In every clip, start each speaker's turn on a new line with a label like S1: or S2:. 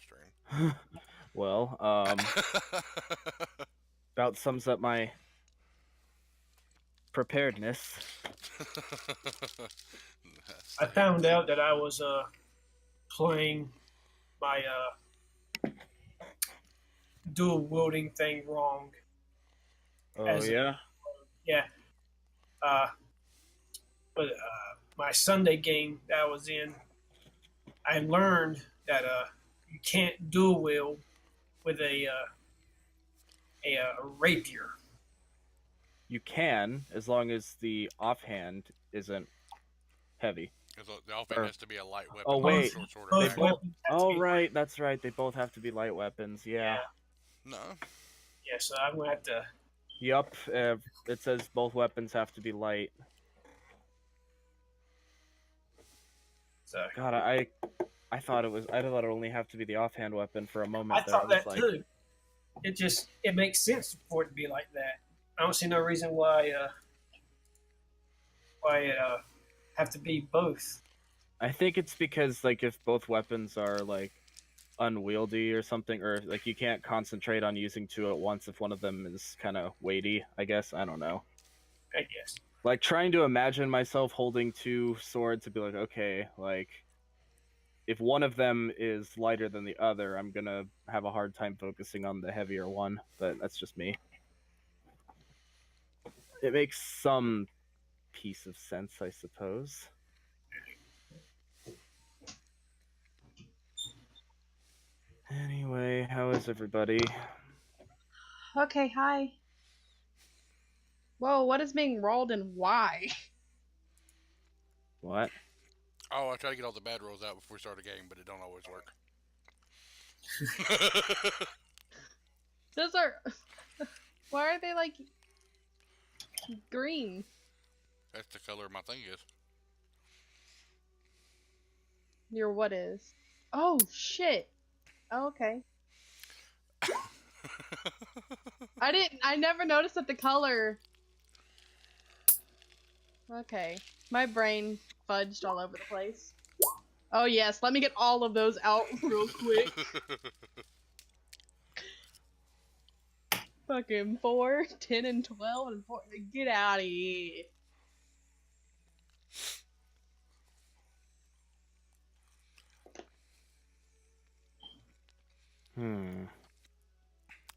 S1: stream.
S2: Well, about sums up my preparedness.
S3: I found out that I was playing my dual wielding thing wrong.
S2: Oh yeah.
S3: Yeah. Uh, but my Sunday game that I was in, I learned that you can't dual wield with a rapier.
S2: You can, as long as the offhand isn't heavy.
S1: The offhand
S2: Or-
S1: has to be a light weapon.
S2: Oh wait,
S1: short sword
S2: they
S3: Both
S1: or
S2: both.
S3: weapons have to
S2: Oh
S3: be
S2: right, that's right. They both have to be light weapons. Yeah.
S1: no.
S3: Yeah, so I'm gonna have to.
S2: Yup. It says both weapons have to be light.
S3: So
S2: God, I thought it only have to be the offhand weapon for a moment.
S3: I
S2: There, I
S3: thought
S2: was
S3: that
S2: like,
S3: too. It makes sense for it to be like that. I don't see no reason why it have to be both.
S2: I think it's because like if both weapons are like unwieldy or something, or like you can't concentrate on using two at once if one of them is kind of weighty. I guess I don't know.
S3: I guess.
S2: Like trying to imagine myself holding two swords to be like, okay, like if one of them is lighter than the other, I'm gonna have a hard time focusing on the heavier one. But that's just me. It makes some piece of sense, I suppose. Anyway, how is everybody?
S4: Okay, hi. Whoa, what is being rolled and why?
S2: What?
S1: Oh, I try to get all the bad rolls out before we start a game, but it don't always work.
S4: Those are... Why are they, like, green?
S1: That's the color my thing is.
S4: Your what is? Oh, shit. Oh, okay. I never noticed that the color... Okay. My brain fudged all over the place. Oh yes, let me get all of those out real quick. Fucking 4, 10, and 12, and 4. Get out of here.
S1: I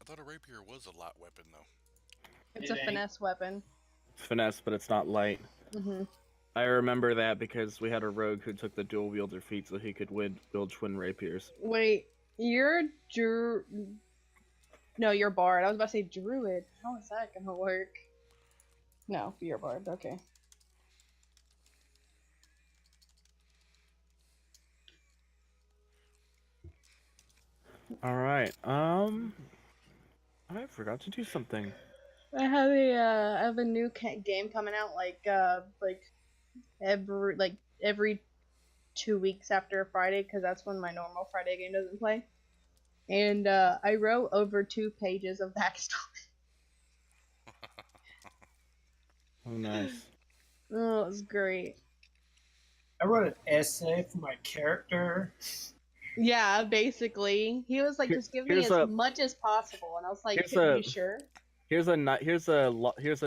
S1: thought a rapier was a light weapon, though.
S4: It's a finesse weapon.
S2: It's finesse, but it's not light.
S4: Mm-hmm.
S2: I remember that because we had a rogue who took the dual wielder feat so he could wield twin rapiers.
S4: Wait, you're No, you're bard. I was about to say druid. How is that gonna work? No, you're bard. Okay.
S2: All right. I forgot to do something.
S4: I have a new game coming out like every 2 weeks after Friday, because that's when my normal Friday game doesn't play. And I wrote over 2 pages of backstory.
S2: Oh, nice.
S4: Oh, it was great.
S3: I wrote an essay for my character.
S4: Yeah, basically, he was like, just give me as much as possible, and I was like, are you sure?
S2: Here's a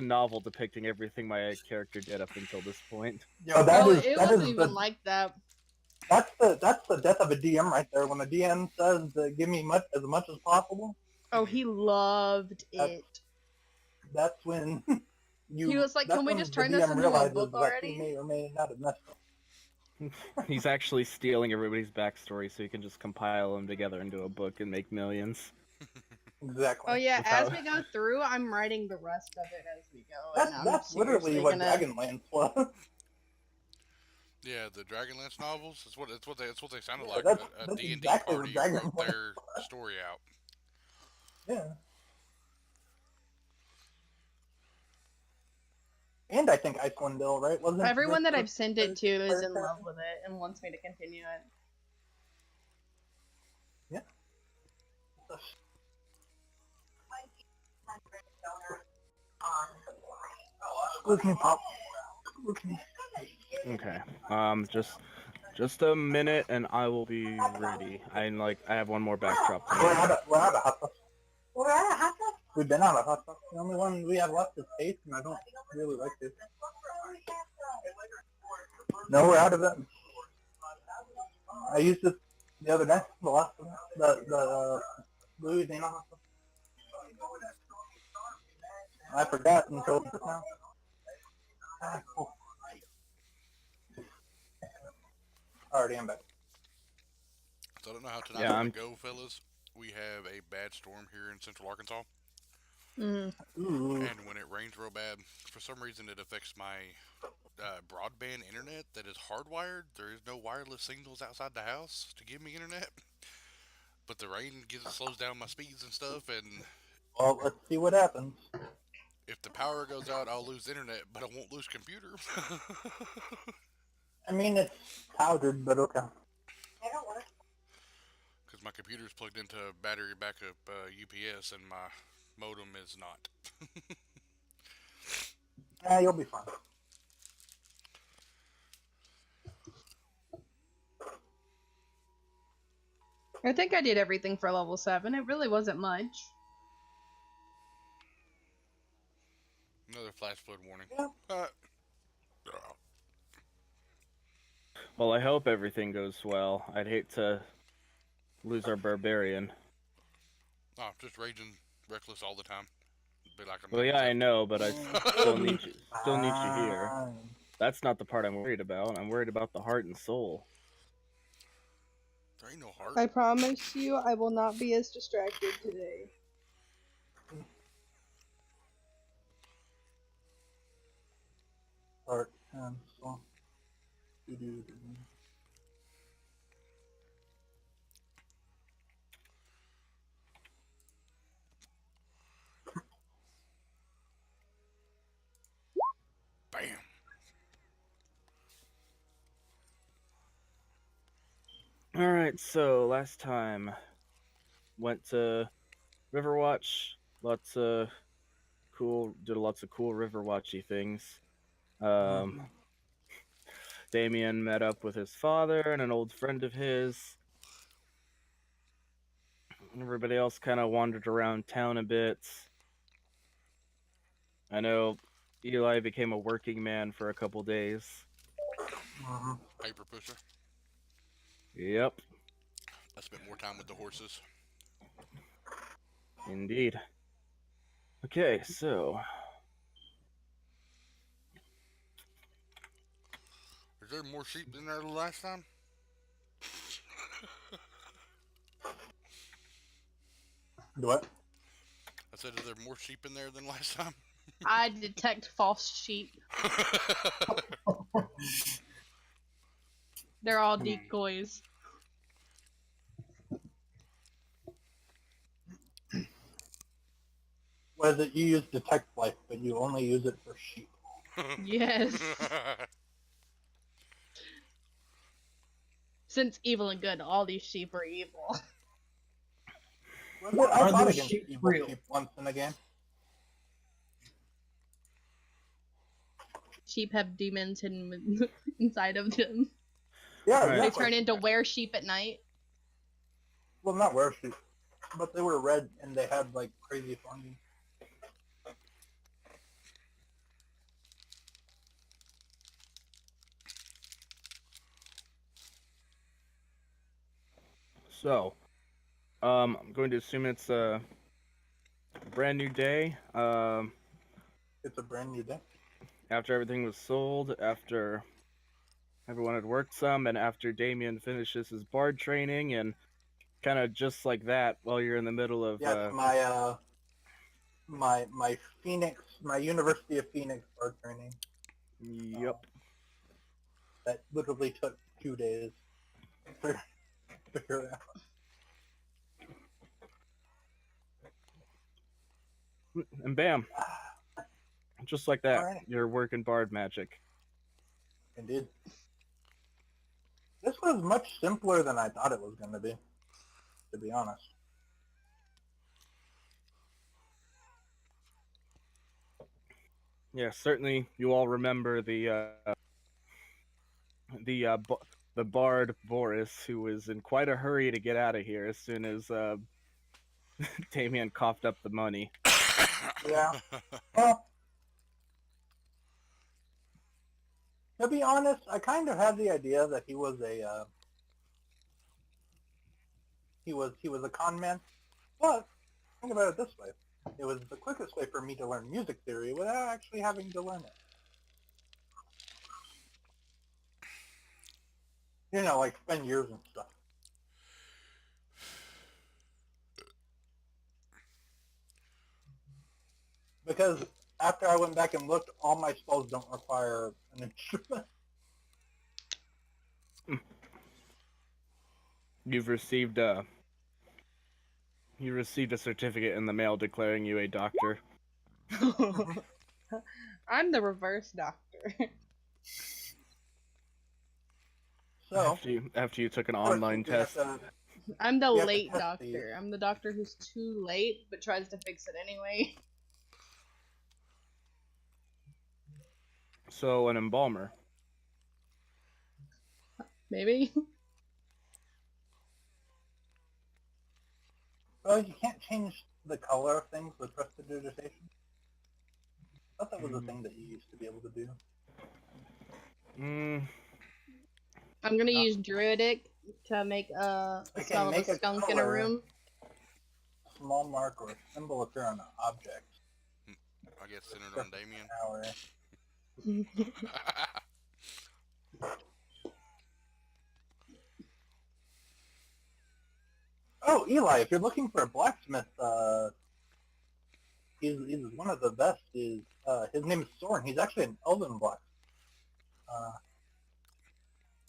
S2: novel depicting everything my character did up until this point.
S5: Yo,
S4: It wasn't even like that.
S5: That's the death of a DM right there. When a DM says give me as much as possible.
S4: Oh, he loved it.
S5: That's when
S4: He was like, "Can we just turn this into a book already?"
S5: He may or may not have messed up.
S2: He's actually stealing everybody's backstory so he can just compile them together into a book and make millions.
S5: Exactly.
S4: Oh yeah, as we go through, I'm writing the rest of it as we go.
S5: That's literally what Dragonlance was.
S1: Yeah, the Dragonlance novels. That's what they sounded like.
S5: That's
S1: A D&D
S5: exactly
S1: party
S5: what
S1: wrote their story out.
S5: Yeah. And I think Icewind Dale, right? Wasn't
S4: everyone that I've sent it to is in love with it and wants me to continue it.
S5: Yeah. Excuse me, Pop.
S2: Okay. Just Just a minute, and I will be ready. I have one more backdrop to
S5: We're
S2: make.
S5: out of hot sauce. We're out of hot sauce? We've been out of hot sauce. The only one we have left is taste, and I don't really like it. No, we're out of it. I used this the other day, the last one, Louisiana hot sauce. I forgot until just now. Cool. Alrighty, I'm back.
S1: So I don't know how tonight's
S2: Yeah,
S1: gonna
S2: I'm.
S1: go, fellas. We have a bad storm here in Central Arkansas,
S4: Mm.
S5: Ooh.
S1: and when it rains real bad, for some reason it affects my broadband internet that is hardwired. There is no wireless signals outside the house to give me internet, but the rain slows down my speeds and stuff. And
S5: Well, let's see what happens.
S1: if the power goes out, I'll lose internet, but I won't lose computer.
S5: I mean, it's powdered, but okay.
S1: Because my computer is plugged into battery backup UPS, and my modem is not.
S5: Yeah, you'll be fine.
S4: I think I did everything for level 7. It really wasn't much.
S1: Another flash flood warning.
S5: Yeah.
S2: Well, I hope everything goes well. I'd hate to lose our barbarian.
S1: Oh, just raging reckless all the time. Be like I'm
S2: Well,
S1: not
S2: yeah, I
S1: accepting.
S2: know, but I still need you. Still need you here.
S5: Fine.
S2: That's not the part I'm worried about. I'm worried about the heart and soul.
S1: There ain't no heart.
S4: I promise you I will not be as distracted today.
S5: Heart and soul. Do-do-do.
S1: Bam.
S2: All right, so last time went to Riverwatch. Did lots of cool Riverwatchy things. Um, Damien met up with his father and an old friend of his. Everybody else kind of wandered around town a bit. I know Eli became a working man for a couple days.
S1: Paper pusher.
S2: Yep,
S1: I spent more time with the horses.
S2: indeed. Okay, so
S1: Is there more sheep than there the last time?
S5: What?
S1: I said, is there more sheep in there than last time?
S4: I detect false sheep. They're all decoys.
S5: Was it you use detect life, but you only use it for sheep?
S4: Yes. Since evil and good, all these sheep are evil.
S5: Was it? I
S3: Are
S5: fought
S3: those
S5: against
S3: sheep
S5: evil
S3: real?
S5: sheep once in a game.
S4: Sheep have demons hidden inside of them.
S5: Yeah,
S2: Right.
S4: They
S5: exactly.
S4: turn into were sheep at night.
S5: Well, not were sheep, but they were red and they had like crazy fungi.
S2: So, I'm going to assume it's a brand new day.
S5: It's a brand new day.
S2: After everything was sold, after everyone had worked some, and after Damien finishes his bard training, and kind of just like that, while you're in the middle of
S5: Yes, my Phoenix, my University of Phoenix art training.
S2: Yep.
S5: That literally took 2 days to figure it out.
S2: And bam, just like that,
S5: Alright.
S2: you're working bard magic.
S5: Indeed. This was much simpler than I thought it was going to be honest.
S2: Yeah, certainly you all remember the the bard Boris, who was in quite a hurry to get out of here as soon as Damien coughed up the money.
S5: Yeah. Well, to be honest, I kind of had the idea that he was a he was a con man. But think about it this way: it was the quickest way for me to learn music theory without actually having to learn it. You know, like spend years and stuff. Because after I went back and looked, all my spells don't require an instrument.
S2: You've received a certificate in the mail declaring you a doctor.
S4: I'm the reverse doctor.
S5: So,
S2: After you took an
S5: of course,
S2: online
S5: we have
S2: test.
S5: to,
S4: I'm the
S5: we have to
S4: late
S5: test these.
S4: doctor. I'm the doctor who's too late but tries to fix it anyway.
S2: So an embalmer.
S4: Maybe.
S5: Well, you can't change the color of things with prestidigitation. I thought that was a thing that you used to be able to do.
S2: Mm,
S4: I'm gonna
S5: No.
S4: use druidic to make a
S5: I
S4: smell
S5: can
S4: of
S5: make
S4: a
S5: a
S4: skunk in a
S5: color,
S4: room.
S5: a small mark, or a symbol appear on an object.
S1: I guess centered
S5: For
S1: on Damien.
S5: an hour. Oh, Eli, if you're looking for a blacksmith, he's one of the best. His name is Soren. He's actually an elven blacksmith.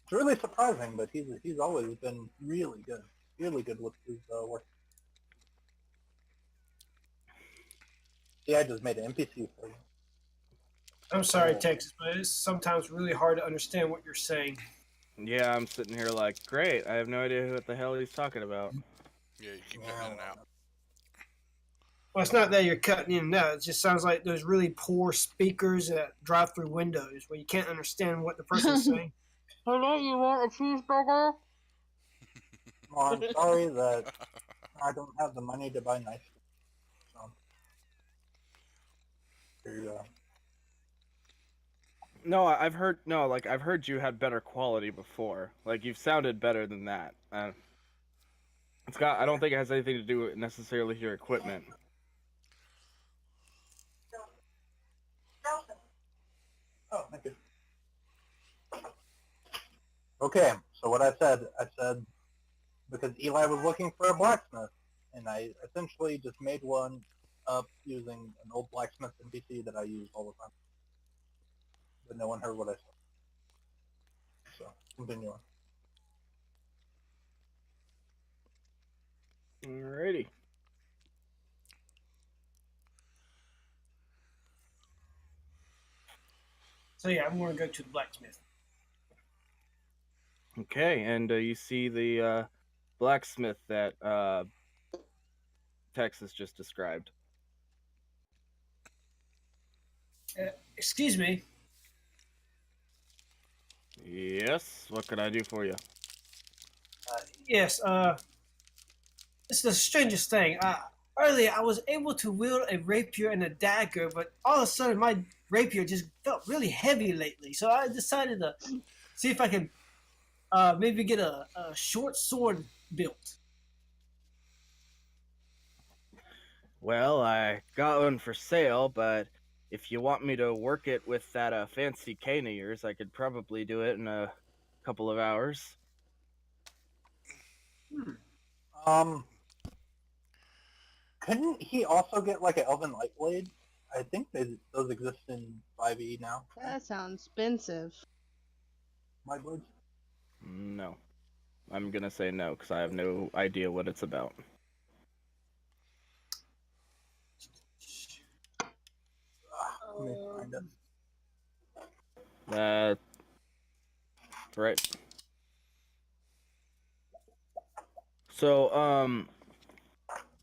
S5: It's really surprising, but he's always been really good with his work. See, I just made an NPC for you.
S3: I'm sorry,
S2: Oh.
S3: Texas, but it's sometimes really hard to understand what you're saying.
S2: yeah, I'm sitting here like, great. I have no idea what the hell he's talking about.
S1: Yeah, you keep cutting in and out.
S3: Well, it's not that you're cutting in and out. It just sounds like those really poor speakers that drive through windows where you can't understand what the person's saying.
S4: Hello, you want a cheeseburger?
S5: Well, I'm sorry that I don't have the money to buy nice things. So, here you go.
S2: No, I've heard you had better quality before. Like you've sounded better than that. I don't think it has anything to do with necessarily your equipment.
S5: Oh, thank you. Okay, so what I said because Eli was looking for a blacksmith, and I essentially just made one up using an old blacksmith NPC that I use all the time. But no one heard what I said. So, continue on.
S2: Alrighty.
S3: So yeah, I'm going to go to the blacksmith.
S2: Okay, and you see the blacksmith that Texas just described.
S3: Excuse me.
S2: Yes. What can I do for you?
S3: Yes. It's the strangest thing. Earlier, I was able to wield a rapier and a dagger, but all of a sudden, my rapier just felt really heavy lately. So I decided to see if I can maybe get a short sword built.
S2: Well, I got one for sale, but if you want me to work it with that fancy cane of yours, I could probably do it in a couple of hours.
S5: Um, couldn't he also get like an Elven Light Blade? I think those exist in 5e now.
S4: That sounds expensive.
S5: Light Blades?
S2: No. I'm gonna say no, because I have no idea what it's about.
S5: Let me find it.
S2: Right. So,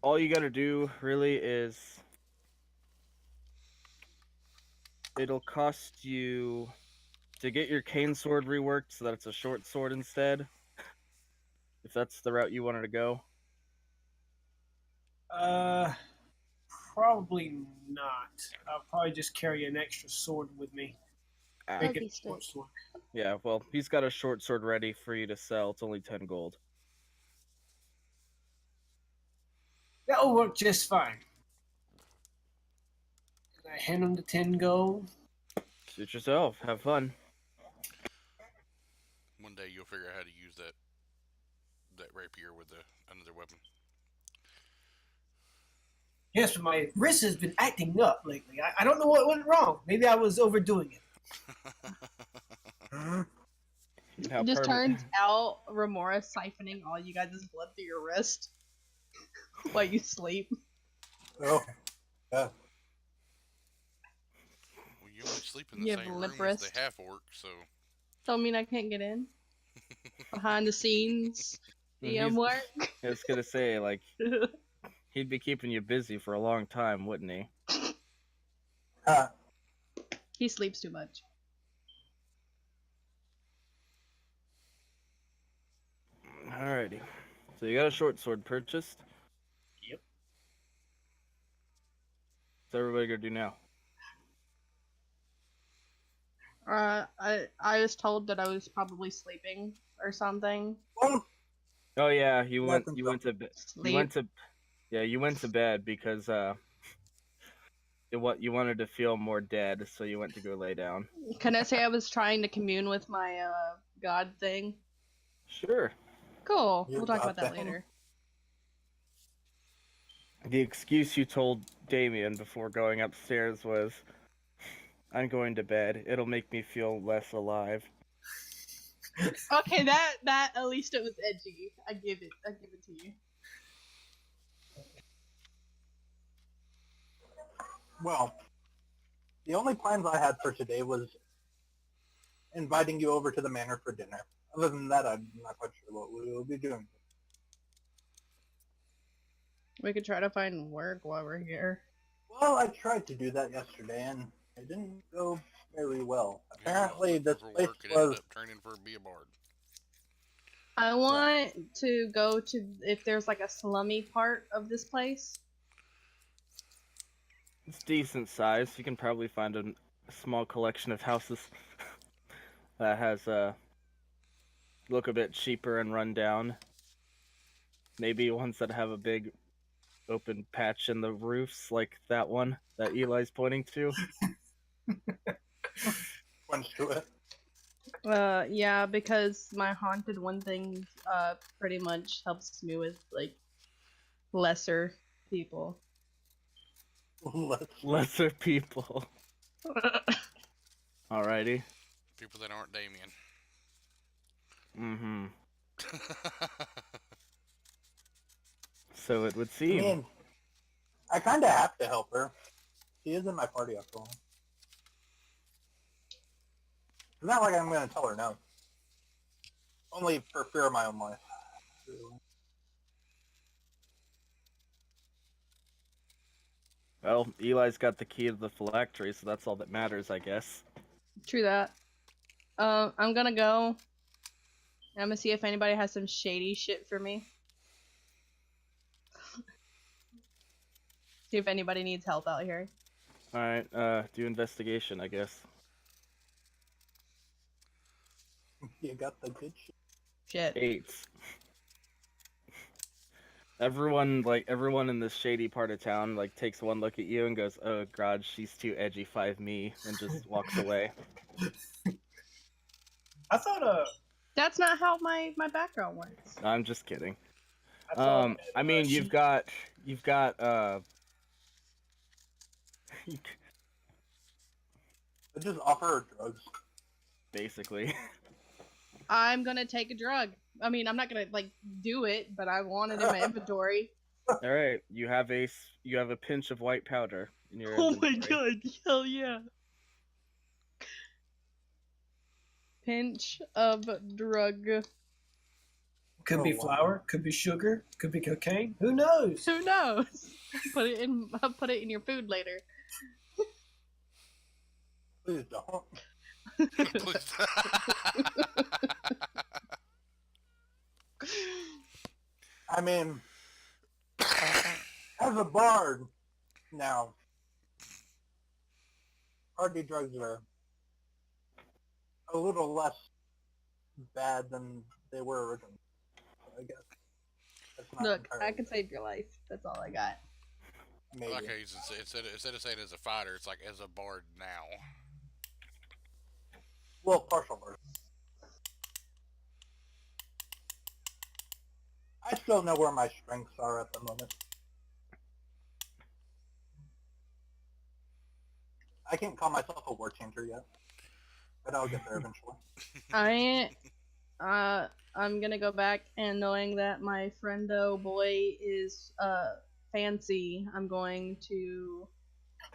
S2: all you gotta do really is it'll cost you to get your cane sword reworked so that it's a short sword instead, if that's the route you wanted to go.
S3: Probably not. I'll probably just carry an extra sword with me.
S2: Ah,
S3: Make
S4: That'd
S3: it
S4: be
S3: a short
S4: sick.
S3: sword.
S2: yeah, well, he's got a short sword ready for you to sell. It's only 10 gold.
S3: That'll work just fine. And I hand him the 10 gold.
S2: Suit yourself. Have fun.
S1: One day you'll figure out how to use that rapier with another weapon.
S3: Yes, but my wrist has been acting up lately. I don't know what went wrong. Maybe I was overdoing it.
S5: Mhm.
S2: How
S4: It just
S2: permanent-
S4: turns out Remora siphoning all you guys' blood through your wrist while you sleep.
S5: Oh, yeah.
S1: Well, you only sleep in the
S4: You have
S1: same
S4: lip
S1: room as
S4: wrist.
S1: the half orc, so
S4: Don't mean I can't get in. Behind the scenes, DM
S2: He's-
S4: work.
S2: I was gonna say, like, he'd be keeping you busy for a long time, wouldn't he?
S5: Huh.
S4: He sleeps too much.
S2: Alrighty. So you got a short sword purchased.
S3: Yep.
S2: What's everybody gonna do now?
S4: I was told that I was probably sleeping or something.
S5: Well,
S2: Oh yeah, you
S5: Yeah, I
S2: went.
S5: think
S2: You
S5: so.
S2: went to. You
S4: Sleep.
S2: went to. Yeah, you went to bed because you wanted to feel more dead, so you went to go lay down.
S4: Can I say I was trying to commune with my god thing?
S2: Sure.
S4: Cool.
S5: Your
S4: We'll talk
S5: god
S4: about that
S5: thing?
S4: later.
S2: The excuse you told Damien before going upstairs was, "I'm going to bed. It'll make me feel less alive."
S4: Okay, that at least it was edgy. I give it to you.
S5: well, the only plans I had for today was inviting you over to the manor for dinner. Other than that, I'm not quite sure what we will be doing.
S4: We could try to find work while we're here.
S5: Well, I tried to do that yesterday, and it didn't go very well. Apparently, this
S1: for
S5: place
S1: work, it
S5: was...
S1: ended up training for be a bard.
S4: I want to go to if there's like a slummy part of this place.
S2: It's decent size. You can probably find a small collection of houses that has look a bit cheaper and run down. Maybe ones that have a big open patch in the roofs, like that one that Eli's pointing to.
S5: Went to it.
S4: Yeah, because my haunted one thing pretty much helps me with like lesser people.
S2: Lesser people. Alrighty.
S1: People that aren't Damien.
S2: Mm-hmm. So it would
S5: I
S2: seem.
S5: mean, I kind of have to help her. She is in my party after all. It's not like I'm going to tell her no. Only for fear of my own life.
S2: Well, Eli's got the key to the phylactery, so that's all that matters, I guess.
S4: True that. I'm gonna go. I'm gonna see if anybody has some shady shit for me. See if anybody needs help out here.
S2: Alright, do investigation, I guess.
S5: You got the good shit.
S4: Shit.
S2: 8. Everyone in this shady part of town, like, takes one look at you and goes, "Oh god, she's too edgy, 5 me," and just walks away.
S3: I thought,
S4: That's not how my background works.
S2: I'm just kidding.
S3: I thought,
S2: I mean,
S3: she-
S2: you've got,
S5: But just offer her drugs.
S2: basically.
S4: I'm gonna take a drug. I mean, I'm not gonna like do it, but I want it in my inventory.
S2: Alright, you have a pinch of white powder in your
S4: Oh my
S2: inventory.
S4: god, hell yeah. Pinch of drug.
S3: could be
S5: Oh, wow.
S3: flour, could be sugar, could be cocaine. Who knows?
S4: Who knows? Put it in your food later.
S5: Please don't.
S1: Please.
S5: I mean, as a bard, now, party drugs are a little less bad than they were originally. So I guess that's not
S4: Look, I
S5: entirely
S4: can
S5: bad.
S4: save your life. That's all I got.
S5: Maybe.
S1: Okay, instead of saying as a fighter, it's like as a bard now.
S5: Well, partial version. I still know where my strengths are at the moment. I can't call myself a war changer yet, but I'll get there eventually.
S4: I I'm gonna go back and knowing that my friendo boy is fancy, I'm going to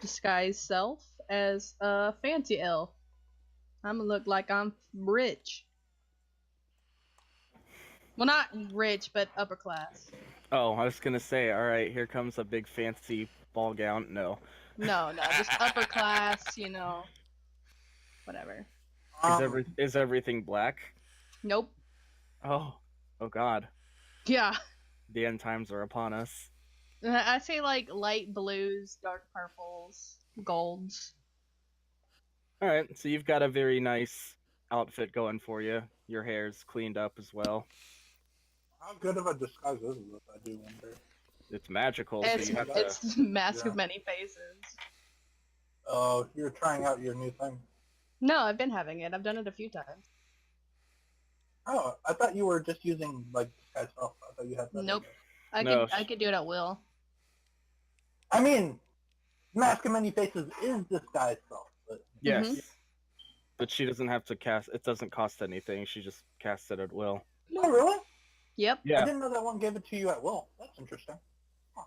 S4: disguise self as a fancy elf. I'm gonna look like I'm rich. Well, not rich, but upper class.
S2: Oh, I was gonna say, all right, here comes a big fancy ball gown. No,
S4: No, just upper class. Whatever.
S5: Um,
S2: is everything black?
S4: Nope.
S2: Oh God,
S4: Yeah.
S2: the end times are upon us.
S4: I say like light blues, dark purples, golds.
S2: All right, so you've got a very nice outfit going for you. Your hair's cleaned up as well.
S5: how good of a disguise is this? I do wonder.
S2: It's magical, so
S4: It's
S2: you have to.
S4: it's mask
S5: Yeah.
S4: of many faces.
S5: Oh, you're trying out your new thing.
S4: No, I've been having it. I've done it a few times.
S5: Oh, I thought you were just using like disguise self. I thought you had that.
S4: Nope.
S2: No,
S4: I could do it at will.
S5: I mean, mask of many faces is disguise self, but
S2: Yes,
S4: Mhm.
S2: but she doesn't have to cast. It doesn't cost anything. She just casts it at will.
S5: oh really?
S4: Yep.
S5: I
S2: Yeah.
S5: didn't know that one gave it to you at will. That's interesting. Huh.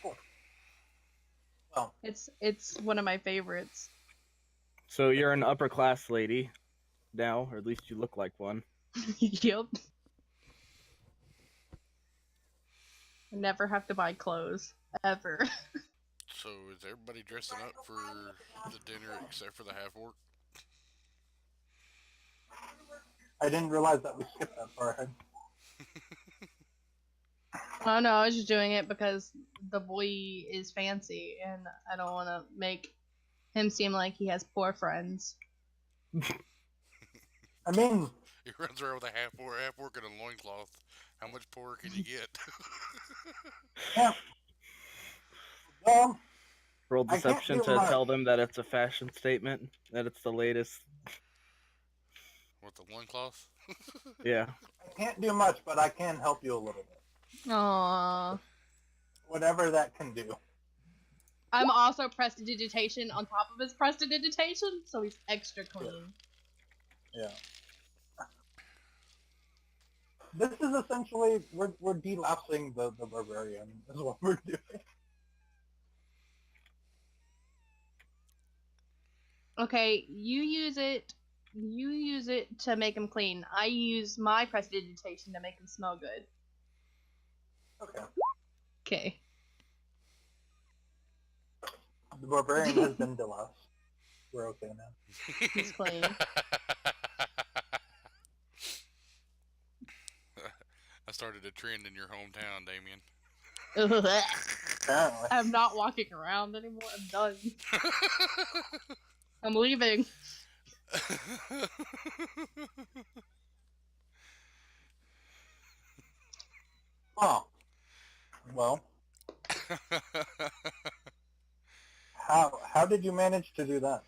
S5: Cool. Well,
S4: It's one of my favorites.
S2: So you're an upper class lady now, or at least you look like one.
S4: Yep. I never have to buy clothes ever.
S1: So is everybody dressing up for the dinner except for the half orc?
S5: I didn't realize that we skipped that far ahead.
S4: Oh no, I was just doing it because the boy is fancy, and I don't want to make him seem like he has poor friends.
S5: I mean,
S1: He runs around with a half orc and a loincloth. How much poorer can you get?
S5: yeah. Well,
S2: Roll
S5: I can't
S2: deception
S5: do
S2: to
S5: much.
S2: tell them that it's a fashion statement, that it's the latest.
S1: With the loincloth?
S2: Yeah.
S5: I can't do much, but I can help you a little bit.
S4: Aww.
S5: Whatever that can do.
S4: I'm also prestidigitation on top of his prestidigitation, so he's extra clean.
S5: Yeah. This is essentially we're delapsing the barbarian is what we're doing.
S4: Okay, you use it. You use it to make him clean. I use my prestidigitation to make him smell good.
S5: Okay.
S4: Okay.
S5: The barbarian has been delapsed. We're okay now.
S4: He's clean.
S1: I started a trend in your hometown, Damien.
S5: Apparently.
S4: I'm not walking around anymore. I'm done. I'm leaving.
S5: Oh. Well, how did you manage to do that?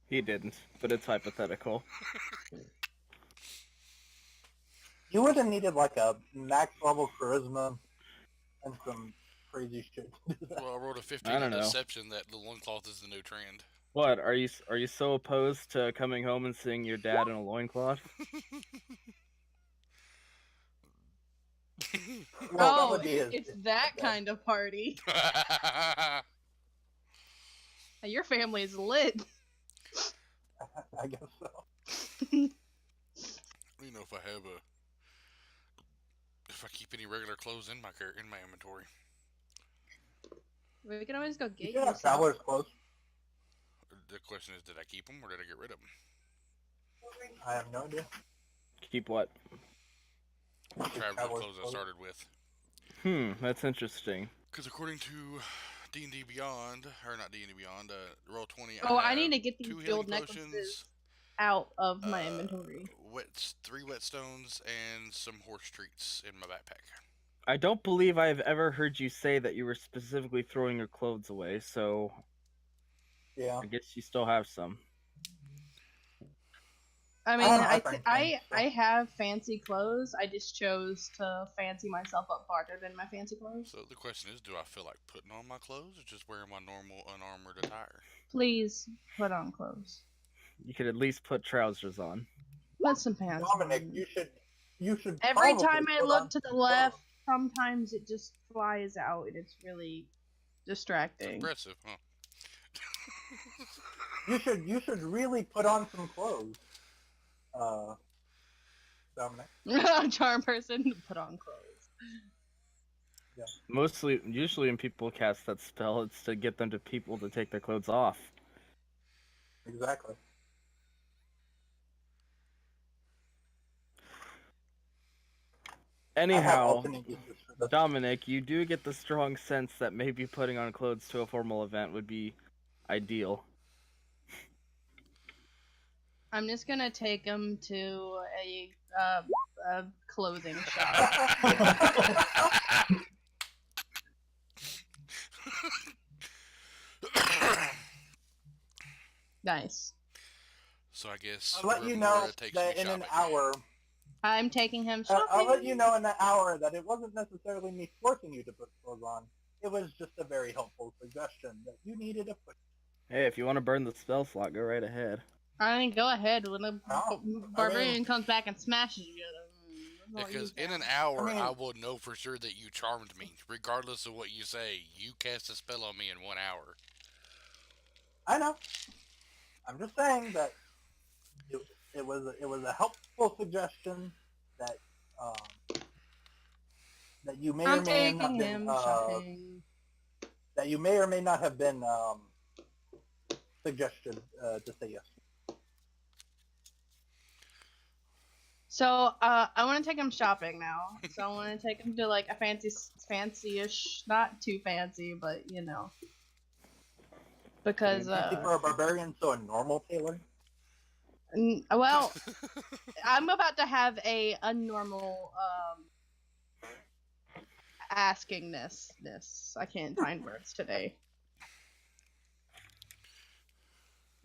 S2: He didn't, but it's hypothetical.
S5: You would have needed like a max level charisma and some crazy shit to do that.
S1: Well, I rolled a 15
S2: I
S1: in
S2: don't know.
S1: deception that the loincloth is the new trend.
S2: What, are you so opposed to coming home and seeing your dad in a loincloth?
S5: Well, that
S4: Oh,
S5: would be his,
S4: it's that kind of party. Your family is lit.
S5: I guess so.
S1: You know, if I keep any regular clothes in my inventory.
S4: We can always go
S5: You
S4: get
S5: should have
S4: you some.
S5: traveler's clothes.
S1: The question is, did I keep them or did I get rid of them?
S5: I have no idea.
S2: Keep what?
S1: Traveler's
S5: Traveler's
S1: clothes I
S5: clothes.
S1: started with.
S2: That's interesting.
S1: Because according to D&D Beyond, or not D&D Beyond, Roll20,
S4: Oh, I
S1: have
S4: need to get these
S1: 2 healing
S4: jeweled
S1: potions,
S4: necklaces out of my
S1: uh,
S4: inventory.
S1: 3 whetstones, and some horse treats in my backpack.
S2: I don't believe I've ever heard you say that you were specifically throwing your clothes away, so
S5: Yeah.
S2: I guess you still have some.
S4: I mean,
S5: don't know,
S4: I
S5: bring
S4: I
S5: things, so.
S4: I have fancy clothes. I just chose to fancy myself up farther than my fancy clothes.
S1: So the question is, do I feel like putting on my clothes or just wearing my normal unarmored attire?
S4: Please put on clothes.
S2: You could at least put trousers on.
S4: Put some pants
S5: Dominic,
S4: on.
S5: you should
S4: Every
S5: probably
S4: time I
S5: put
S4: look
S5: on
S4: to the
S5: some
S4: left,
S5: clothes.
S4: sometimes it just flies out, and it's really
S1: It's
S4: distracting.
S1: impressive, huh?
S5: You should really put on some clothes. Dominic.
S4: Charm person, put on clothes.
S2: Usually when people cast that spell, it's to get them to people to take their clothes off.
S5: Exactly. I have
S2: Anyhow,
S5: alternate uses for this.
S2: Dominic, you do get the strong sense that maybe putting on clothes to a formal event would be ideal.
S4: I'm just gonna take him to a clothing shop. Nice.
S1: So I guess
S5: I'll let you know
S1: Remora takes
S5: that
S1: me
S5: in
S1: shopping.
S5: an hour.
S4: I'm taking him shopping.
S5: I'll let you know in an hour that it wasn't necessarily me forcing you to put clothes on. It was just a very helpful suggestion that you needed to put.
S2: Hey, if you want to burn the spell slot, go right ahead.
S4: I mean, go ahead when the
S5: Oh,
S4: barbarian comes back and smashes you.
S1: Because in an hour,
S5: I mean-
S1: I will know for sure that you charmed me. Regardless of what you say, you cast a spell on me in 1 hour.
S5: I know. I'm just saying that it was a helpful suggestion that that you may or
S4: I'm
S5: may not
S4: taking
S5: been
S4: him shopping.
S5: that you may or may not have been suggested to say yes.
S4: So, I want to take him shopping now. So I want to take him to like a fancy-ish, not too fancy, but you know, because
S5: Fancy for a barbarian, so a normal tailor.
S4: well, I'm about to have a unnormal askingness. I can't find words today.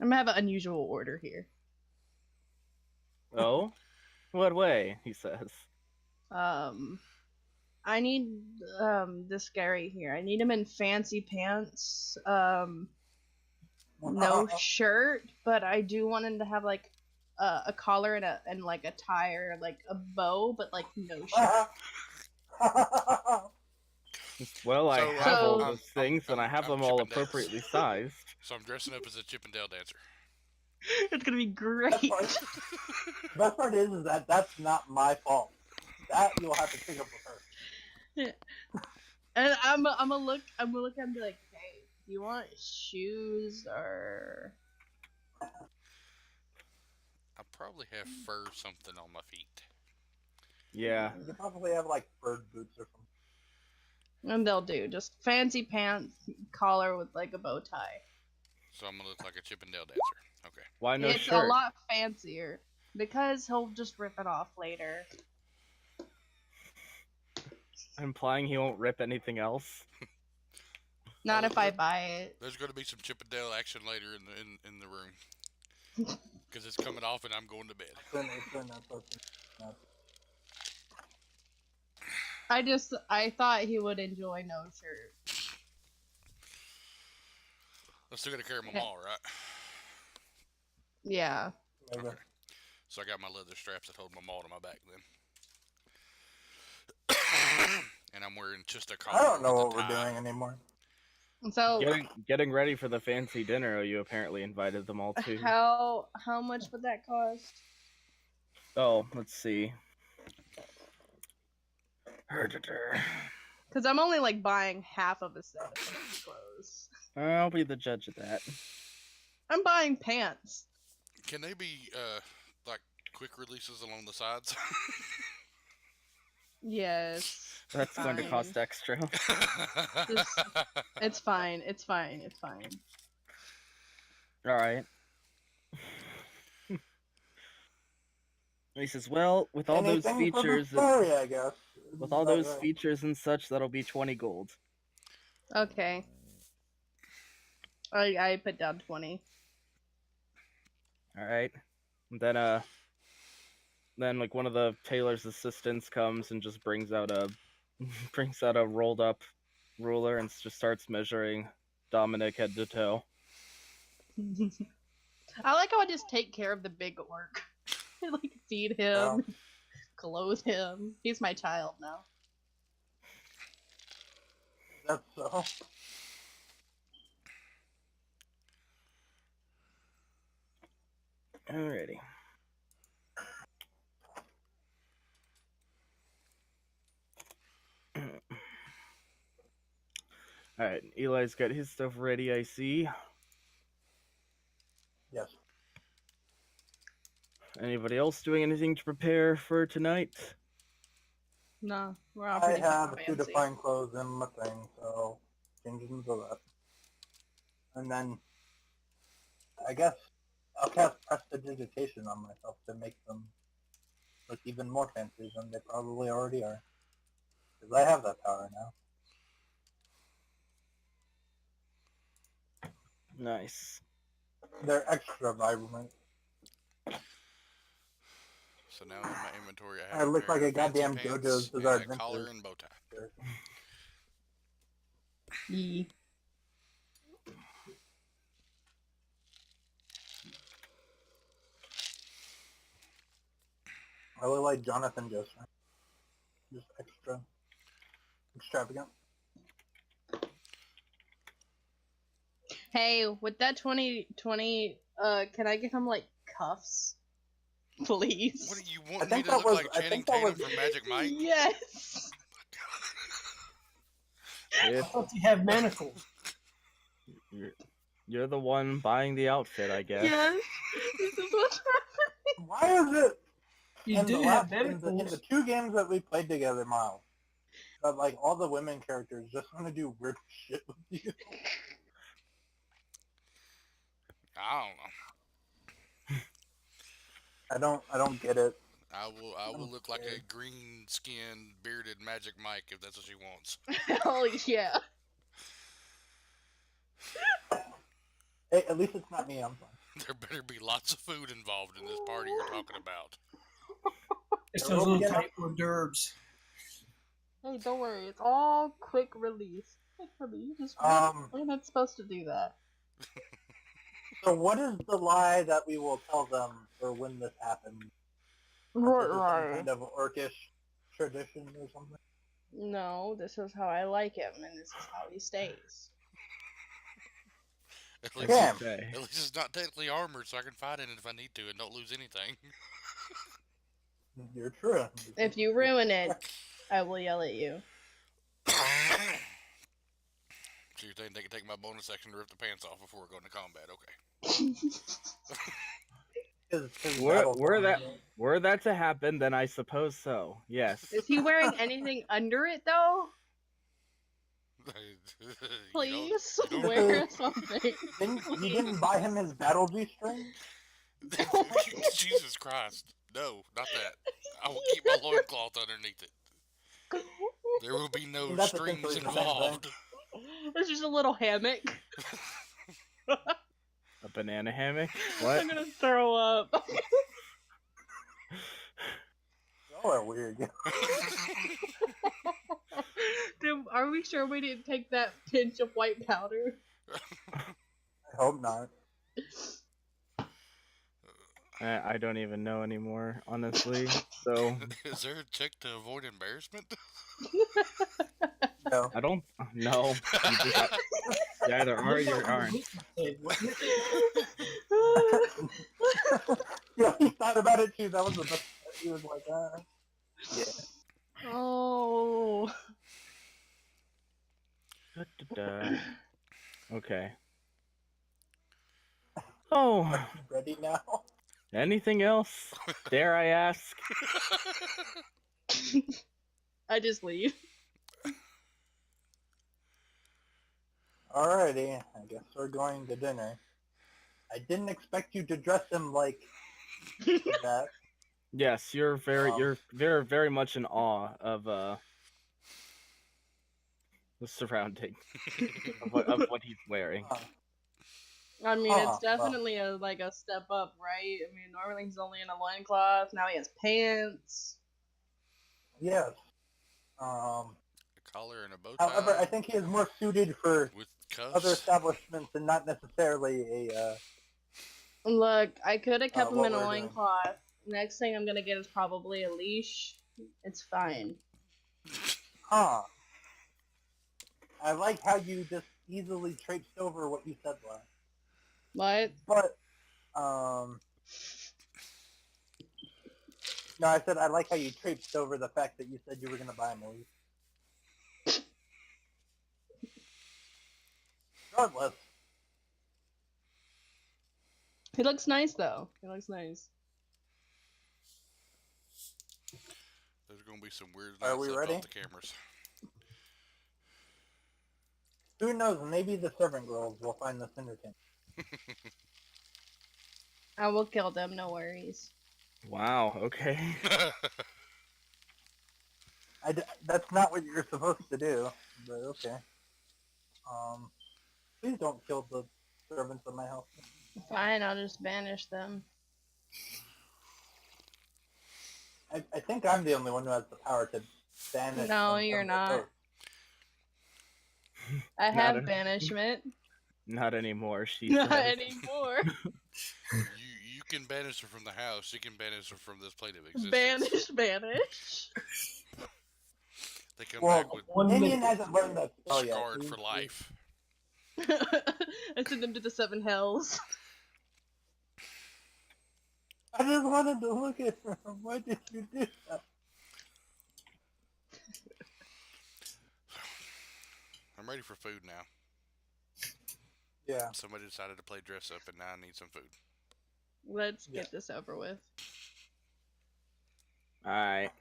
S4: I'm gonna have an unusual order here.
S2: Oh? What way? He says.
S4: I need this Gary here. I need him in fancy pants. No shirt, but I do want him to have like a collar and like a tie or like a bow, but like no shirt.
S2: Well, I
S1: So,
S2: have all
S4: So-
S2: those things, and I have
S1: I'm
S2: them all
S1: Chippendales.
S2: appropriately sized.
S1: So I'm dressing up as a Chippendale dancer.
S4: It's gonna be great.
S5: Best part is that that's not my fault. That you'll have to pick up with her.
S4: And I'm gonna look and be like, hey, do you want shoes or?
S1: I probably have fur something on my feet.
S2: Yeah.
S5: You probably have like bird boots or something.
S4: And they'll do just fancy pants, collar with like a bow tie.
S1: So I'm gonna look like a Chippendale dancer. Okay.
S2: Why no
S4: It's
S2: shirt?
S4: a lot fancier because he'll just rip it off later.
S2: Implying he won't rip anything else.
S4: Not if I buy it.
S1: There's gonna be some Chippendale action later in the room. Because it's coming off and I'm going to bed.
S4: I thought he would enjoy no shirt.
S1: I'm still gonna carry my maul, right?
S4: Yeah.
S5: Maybe.
S1: Okay. So I got my leather straps that hold my maul to my back then. And I'm wearing just a collar.
S5: I don't know
S1: with a
S5: what we're
S1: tie.
S5: doing anymore.
S4: So
S2: Getting ready for the fancy dinner you apparently invited them all to.
S4: how much would that cost?
S2: Oh, let's see.
S4: Because I'm only like buying half of a set of fancy clothes.
S2: I'll be the judge of that.
S4: I'm buying pants.
S1: Can they be like quick releases along the sides?
S4: Yes.
S2: That's going to
S4: Fine.
S2: cost extra.
S4: It's fine. It's fine. It's fine.
S2: All right. He says, "Well, with all those
S5: Anything for the
S2: features,
S5: story, I guess.
S2: with all
S5: But,
S2: those features and such, that'll be 20 gold."
S4: Okay. I put down 20.
S2: All right. And then like one of the tailor's assistants comes and just brings out a rolled up ruler and just starts measuring Dominic head to toe.
S4: I like how I just take care of the big orc. Like feed him, clothe him. He's my child now.
S5: that's so.
S2: Alrighty. Alright, Eli's got his stuff ready, I see.
S5: Yes.
S2: Anybody else doing anything to prepare for tonight?
S4: No, we're all
S5: I
S4: pretty
S5: have a few
S4: fancy.
S5: defined clothes in my thing, so changing into that. And then I guess I'll cast prestidigitation on myself to make them look even more fancy than they probably already are. Because I have that power now.
S2: Nice.
S5: They're extra vibrant.
S1: So now in my inventory, I
S5: I
S1: have
S5: look
S1: pair
S5: like a
S1: of fancy
S5: goddamn
S1: pants
S5: JoJo's
S1: and
S5: Bizarre
S1: a collar
S5: Adventure.
S1: and bow tie.
S4: Yee.
S5: I look like Jonathan Joseph. Just extravagant.
S4: Hey, with that 2020, can I get him like cuffs? Please.
S1: What do you
S5: I
S1: want me
S5: think
S1: to
S5: that
S1: look
S5: was-
S1: like
S5: I
S1: Channing
S5: think that
S1: Tatum
S5: was-
S1: from Magic Mike?
S4: Yes.
S3: I
S2: If
S3: thought you have manacles.
S2: you're the one buying the outfit, I guess.
S4: Yes. This is what's
S5: Why is it
S3: You
S5: in
S3: do
S5: the
S3: have
S5: last in the
S3: manacles.
S5: 2 games that we played together, Miles? That like all the women characters just want to do weird shit with you.
S1: I don't know.
S5: I don't get it.
S1: I will
S5: I'm
S1: look like a
S5: scared.
S1: green skinned bearded Magic Mike if that's what she wants.
S4: Oh yeah.
S5: Hey, at least it's not me. I'm fine.
S1: There better be lots of food involved in this party you're talking about.
S3: It's
S5: They're
S3: those
S5: all
S3: little
S5: getting-
S3: tight hors d'oeuvres.
S4: Hey, don't worry. It's all quick release. Quick release. Just we're not supposed to do that.
S5: So what is the lie that we will tell them for when this happens? That this is some kind of orcish tradition or something?
S4: No, this is how I like him, and this is how he stays.
S1: At
S2: Like
S1: least,
S5: Yeah.
S2: you say.
S1: at least it's not technically armored, so I can fight in it if I need to and don't lose anything.
S5: You're true.
S4: If you ruin it, I will yell at you.
S1: So you're saying they can take my bonus action to rip the pants off before going to combat? Okay.
S2: Were that to happen, then I suppose so. Yes.
S4: Is he wearing anything under it though?
S1: You
S4: Please
S1: don't- you
S4: wear something.
S5: You didn't buy him his battle G-string?
S1: Jesus Christ. No, not that. I will keep my loincloth underneath it. There will be no
S5: That's
S1: strings
S5: essentially the same
S1: involved.
S4: It's just a little hammock.
S2: A banana hammock? What?
S4: I'm gonna throw up.
S5: Y'all are weird.
S4: Dude, are we sure we didn't take that pinch of white powder?
S5: I hope not.
S2: I don't even know anymore, honestly. So
S1: Is there a check to avoid embarrassment?
S5: No.
S2: I don't. No. You just, you either are or you aren't.
S5: Yeah, he thought about it too. That was the best. He was like, yeah.
S4: Oh.
S2: Da-da-da. Okay. Oh,
S5: Ready now?
S2: Anything else? Dare I ask?
S4: I just leave.
S5: Alrighty, I guess we're going to dinner. I didn't expect you to dress him like that.
S2: Yes, you're very much in awe of the surrounding of what he's wearing.
S4: I mean, it's
S5: Well,
S4: definitely a step up, right? I mean, normally he's only in a loincloth. Now he has pants.
S5: yes.
S1: A collar and a bow tie.
S5: However, I think he is more suited for
S1: with cuffs.
S5: other establishments and not necessarily a.
S4: Look, I could have kept him
S5: what
S4: in a
S5: we're doing.
S4: loincloth. Next thing I'm gonna get is probably a leash. It's fine.
S5: Huh. I like how you just easily traipsed over what you said last.
S4: What?
S5: But, no, I said I like how you traipsed over the fact that you said you were going to buy him a leash. Regardless,
S4: He looks nice though. He looks nice.
S1: There's going to be some weird
S5: Are
S1: nights
S5: we
S1: left
S5: ready?
S1: off the cameras.
S5: who knows, maybe the servant girls will find this entertaining.
S4: I will kill them, no worries.
S2: Wow. Okay.
S5: That's not what you're supposed to do, but okay. Please don't kill the servants of my house.
S4: Fine, I'll just banish them.
S5: I think I'm the only one who has the power to banish.
S4: No,
S5: them
S4: you're
S5: from their
S4: not.
S5: post.
S4: I
S2: Not
S4: have
S2: a-
S4: banishment.
S2: Not anymore. She
S4: Not
S2: says.
S4: anymore.
S1: you can banish her from the house. You can banish her from this plane of existence.
S4: Banish.
S1: They come
S5: Well,
S1: back with
S5: Indian hasn't learned that spell yet.
S1: scarred for life.
S4: I send them to the 7 hells.
S5: I just wanted to look at her. Why did you do that?
S1: I'm ready for food now.
S5: Yeah.
S1: Somebody decided to play dress up, and now I need some food.
S4: Let's get this over with.
S2: Alright.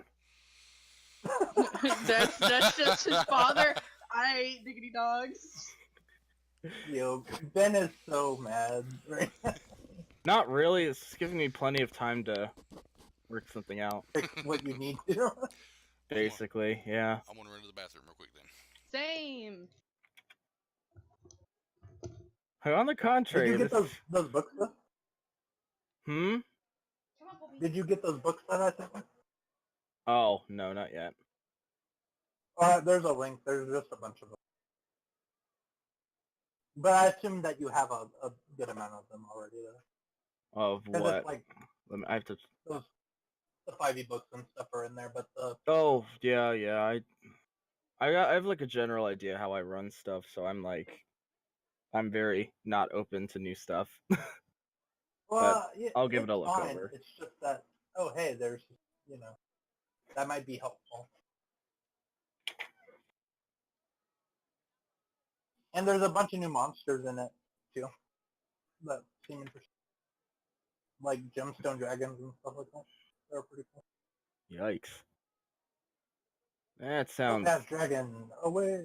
S4: That's just his father. I ate diggity dogs.
S5: Yo, Ben is so mad right now.
S2: Not really. It's giving me plenty of time to work something out.
S5: Fix what you need to.
S2: Basically, yeah.
S1: I'm gonna run to the bathroom real quick then.
S4: Same.
S2: On the
S5: Did
S2: contrary,
S5: you get
S2: this...
S5: those books though? Did you get those books that I sent you?
S2: Oh, no, not yet.
S5: There's a link. There's just a bunch of them. But I assume that you have a good amount of them already, though.
S2: Of
S5: 'Cause
S2: what?
S5: it's like
S2: I have to...
S5: the 5e books and stuff are in there, but the...
S2: Oh, yeah. I have like a general idea how I run stuff, so I'm very not open to new stuff.
S5: Well, yeah,
S2: I'll give it
S5: it's
S2: a look
S5: fine.
S2: over.
S5: It's just that, oh, hey, there's, that might be helpful. And there's a bunch of new monsters in it, too, that seem interesting. Like gemstone dragons and stuff like that. They're pretty cool.
S2: Yikes. That sounds...
S5: Topaz dragon, away!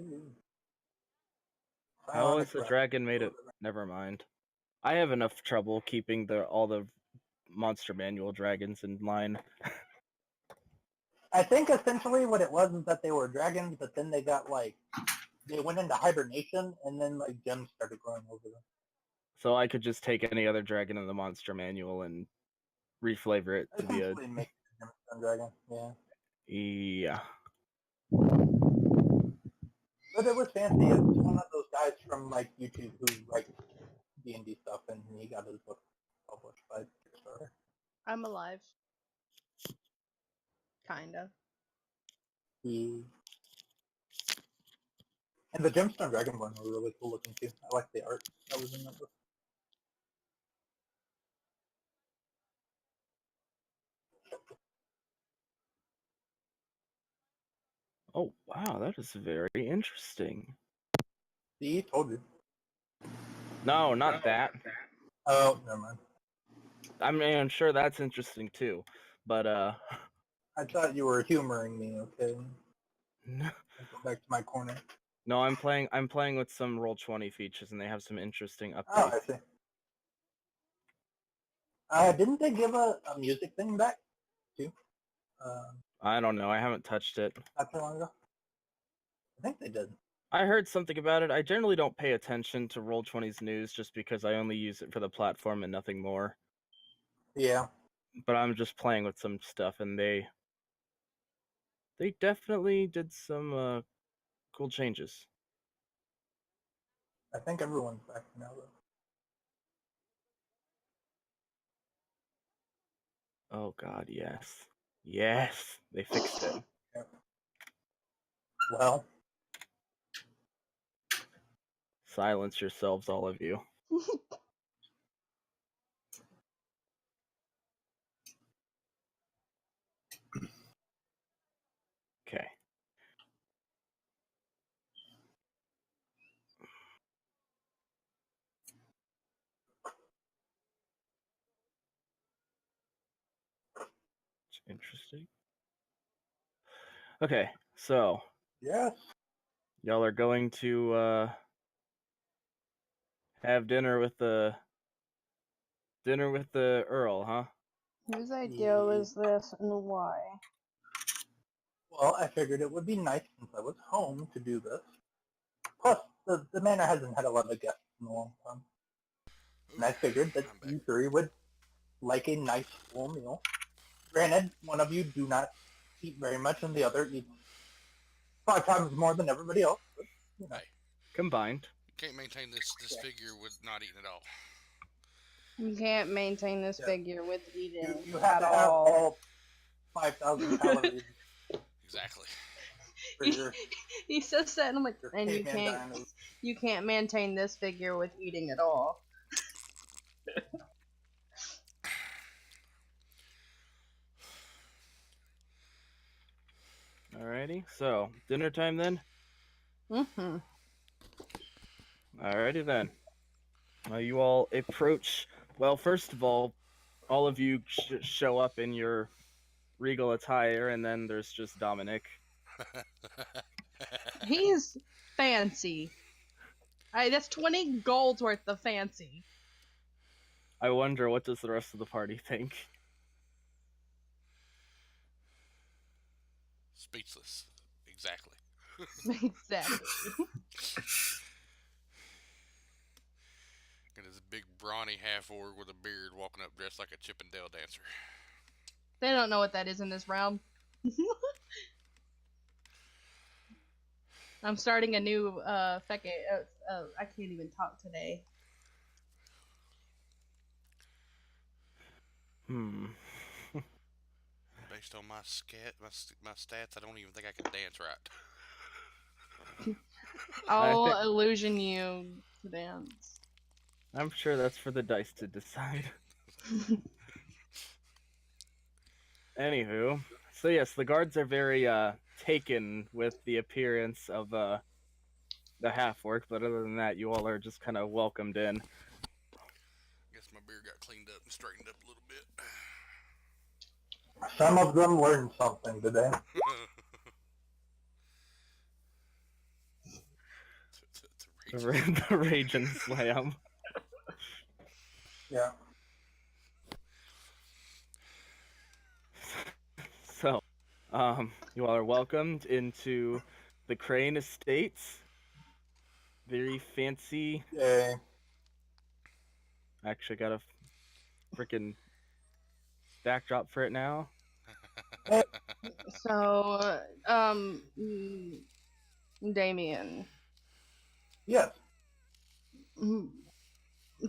S2: How
S5: Bionic
S2: is the
S5: rat.
S2: dragon made it? Never mind. I have enough trouble keeping all the monster manual dragons in line.
S5: I think essentially what it was is that they were dragons, but then they got they went into hibernation, and then gems started growing over them.
S2: So I could just take any other dragon in the monster manual and reflavor it to be a...
S5: Essentially make a gemstone dragon, yeah.
S2: Yeah.
S5: But it was fancy. It's one of those guys from YouTube who writes D&D stuff, and he got his book published by Kickstarter.
S4: I'm alive. Kinda.
S5: And the gemstone dragonborn were really cool looking too. I like the art that was in that book.
S2: Oh, wow, that is very interesting.
S5: See, told you.
S2: No, not that.
S5: Oh, never mind.
S2: I mean, I'm sure that's interesting too, but
S5: I thought you were humoring me. Okay,
S2: no,
S5: I'll go back to my corner.
S2: I'm playing. I'm playing with some Roll20 features, and they have some interesting
S5: Oh,
S2: updates.
S5: I see. Didn't they give a music thing back too?
S2: I don't know. I haven't touched it.
S5: Not too long ago. I think they did.
S2: I heard something about it. I generally don't pay attention to Roll20's news just because I only use it for the platform and nothing more.
S5: Yeah.
S2: But I'm just playing with some stuff, and they definitely did some cool changes.
S5: I think everyone's back now though.
S2: Oh God, yes, yes, they fixed it.
S5: Yep. Well,
S2: Silence yourselves, all of you. Okay. It's interesting. Okay, so
S5: yes.
S2: y'all are going to have dinner with the Earl, huh?
S4: Whose idea was this and why?
S5: Well, I figured it would be nice since I was home to do this. Plus, the manor hasn't had a lot of guests in a long time. And I figured that
S1: I'm back.
S5: you three would like a nice full meal. Granted, one of you do not eat very much and the other eats 5 times more than everybody else. But, you know.
S1: Hey,
S2: Combined.
S1: you can't maintain this figure with not eating at all.
S4: You can't maintain this
S5: Yeah.
S4: figure with eating
S5: You have
S4: at
S5: to have
S4: all.
S5: all 5,000 calories
S1: Exactly.
S5: for your
S4: He says that, and I'm like, and
S5: caveman diet.
S4: you can't maintain this figure with eating at all.
S2: Alrighty, so dinner time then.
S4: Mm-hmm.
S2: Alrighty then. You all approach. Well, first of all of you show up in your regal attire, and then there's just Dominic.
S4: He's fancy. That's 20 golds worth of fancy.
S2: I wonder, what does the rest of the party think?
S1: Speechless. Exactly.
S4: Exactly.
S1: And this big brawny half orc with a beard walking up dressed like a Chippendale dancer.
S4: They don't know what that is in this realm. I'm starting a new feke. I can't even talk today.
S1: Based on my stats, I don't even think I can dance right.
S4: I'll
S2: think-
S4: illusion you to dance.
S2: I'm sure that's for the dice to decide. Anywho, so yes, the guards are very taken with the appearance of the half orc, but other than that, you all are just kind of welcomed in.
S1: Guess my beard got cleaned up and straightened up a little bit.
S5: Some of them learned something today.
S2: The rage and slam.
S5: Yeah.
S2: So, you all are welcomed into the Crane Estates. Very fancy.
S5: Yay.
S2: Actually, got a freaking backdrop for it now.
S4: So, Damien,
S5: Yes.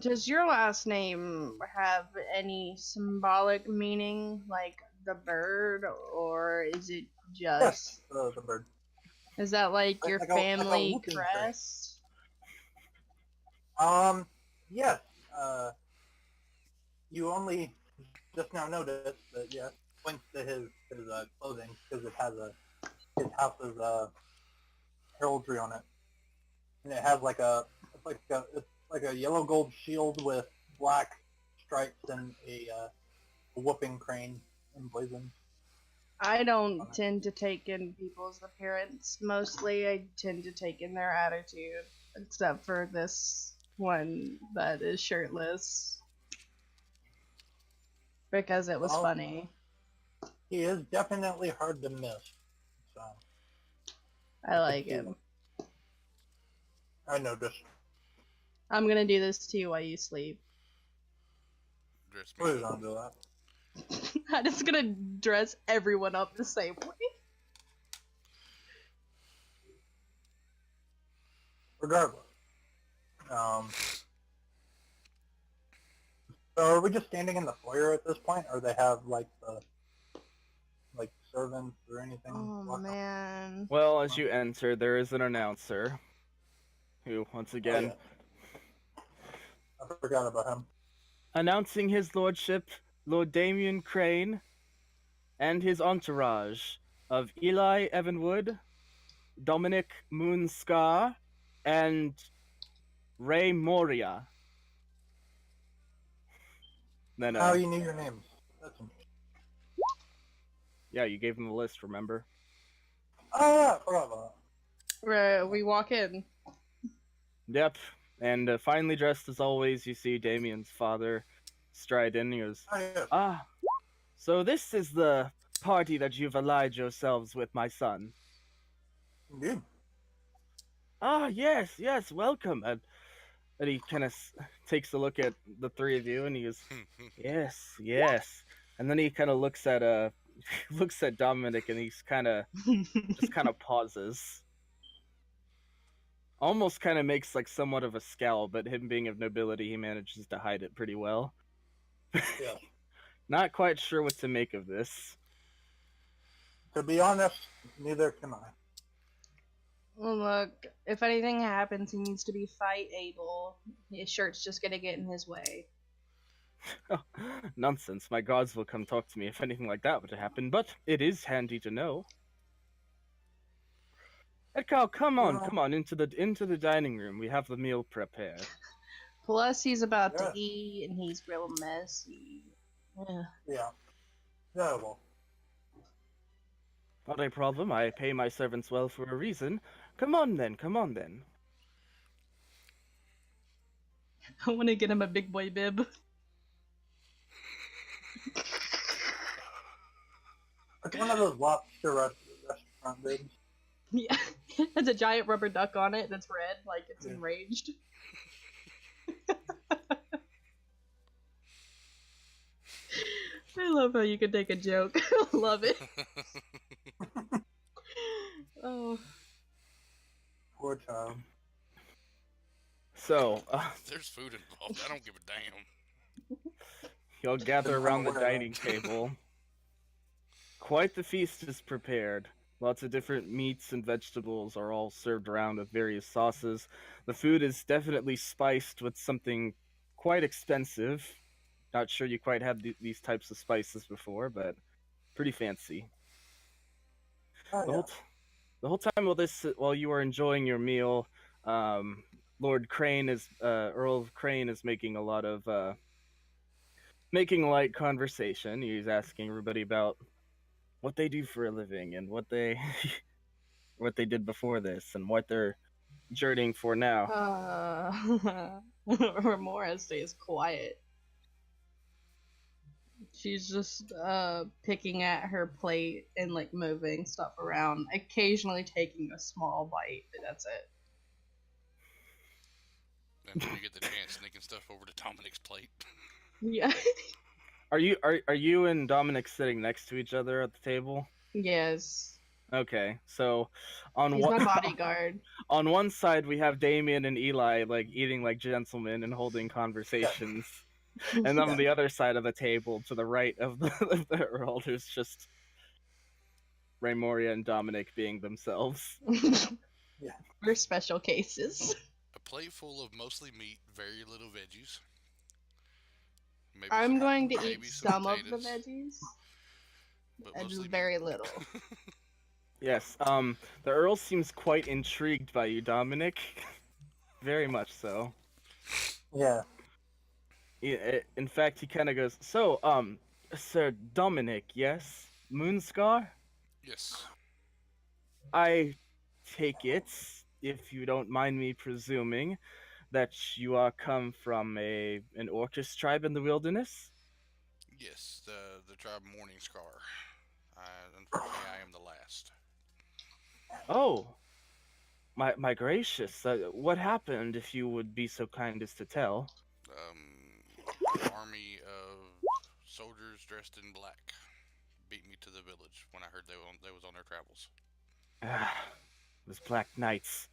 S4: does your last name have any symbolic meaning, like the bird, or is it
S5: Yes.
S4: just
S5: The bird.
S4: is that like your
S5: Like a
S4: family
S5: whooping crane.
S4: crest?
S5: Yes. You only just now noticed that, yes, points to his clothing because it has his house's heraldry on it, and it has it's like a yellow gold shield with black stripes and a whooping crane emblazoned.
S4: I don't tend to take in people's appearance. Mostly, I tend to take in their attitude, except for this one that is shirtless because it was
S5: Well,
S4: funny.
S5: he is definitely hard to miss. So
S4: I like him.
S5: I noticed.
S4: I'm gonna do this to you while you sleep.
S1: Dress me
S5: Please
S1: up.
S5: don't do that.
S4: I'm just gonna dress everyone up the same way.
S5: Regardless. So are we just standing in the foyer at this point, or they have like the servants or anything?
S4: Oh man.
S2: Well, as you enter, there is an announcer who, once again,
S5: I forgot about him.
S2: announcing his lordship, Lord Damien Crane, and his entourage of Eli Evanwood, Dominic Moonscar, and Ray Moria. Then,
S5: How you knew your names? That's interesting.
S2: yeah, you gave him the list, remember?
S5: Oh yeah, I forgot about that.
S4: We walk in.
S2: Yep. And finally dressed as always, you see Damien's father stride in. He goes,
S5: Oh yes.
S2: "Ah, so this is the party that you've allied yourselves with, my son."
S5: Indeed.
S2: "Ah, yes, yes, welcome." And he kind of takes a look at the three of you, and he goes, "Yes, yes." And then he kind of looks at looks at Dominic, and he's just kind of pauses. Almost kind of makes like somewhat of a scowl, but him being of nobility, he manages to hide it pretty well.
S5: Yeah.
S2: Not quite sure what to make of this.
S5: To be honest, neither can I.
S4: Well, look, if anything happens, he needs to be fight able. His shirt's just gonna get in his way.
S2: Nonsense. My gods will come talk to me if anything like that were to happen, but it is handy to know. Edgar, come on, into the dining room. We have the meal prepared.
S4: Plus, he's about to
S5: Yes.
S4: eat, and he's real messy. Yeah.
S5: Yeah. Yeah, well.
S2: Not a problem. I pay my servants well for a reason. Come on then.
S4: I want to get him a big boy bib.
S5: It's one of those lobster restaurant bibs.
S4: Yeah, has a giant rubber duck on it that's red, like it's
S5: Yeah.
S4: enraged. I love how you can take a joke. Love it. Oh.
S5: Poor child.
S2: So,
S1: There's food involved. I don't give a damn.
S2: you'll gather around the dining table. Quite the feast is prepared. Lots of different meats and vegetables are all served around with various sauces. The food is definitely spiced with something quite expensive. Not sure you quite had these types of spices before, but pretty fancy.
S5: Oh,
S2: The
S5: yeah.
S2: whole time while you are enjoying your meal, Lord Crane Earl Crane is making a lot of making light conversation. He's asking everybody about what they do for a living and what they what they did before this and what they're journeying for now.
S4: Remora stays quiet. She's just picking at her plate and like moving stuff around, occasionally taking a small bite, but that's it.
S1: And when you get the chance, sneaking stuff over to Dominic's plate.
S4: Yeah.
S2: Are you and Dominic sitting next to each other at the table?
S4: Yes.
S2: Okay, so on
S4: He's my bodyguard.
S2: on one side we have Damien and Eli like eating like gentlemen and holding conversations, and then on the other side of the table, to the right of the Earl, there's just Raymoria and Dominic being themselves.
S5: Yeah.
S4: We're special cases.
S1: A plate full of mostly meat, very little veggies. Maybe
S4: I'm going to
S1: maybe
S4: eat some of the
S1: potatoes,
S4: veggies.
S1: but
S4: And
S1: mostly
S4: just very
S1: meat.
S4: little.
S2: Yes, the Earl seems quite intrigued by you, Dominic. Very much so.
S5: Yeah.
S2: In fact, he kind of goes, "So, Sir Dominic, yes, Moonscar.
S1: Yes.
S2: I take it, if you don't mind me presuming, that you are come from an Orcish tribe in the wilderness."
S1: Yes, the tribe Morning Scar. Unfortunately, I am the last.
S2: Oh, my gracious! What happened, if you would be so kind as to tell?
S1: An army of soldiers dressed in black beat me to the village when I heard they was on their travels.
S2: Ah, those black knights,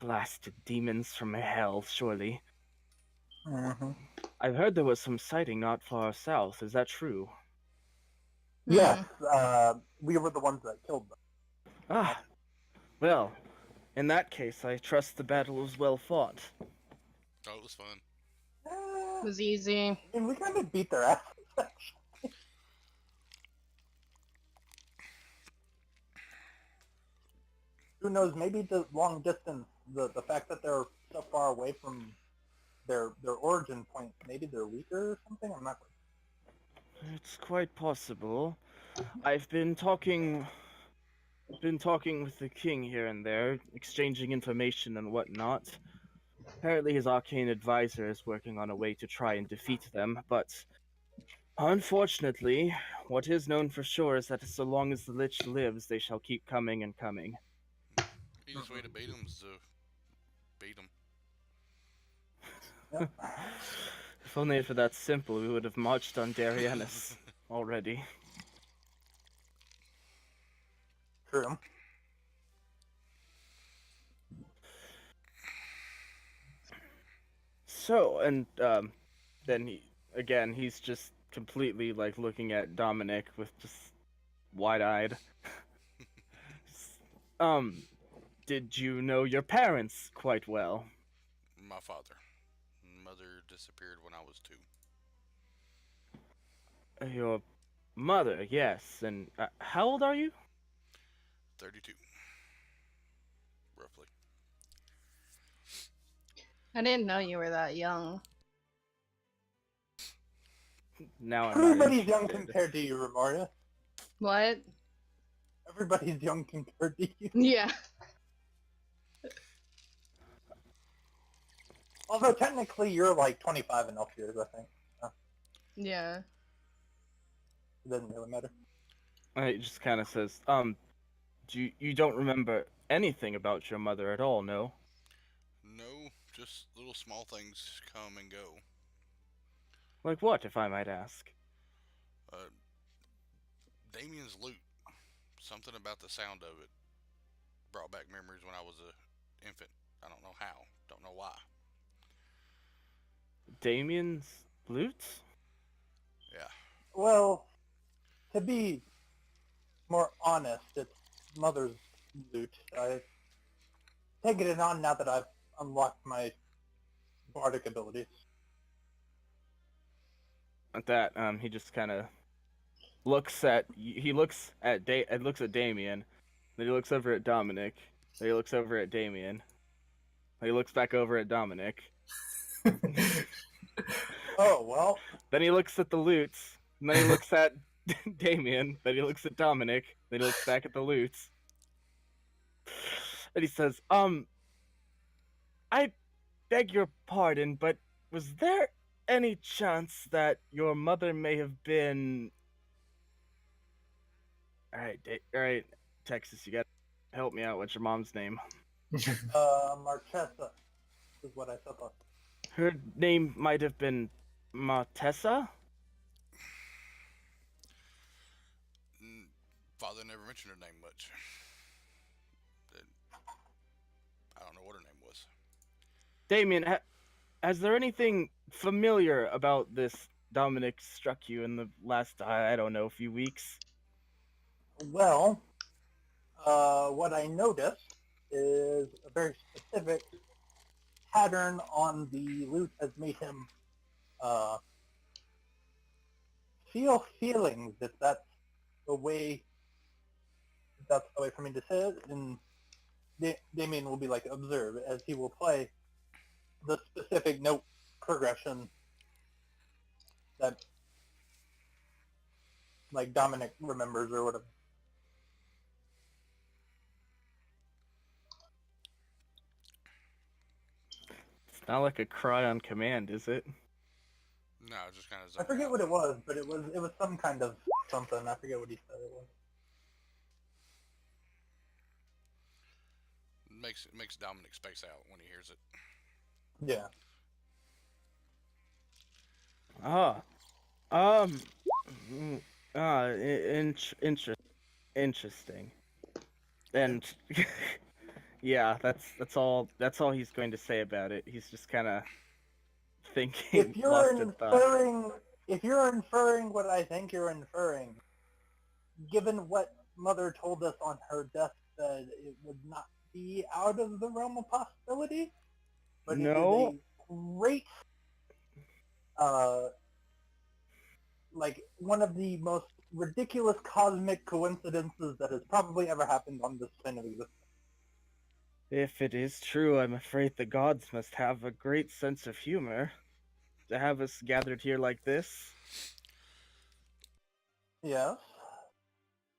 S2: blasted demons from hell, surely.
S5: Mm-hmm.
S2: I've heard there was some sighting not far south. Is that true?
S5: Yes,
S4: Hmm.
S5: we were the ones that killed them.
S2: Ah, well, in that case, I trust the battle was well fought.
S1: Oh, it was fun.
S4: It was easy.
S5: I mean, we kind of beat their asses. Who knows? Maybe the long distance, the fact that they're so far away from their origin point, maybe they're weaker or something. I'm not.
S2: It's quite possible. I've been talking with the king here and there, exchanging information and whatnot. Apparently his arcane advisor is working on a way to try and defeat them, but unfortunately, what is known for sure is that so long as the Lich lives, they shall keep coming and coming.
S1: Easiest way to beat them is to beat them.
S5: Yep.
S2: If only it were that simple, we would have marched on Darianus already.
S5: True.
S2: So, and then he's just completely like looking at Dominic with just wide-eyed. um, did you know your parents quite well?
S1: My father. Mother disappeared when I was 2.
S2: Your mother, yes. And how old are you?
S1: 32, roughly.
S4: I didn't know you were that young.
S2: Now I'm not
S5: Everybody's young
S2: interested.
S5: compared to you, Romaria.
S4: What?
S5: Everybody's young compared to you.
S4: Yeah.
S5: Although technically you're like 25 and up years, I think.
S4: Yeah.
S5: It doesn't really matter.
S2: He just kind of says, you don't remember anything about your mother at all, no?
S1: No, just little small things come and go.
S2: Like what, if I might ask?
S1: Uh, Damien's loot. Something about the sound of it brought back memories when I was a infant. I don't know how. Don't know why.
S2: Damien's lute?
S1: Yeah.
S5: Well, to be more honest, it's mother's loot. I've taken it on now that I've unlocked my bardic abilities.
S2: At that, he just kind of looks at looks at Damien, then he looks over at Dominic, then he looks over at Damien, then he looks back over at Dominic,
S5: Oh, well,
S2: then he looks at the loots, and then he looks at Damien, then he looks at Dominic, then he looks back at the loots, and he says, I beg your pardon, but was there any chance that your mother may have been... All right, Texas, you gotta help me out. What's your mom's name?
S5: Marchesa is what I thought.
S2: Her name might have been Martessa?
S1: Father never mentioned her name much. I don't know what her name was.
S2: Damien, has there anything familiar about this Dominic struck you in the last, I don't know, few weeks?
S5: Well, what I noticed is a very specific pattern on the loot has made him feel feelings, if that's the way for me to say it. And Damien will be like, observe, as he will play the specific note progression that like Dominic remembers or whatever.
S2: It's not like a cry on command, is it?
S1: No, just kind of
S5: I forget what it was, but it was some kind of something. I forget what he said it was.
S1: Makes Dominic space out when he hears it.
S5: Yeah.
S2: Ah, um, interesting. And yeah, that's all he's going to say about it. He's just kind of thinking,
S5: If you're
S2: lost in thought.
S5: inferring what I think you're inferring, given what Mother told us on her deathbed, it would not be out of the realm of possibility. But it is
S2: No,
S5: a great, uh, like one of the most ridiculous cosmic coincidences that has probably ever happened on this plane of existence.
S2: if it is true, I'm afraid the gods must have a great sense of humor to have us gathered here like this.
S5: Yes.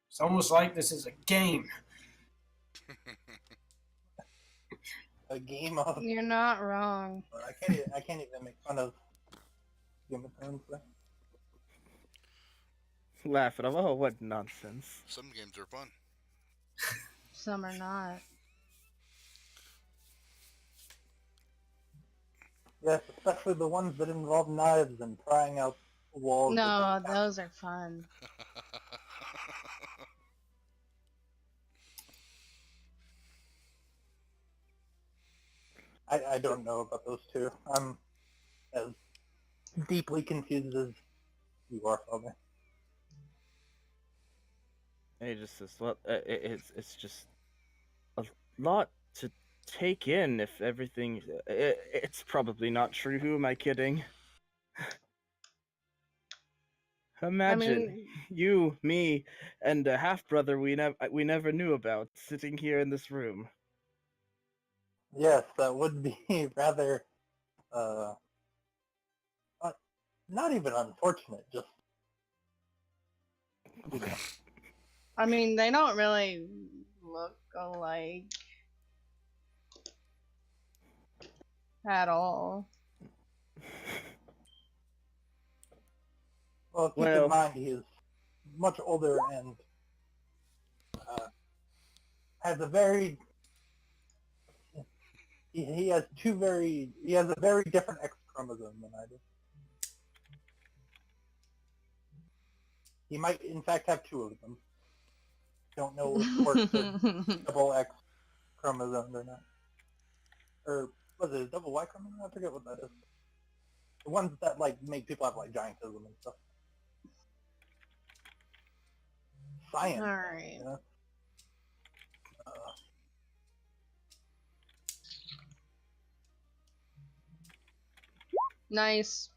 S3: It's almost like this is a game.
S5: A game of.
S4: You're not wrong.
S5: I can't even make fun of Game of Thrones.
S2: Laugh at him. Oh, what nonsense.
S1: Some games are fun.
S4: Some are not.
S5: Yes, especially the ones that involve knives and prying out walls.
S4: No, those are fun.
S5: I don't know about those two. I'm as deeply confused as you are, Father.
S2: And he just says, "Well, it's just a lot to take in. If everything, it's probably not true. Who am I kidding? Imagine
S4: mean-
S2: you, me, and a half brother we never knew about sitting here in this room.
S5: Yes, that would be rather, uh, not even unfortunate, just, you know.
S4: I mean, they don't really look alike at all.
S5: Well, keep
S2: Well-
S5: in mind he is much older and has a very, he has a very different X chromosome than I do. He might, in fact, have two of them. Don't know if orcs are double X chromosome or not. Or was it a double Y chromosome? I forget what that is. The ones that like make people have like giantism and stuff. Science.
S4: Alright.
S5: You know?
S4: Nice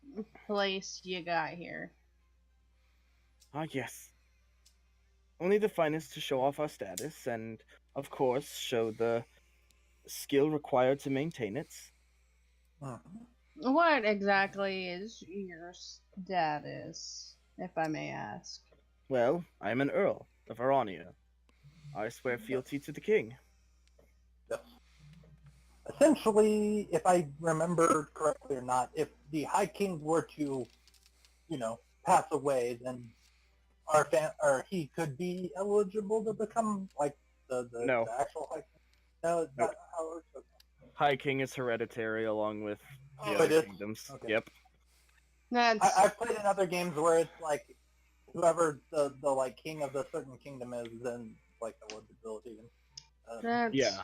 S4: place you got here.
S2: Ah, yes. Only the finest to show off our status, and of course, show the skill required to maintain it.
S4: What exactly is your status, if I may ask?
S2: Well, I am an Earl of Aronia. I swear fealty to the king.
S5: Yes. Essentially, if I remember correctly or not, if the High King were to, you know, pass away, then or he could be eligible to become like the
S2: No.
S5: actual High King. No, is that
S2: Nope.
S5: how it works?
S2: High King is hereditary along with the
S5: Oh,
S2: other
S5: it is?
S2: kingdoms.
S5: Okay.
S2: Yep.
S4: That's
S5: I've played in other games where it's like whoever the like king of the certain kingdom is, then like the eligibility.
S4: that's
S2: Yeah.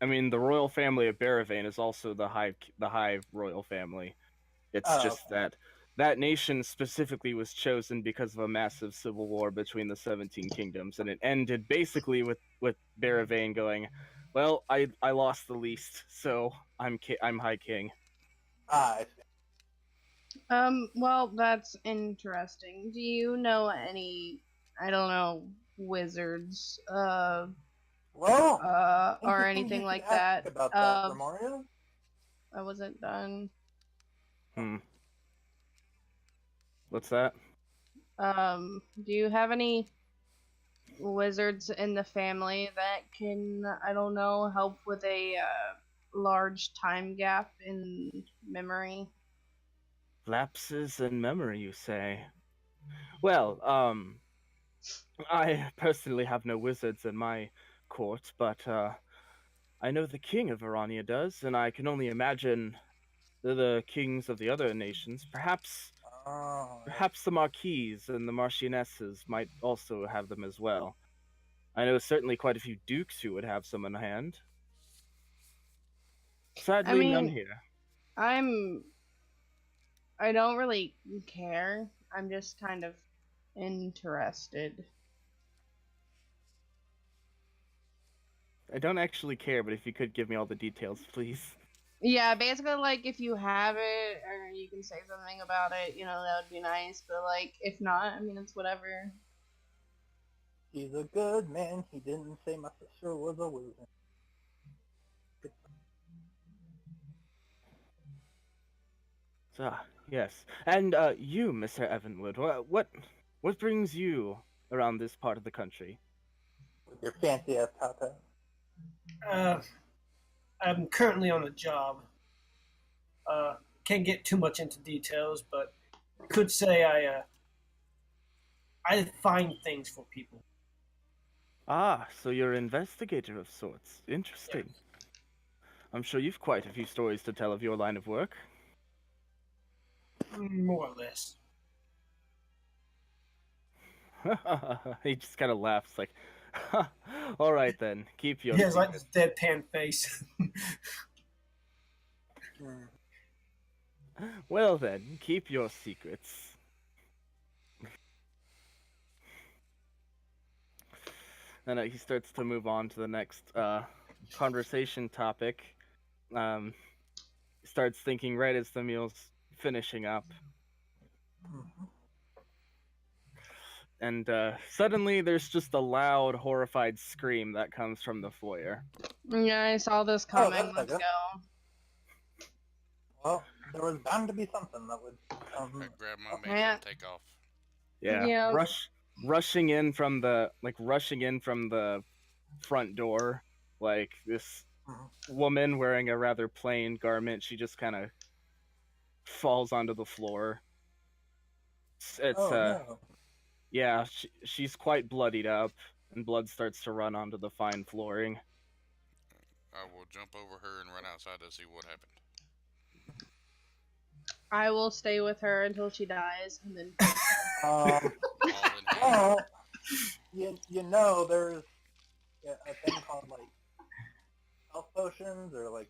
S2: The royal family of Baravane is also the high royal family. It's
S5: Oh,
S2: just
S5: okay.
S2: that nation specifically was chosen because of a massive civil war between the 17 kingdoms, and it ended basically with Baravane going, well, I lost the least, so I'm High King.
S5: I see.
S4: well, that's interesting. Do you know any, I don't know, wizards,
S5: Well,
S4: or
S5: interesting
S4: anything
S5: you
S4: like
S5: should ask
S4: that?
S5: about that, Romario.
S4: I wasn't done.
S2: Hmm. What's that?
S4: Do you have any wizards in the family that can, I don't know, help with a large time gap in memory?
S2: Lapses in memory, you say? Well, I personally have no wizards in my court, but I know the king of Arania does, and I can only imagine the kings of the other nations.
S5: Oh,
S2: Perhaps the marquises and the marchionesses might also have them as well. I know certainly quite a few dukes who would have some in hand.
S4: I
S2: Sadly, none
S4: mean,
S2: here.
S4: I'm I don't really care. I'm just kind of interested.
S2: I don't actually care, but if you could give me all the details, please.
S4: Yeah, basically, like, if you have it, or you can say something about it, that would be nice, but, like, if not, I mean, it's whatever.
S5: he's a good man. He didn't say my sister was a wizard.
S2: Yes. And you, Mr. Evanwood, what brings you around this part of the country?
S5: With your fancy ass top hat.
S3: I'm currently on a job. Can't get too much into details, but could say I find things for people.
S2: Ah, so you're an investigator of sorts.
S3: Yeah,
S2: Interesting. I'm sure you've quite a few stories to tell of your line of work.
S3: more or less.
S2: He just kind of laughs, like, all right then, keep your
S3: He has like
S2: secret.
S3: this deadpan face.
S2: Well then, keep your secrets. And he starts to move on to the next conversation topic. Starts thinking right as the meal's finishing up. And suddenly there's just a loud, horrified scream that comes from the foyer.
S4: Yeah, I saw this
S5: Oh,
S4: coming.
S5: that's
S4: Let's
S5: okay.
S4: go.
S5: Well, there was bound to be something that would.
S1: I grab my mace
S4: Yeah.
S1: and take off.
S2: Yeah,
S4: Yeah.
S2: rushing in from the front door, like this woman wearing a rather plain garment. She just kind of falls onto the floor. It's
S5: Oh no.
S2: Yeah, she's quite bloodied up, and blood starts to run onto the fine flooring.
S1: I will jump over her and run outside to see what happened.
S4: I will stay with her until she dies, and then.
S1: All in hand.
S5: Well, you know, there's a thing called like health potions or like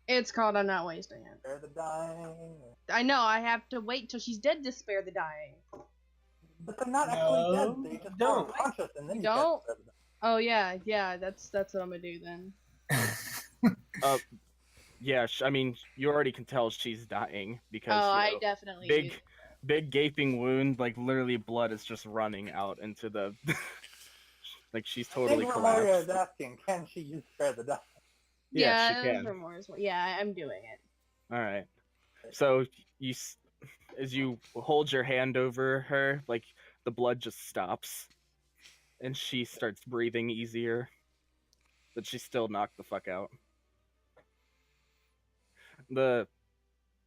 S4: It's called I'm not wasting it.
S5: spare the dying. Or...
S4: I know, I have to wait till she's dead to spare the dying.
S5: But they're not actually dead.
S3: No,
S5: They just
S3: don't.
S5: go unconscious and then
S4: You
S5: you can't
S4: don't?
S5: spare the dying.
S4: Oh yeah, that's what I'm gonna do then.
S2: Yeah, I mean, you already can tell she's dying because
S4: Oh,
S2: you
S4: I
S2: know,
S4: definitely
S2: big,
S4: do.
S2: big gaping wound, like literally blood is just running out into the, like she's
S5: I
S2: totally
S5: think what Mario
S2: collapsed.
S5: is asking, can she use spare the dying?
S2: Yes, she can.
S4: For more as well. Yeah, I'm doing it.
S2: All right. So as you hold your hand over her, like the blood just stops, and she starts breathing easier, but she's still knocked the fuck out. The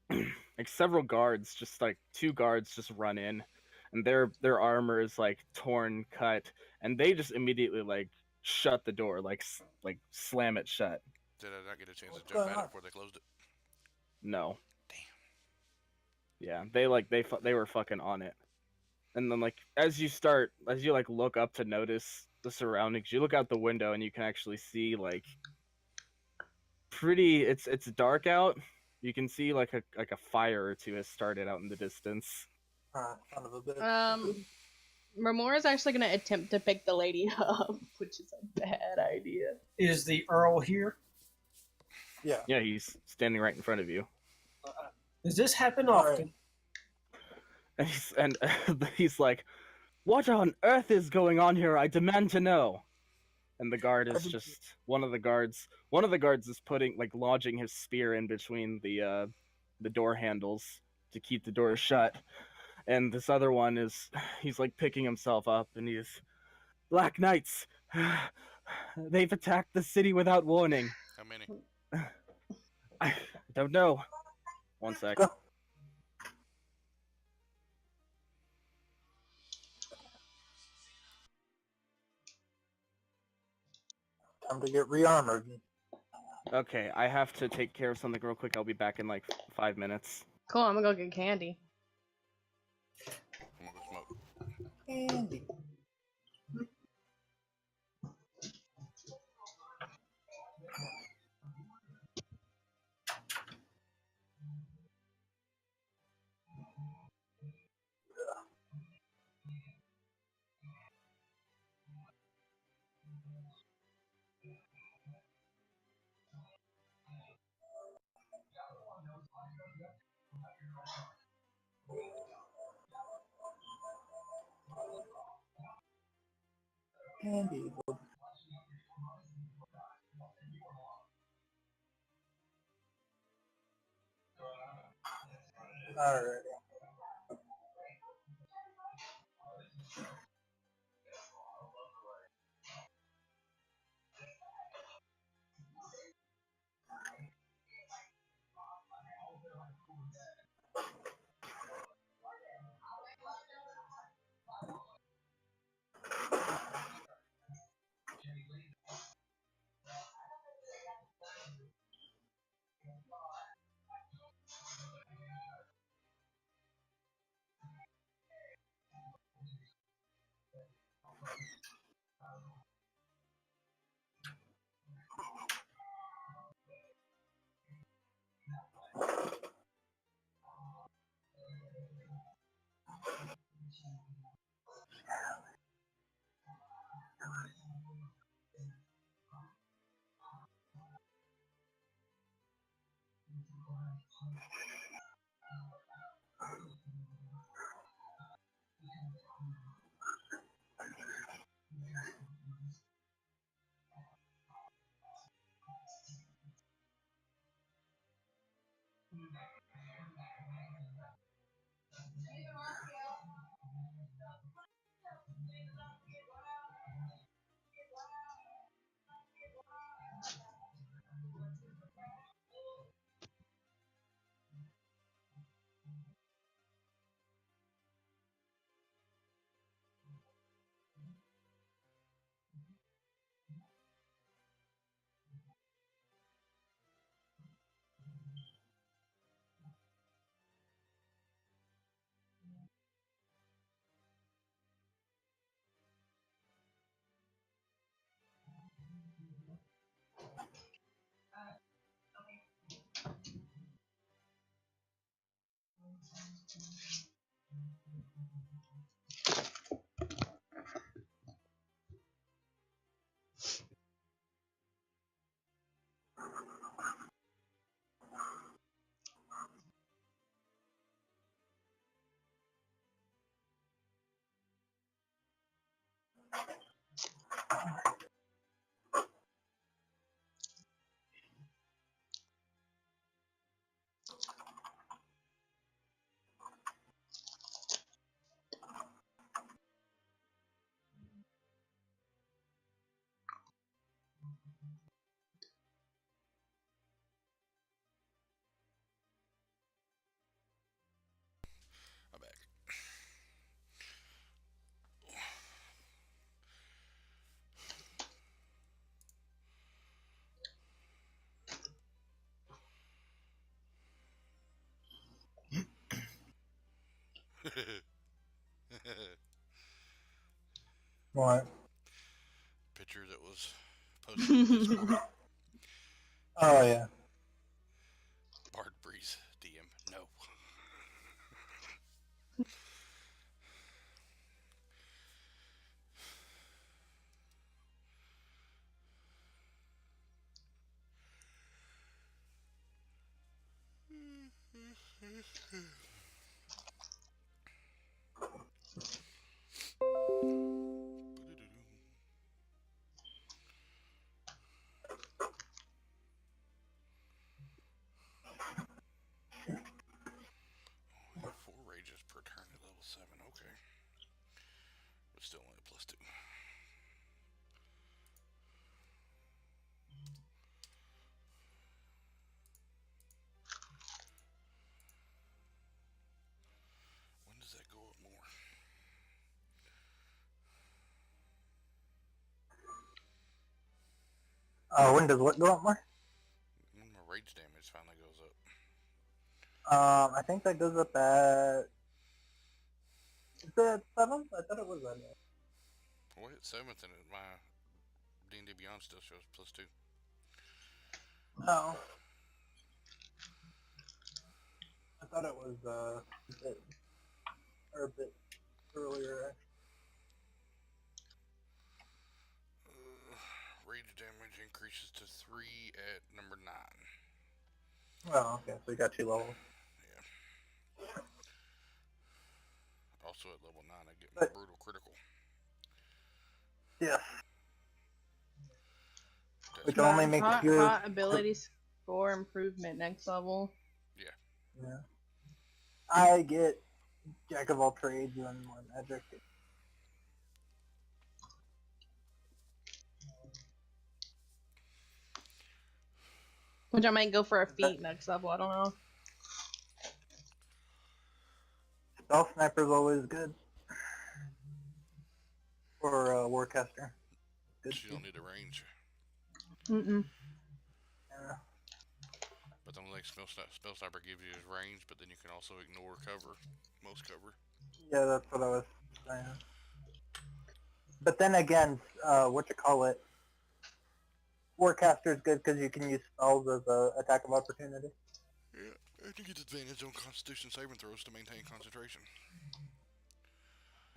S2: like several guards, just like two guards, just run in, and their armor is like torn, cut, and they just immediately like shut the door, like slam it shut.
S1: Did I not get a chance
S5: What's
S1: to jump
S5: going
S1: at it
S5: on?
S1: before they closed it?
S2: No.
S1: Damn.
S2: Yeah, they were fucking on it. And then like as you like look up to notice the surroundings, you look out the window and you can actually see like it's dark out. You can see like a fire or two has started out in the distance.
S5: Son of a bitch.
S4: Ramora's actually gonna attempt to pick the lady up, which is a bad idea.
S3: Is the Earl here?
S5: Yeah.
S2: Yeah, he's standing right in front of you.
S3: Does this happen
S5: All
S3: often?
S2: And he's like, "What on earth is going on here? I demand to know." And the guard is just one of the guards is putting like lodging his spear in between the door handles to keep the door shut. And this other one is, he's like picking himself up, and he's, Black Knights. They've attacked the city without warning.
S1: How many?
S2: I don't know. One sec.
S5: Go. Time to get rearmored.
S2: Okay, I have to take care of something real quick. I'll be back in like 5 minutes.
S4: Cool, I'm gonna go get candy.
S1: I'm gonna go smoke.
S5: Andy. Andy. Alright.
S1: I'm back.
S5: What?
S1: Picture that was posted in Discord.
S5: Oh yeah.
S1: Bard Breeze DM. No. Only 4 rages per turn at level but still only a +2. When does that go up more?
S5: When does what go up more?
S1: When my rage damage finally goes up.
S5: I think that goes up at. Is it 7th? I thought it was at.
S1: Well, it's 7th, and my D&D Beyond still shows +2.
S5: No. I thought it was a bit earlier.
S1: Rage damage increases to 3 at number 9.
S5: Oh, okay. So you got 2 levels.
S1: Yeah. Also at level 9, I get my brutal critical.
S5: Yeah.
S1: That's
S5: Which only makes your
S4: hot ability score improvement next level.
S5: Yeah. I get Jack of all trades and more magic.
S4: Which I might go for a feat next level. I don't know.
S5: Stealth sniper's always good. Or warcaster. Good.
S1: You don't need a range.
S4: Mm-mm.
S5: Yeah.
S1: But the only thing spell sniper gives you is range, but then you can also ignore cover. Most cover.
S5: Yeah, that's what I was saying. But then again, Warcaster's good because you can use spells as a attack of opportunity.
S1: Yeah, and you get advantage on Constitution saving throws to maintain concentration.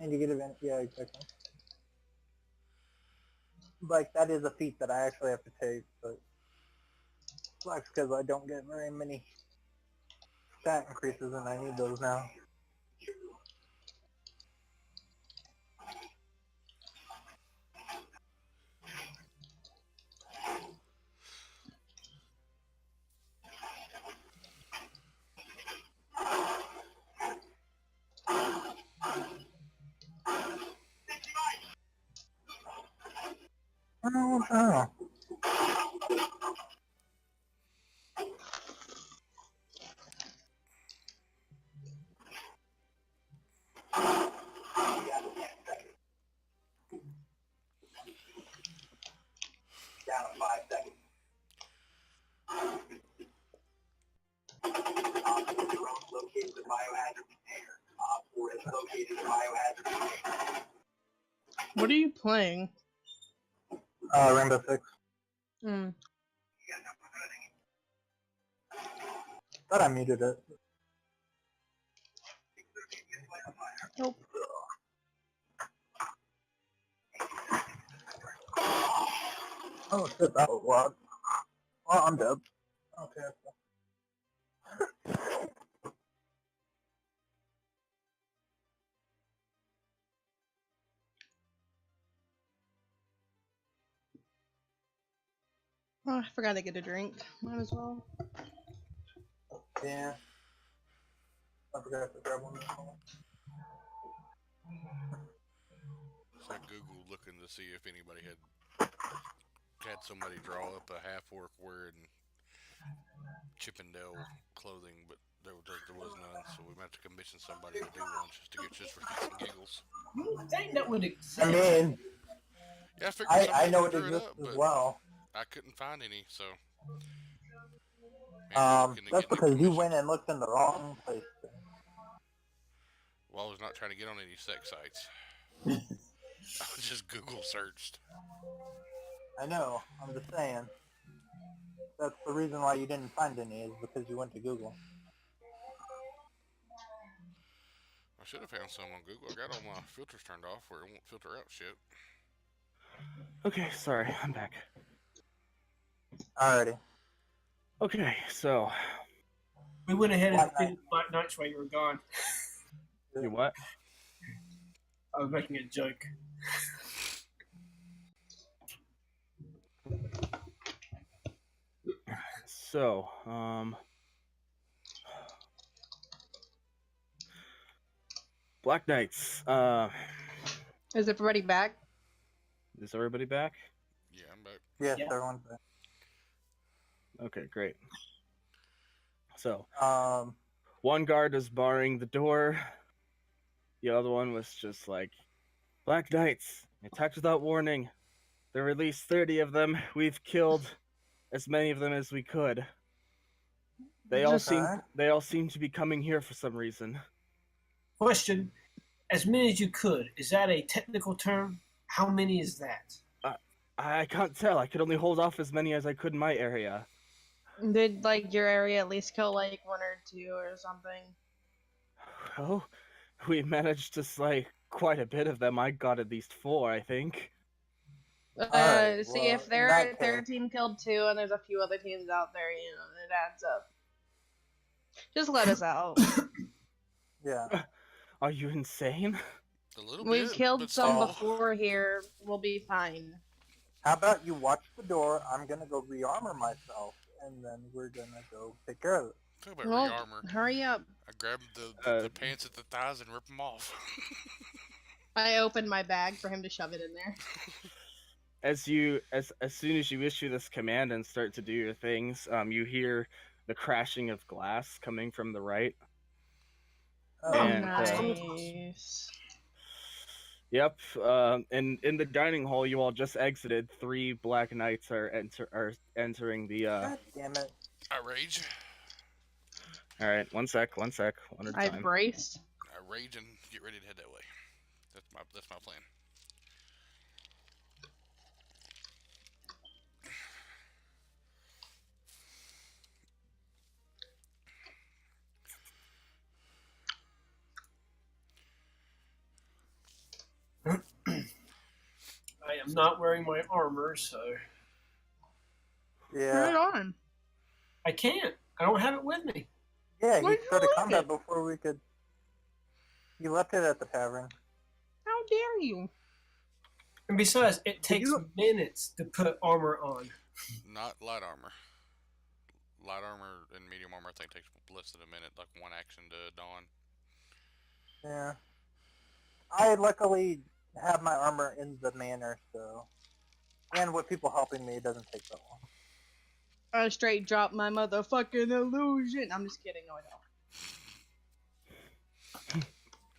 S5: And you get advantage, yeah, exactly. Like, that is a feat that I actually have to take, but sucks because I don't get very many stat increases and I need those now. Oh. Down 5 seconds. Located the biohazard container. Op 4 has located the biohazard container.
S4: What are you playing?
S5: Rainbow Six. Thought I muted it.
S4: Nope.
S5: Oh shit, that was loud. Well, I'm dead. Okay.
S4: Oh, I forgot to get a drink. Might as well.
S5: Yeah. I forgot to grab one.
S1: So I Googled looking to see if anybody had somebody draw up a half orc wearing Chippendale clothing, but there was none. So we might have to commission somebody to do one just for shits and giggles.
S3: You would think that would exist.
S5: I mean,
S1: Yeah, I figured somebody
S5: I know
S1: would
S5: it
S1: drew it
S5: exists
S1: up,
S5: as
S1: but
S5: well.
S1: I couldn't find any. So man, looking to
S5: That's
S1: get them
S5: because you
S1: commissioned.
S5: went and looked in the wrong place.
S1: Well, I was not trying to get on any sex sites. I just Google searched.
S5: I know. I'm just saying. That's the reason why you didn't find any is because you went to Google.
S1: I should have found some on Google. I got all my filters turned off where it won't filter out shit.
S2: Okay, sorry, I'm back.
S5: Alrighty.
S2: Okay, so
S3: We went ahead and
S5: Black Knight.
S3: did Black Knights while you were gone.
S2: you what?
S3: I was making a joke.
S2: So, Black Knights.
S4: Is everybody back?
S2: Is everybody back?
S1: Yeah, I'm back.
S5: Yes,
S3: Yeah.
S5: everyone's there.
S2: Okay, great. So,
S5: Um,
S2: one guard was barring the door. The other one was just like, Black Knights, attacked without warning. There were at least 30 of them. We've killed as many of them as we could. They all
S4: Just-
S2: seem to be coming here for some reason.
S3: Question: as many as you could. Is that a technical term? How many is that?
S2: I can't tell. I could only hold off as many as I could in my area.
S4: Did like your area at least kill like one or two or something?
S2: Oh, we managed to slay quite a bit of them. I got at least 4, I think.
S5: Alright,
S4: See
S5: well,
S4: if
S5: in
S4: their
S5: that
S4: their
S5: case-
S4: team killed 2 and there's a few other teams out there, it adds up. Just let us out.
S5: yeah.
S2: Are you insane?
S1: A little
S4: We've
S1: bit,
S4: killed
S1: but
S4: some
S1: still.
S4: before here. We'll be fine.
S5: How about you watch the door? I'm gonna go rearmor myself, and then we're gonna go take care of it.
S1: Talk about
S4: Well,
S1: re-armor.
S4: hurry up.
S1: I grabbed the pants at the thighs and rip them off.
S4: I opened my bag for him to shove it in there.
S2: As soon as you issue this command and start to do your things, you hear the crashing of glass coming from the right.
S5: Oh,
S2: And,
S4: Nice.
S2: Yep. And in the dining hall you all just exited, 3 Black Knights are entering the.
S5: God damn it!
S1: I rage.
S2: All right, one sec, one at a
S4: I
S2: time.
S4: braced.
S1: I rage and get ready to head that way. That's my plan.
S3: I am not wearing my armor, so
S4: Put
S5: Yeah,
S4: it on.
S3: I can't. I don't have it with me.
S5: yeah.
S4: Where'd
S5: He
S4: you
S5: started
S4: leave
S5: combat
S4: it?
S5: before we could. He left it at the tavern.
S4: How dare you?
S3: And besides, it takes
S5: you-
S3: minutes to put armor on.
S1: Not light armor. Light armor and medium armor, I think, takes less than a minute, like one action to don.
S5: Yeah. I luckily have my armor in the manor, so. And with people helping me, it doesn't take that long.
S4: I straight dropped my motherfucking illusion. I'm just kidding. No, I don't.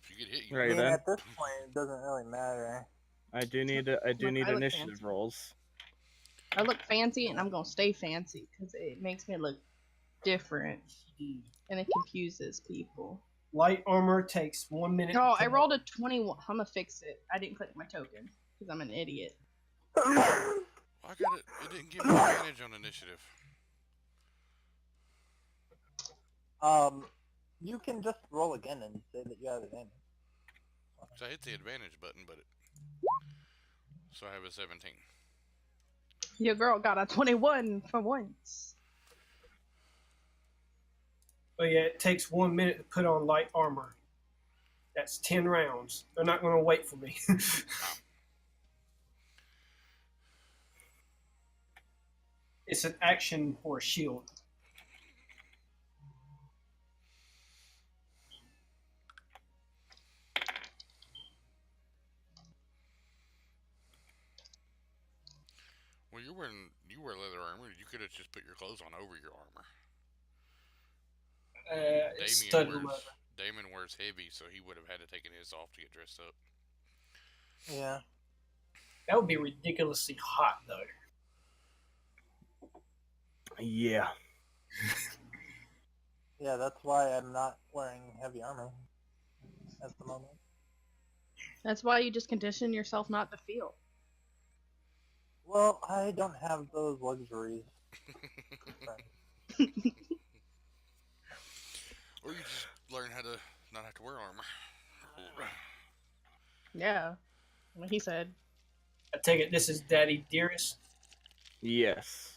S1: If you get hit, you
S2: Right
S5: I mean,
S2: then.
S5: at this point, it doesn't really matter.
S2: I do need
S4: Look, I look
S2: initiative
S4: fancy.
S2: rolls.
S4: I look fancy and I'm gonna stay fancy because it makes me look different and it confuses people.
S3: Light armor takes 1 minute.
S4: Oh,
S3: to
S4: I
S3: put
S4: rolled
S3: on.
S4: a 21. I'm gonna fix it. I didn't click my token because I'm an idiot.
S1: I got it. It didn't give me advantage on initiative.
S5: You can just roll again and say that you have advantage.
S1: So I hit the advantage button, but it. So I have a 17.
S4: Your girl got a 21 for once.
S3: But yeah, it takes 1 minute to put on light armor. That's 10 rounds. They're not going to wait for me. It's an action for a shield.
S1: Well, you wear leather armor. You could have just put your clothes on over your armor.
S3: It's studded
S1: Damien
S3: leather.
S1: wears heavy, so he would have had to taken his off to get dressed up.
S5: Yeah.
S3: That would be ridiculously hot, though.
S2: Yeah.
S5: Yeah, that's why I'm not wearing heavy armor at the moment.
S4: That's why you just condition yourself not to feel.
S5: Well, I don't have those luxuries.
S1: Or you just learn how to not have to wear armor.
S4: Yeah. What he said.
S3: I take it this is Daddy Dearest.
S2: Yes.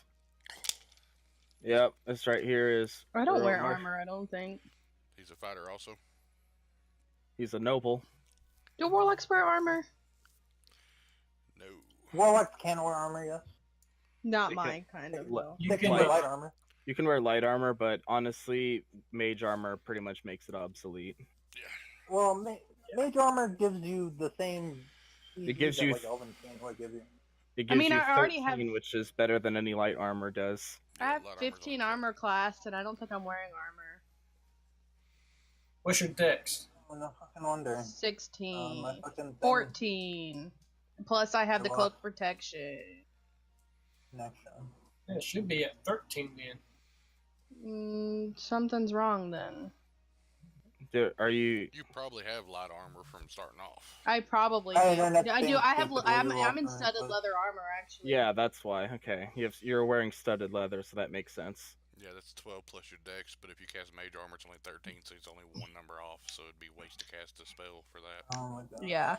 S2: Yep, this right here is.
S4: I don't wear
S2: Earl
S4: armor, I don't think.
S1: He's a fighter also.
S2: He's a noble.
S4: Do warlocks wear armor?
S1: No.
S5: Warlocks can wear armor, yes.
S4: Not
S2: They
S4: my kind of,
S2: le-
S4: though.
S3: You
S5: They
S3: can
S5: can
S3: wear
S5: wear light armor.
S2: You can wear light armor, but honestly, mage armor pretty much makes it obsolete.
S5: Well, mage armor gives you the same
S2: It gives you
S5: like Elven can't like give you.
S2: it
S4: I
S2: gives
S4: mean,
S2: you
S4: I already
S2: 13,
S4: have
S2: which is better than any light armor does.
S4: I
S1: Yeah,
S4: have
S1: light armor's only
S4: 15
S1: 12.
S4: armor class, and I don't think I'm wearing armor.
S3: What's your dex?
S5: Oh, no fucking wonder. My
S4: 16,
S5: fucking thing
S4: 14. Plus, I have the
S5: I
S4: cloak
S5: lost
S4: protection.
S5: connection.
S3: It should be at 13 then.
S4: Something's wrong then.
S2: Are you?
S1: You probably have light armor from starting off.
S4: I probably
S5: My
S4: do.
S5: internet's
S4: I do.
S5: being
S4: I have.
S5: stupid. Will you
S4: I'm in
S5: walk
S4: studded
S5: around?
S4: leather armor actually.
S2: Yeah, that's why. Okay, you're wearing studded leather, so that makes sense.
S1: Yeah, that's 12 plus your dex, but if you cast mage armor, it's only 13, so it's only one number off, so it'd be waste to cast a spell for that.
S5: Oh my god.
S4: Yeah.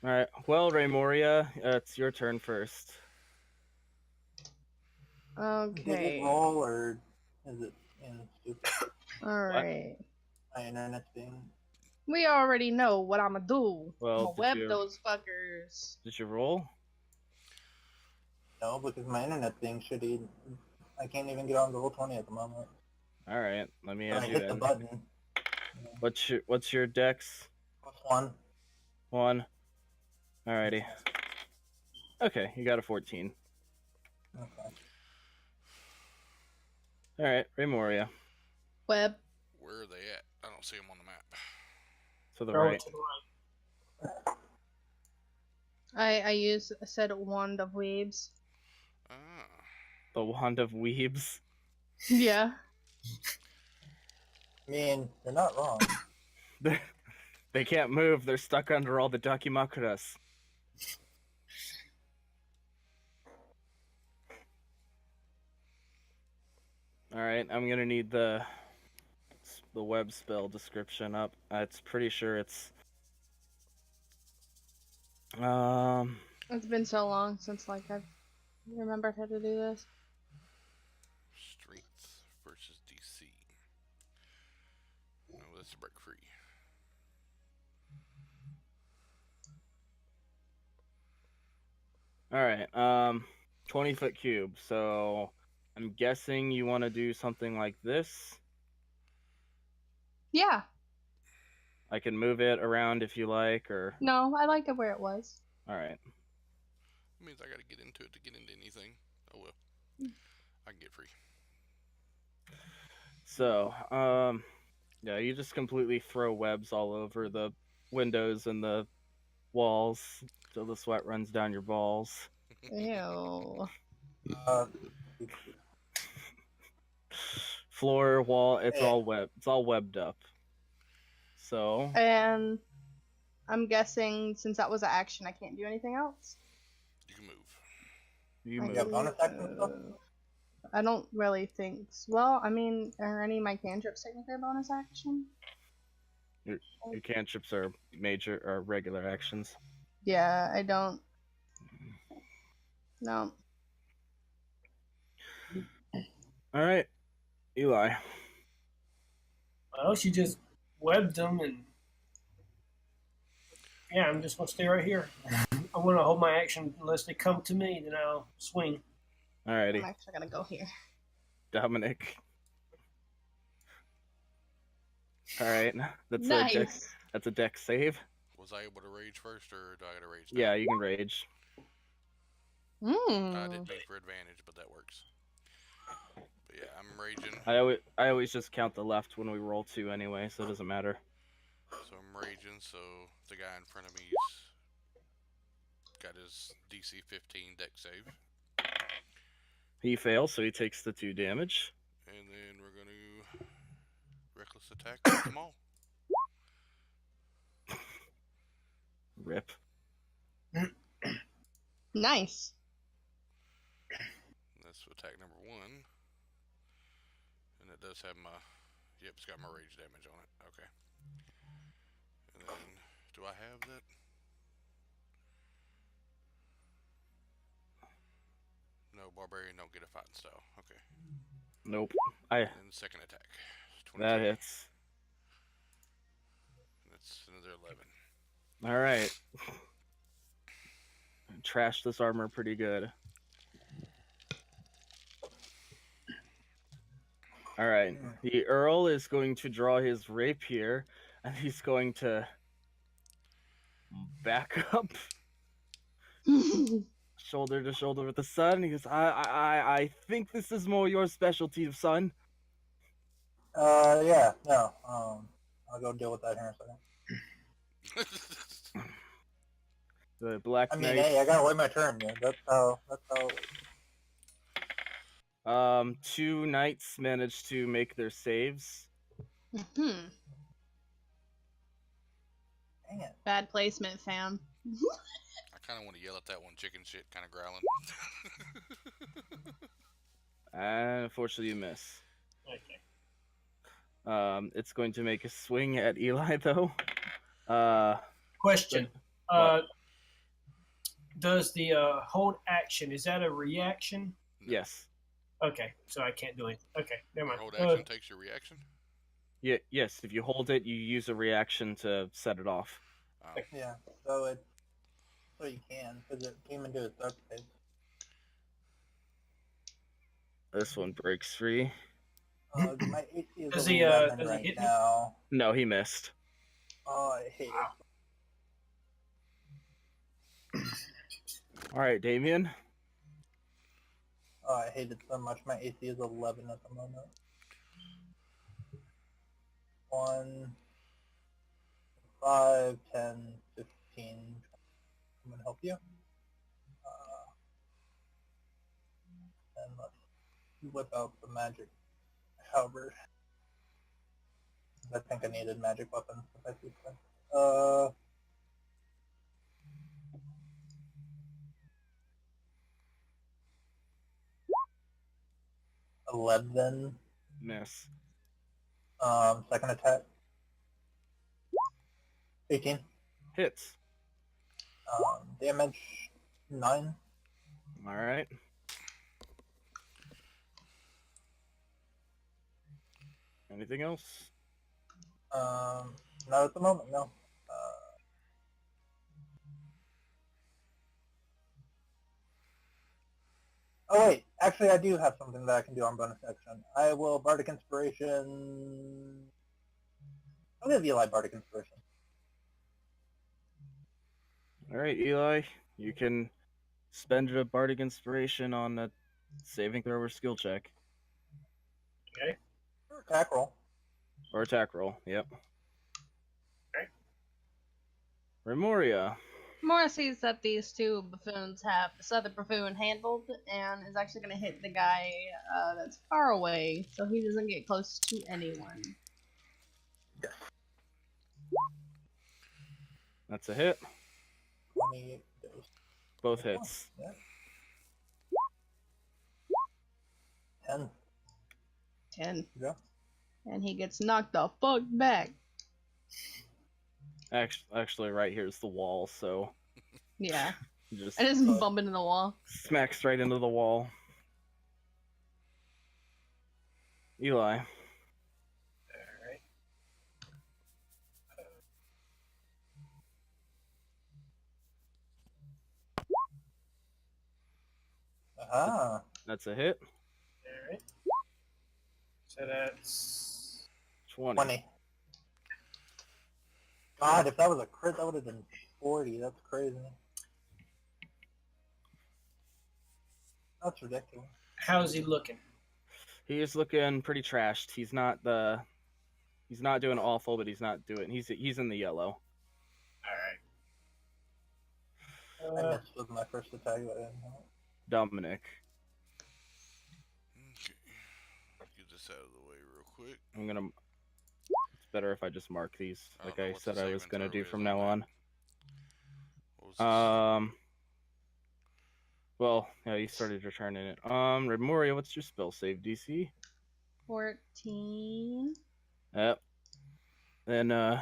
S2: All right. Well, Raymoria, it's your turn first.
S5: Did
S4: Okay.
S5: it roll or is it stupid?
S4: All right.
S5: My internet's being.
S4: We already know what I'm gonna do.
S2: Well,
S4: I'm gonna web those fuckers.
S2: Did you roll?
S5: No, because my internet's being shitty. I can't even get on the Roll20 at the moment.
S2: All right. Let me
S5: I
S2: add you
S5: hit the
S2: in.
S5: button.
S2: What's your dex?
S5: +1.
S2: 1. Alrighty. Okay, you got a 14.
S5: Okay.
S2: All right, Raymoria.
S4: Web.
S1: Where are they at? I don't see them on the map.
S2: To the
S3: Throw
S2: right.
S3: it to the right.
S4: I said wand of weebs.
S1: Ah.
S2: The Wand of Weebs.
S4: Yeah.
S5: I mean, they're not wrong.
S2: They can't move. They're stuck under all the Dakimakuras. All right, I'm gonna need the web spell description up. It's pretty sure it's
S4: It's been so long since I've remembered how to do this.
S1: Strength versus DC. No, that's a break free.
S2: all right. 20-foot cube. So I'm guessing you want to do something like this.
S4: Yeah.
S2: I can move it around if you like, or
S4: No, I liked it where it was.
S2: all right.
S1: It means I gotta get into it to get into anything. Oh well. I can get free.
S2: So, yeah, you just completely throw webs all over the windows and the walls till the sweat runs down your balls.
S4: Ew.
S2: Floor, wall, it's all webbed up. So,
S4: And I'm guessing since that was an action, I can't do anything else.
S1: You can move.
S2: you
S4: I
S2: move.
S5: You have bonus action
S4: can
S5: stuff?
S4: move. I don't really think. Well, I mean, are any of my cantrips technically a bonus action?
S2: Your cantrips are major or regular actions.
S4: Yeah, I don't. No.
S2: All right, Eli.
S3: Well, she just webbed them and. Yeah, I'm just going to stay right here. I'm going to hold my action unless they come to me, then I'll swing.
S2: Alrighty,
S4: I'm actually gonna go here.
S2: Dominic. All right,
S4: Nice.
S2: that's a deck save.
S1: Was I able to rage first, or do I gotta rage?
S2: Yeah, you can rage.
S1: I didn't mean for advantage, but that works. But yeah, I'm raging.
S2: I always just count the left when we roll 2 anyway, so it doesn't matter.
S1: So I'm raging. So the guy in front of me's got his DC 15 deck save,
S2: He fails, so he takes the 2 damage.
S1: and then we're gonna reckless attack them all.
S2: Rip.
S4: Nice.
S1: That's attack number 1, and it does have my. Yep, it's got my rage damage on it. Okay. And then, do I have that? No, barbarian don't get a fighting style. Okay.
S2: Nope.
S1: And second attack. 22.
S2: That hits.
S1: That's another 11.
S2: All right. Trash this armor pretty good. All right. The Earl is going to draw his rapier, and he's going to back up shoulder to shoulder with the sun. He goes, I think this is more your specialty, son.
S5: Yeah, no. I'll go deal with that here in a second.
S2: The Black
S5: I mean,
S2: Knight.
S5: hey, I gotta wait my turn. Yeah, that's how.
S2: Two knights managed to make their saves.
S4: Hmm.
S5: Dang it.
S4: Bad placement, fam.
S1: I kind of want to yell at that one chicken shit, kind of growling.
S2: And unfortunately, you miss.
S3: Okay.
S2: It's going to make a swing at Eli, though.
S3: Question.
S2: What?
S3: Does the hold action, is that a reaction?
S1: No.
S2: Yes.
S3: Okay, so I can't do it. Okay, never
S1: Your
S3: mind.
S1: hold action takes your reaction.
S2: Yeah. Yes. If you hold it, you use a reaction to set it off.
S5: Yeah, so you can, because it came into its dark phase.
S2: This one breaks free.
S5: My AC is
S3: Does
S5: 11
S3: he
S5: right
S3: hit me?
S5: now.
S2: No, he missed.
S5: Oh, I hate it.
S2: All right, Damien.
S5: Oh, I hate it so much. My AC is 11 at the moment. 1, 5, 10, 15. I'm gonna help you. And let's whip out the magic halberd. I think I needed magic weapons if I see them. 11.
S2: Miss.
S5: Second attack. 18.
S2: Hits.
S5: Damage 9.
S2: All right. Anything else?
S5: Not at the moment, no. Oh wait, actually I do have something that I can do on bonus action. I will Bardic Inspiration. I'll give Eli Bardic Inspiration.
S2: All right, Eli. You can spend a Bardic Inspiration on a saving throw or skill check.
S3: Okay.
S5: Attack roll.
S2: Or attack roll. Yep.
S3: Okay.
S2: Remoria.
S4: Mora sees that these two buffoons have this other buffoon handled and is actually going to hit the guy that's far away so he doesn't get close to anyone.
S2: That's a hit.
S5: 28 goes.
S2: Both hits.
S5: Yeah. 10.
S4: 10.
S5: Yeah.
S4: And he gets knocked the fuck back.
S2: Actually, right here's the wall, so
S4: Yeah.
S2: just
S4: I just bump into the wall.
S2: smacks right into the wall. Eli.
S3: Alright.
S5: Aha.
S2: That's a hit.
S3: Alright. So that's
S2: 20.
S5: 20. God, if that was a crit, that would have been 40. That's crazy. That's ridiculous.
S3: how's he looking?
S2: He is looking pretty trashed. He's not doing awful, but he's in the yellow.
S3: Alright.
S5: I missed with my first attack. But I didn't know.
S2: Dominic.
S1: Okay. Get this out of the way real quick.
S2: It's better if I just mark these, like I
S1: what the
S2: said I was
S1: saving
S2: gonna
S1: throw
S2: do
S1: is
S2: from
S1: on
S2: now
S1: that.
S2: on.
S1: What was this?
S2: Well, yeah, you started returning it. Remoria, what's your spell save DC?
S4: 14.
S2: Yep. Then
S1: I'm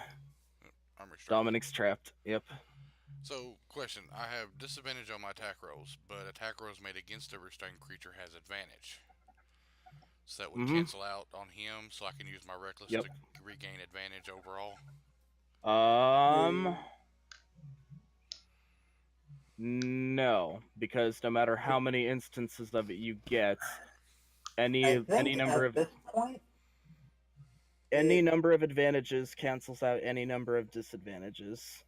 S1: restrained.
S2: Dominic's trapped. Yep.
S1: So, question. I have disadvantage on my attack rolls, but attack rolls made against a restrained creature has advantage. So that would cancel out on him, so I can use my reckless
S2: Yep.
S1: to regain advantage overall.
S2: No, because no matter how many instances of it you get, any number
S5: at
S2: of
S5: this point,
S2: any number of advantages cancels out any number of disadvantages.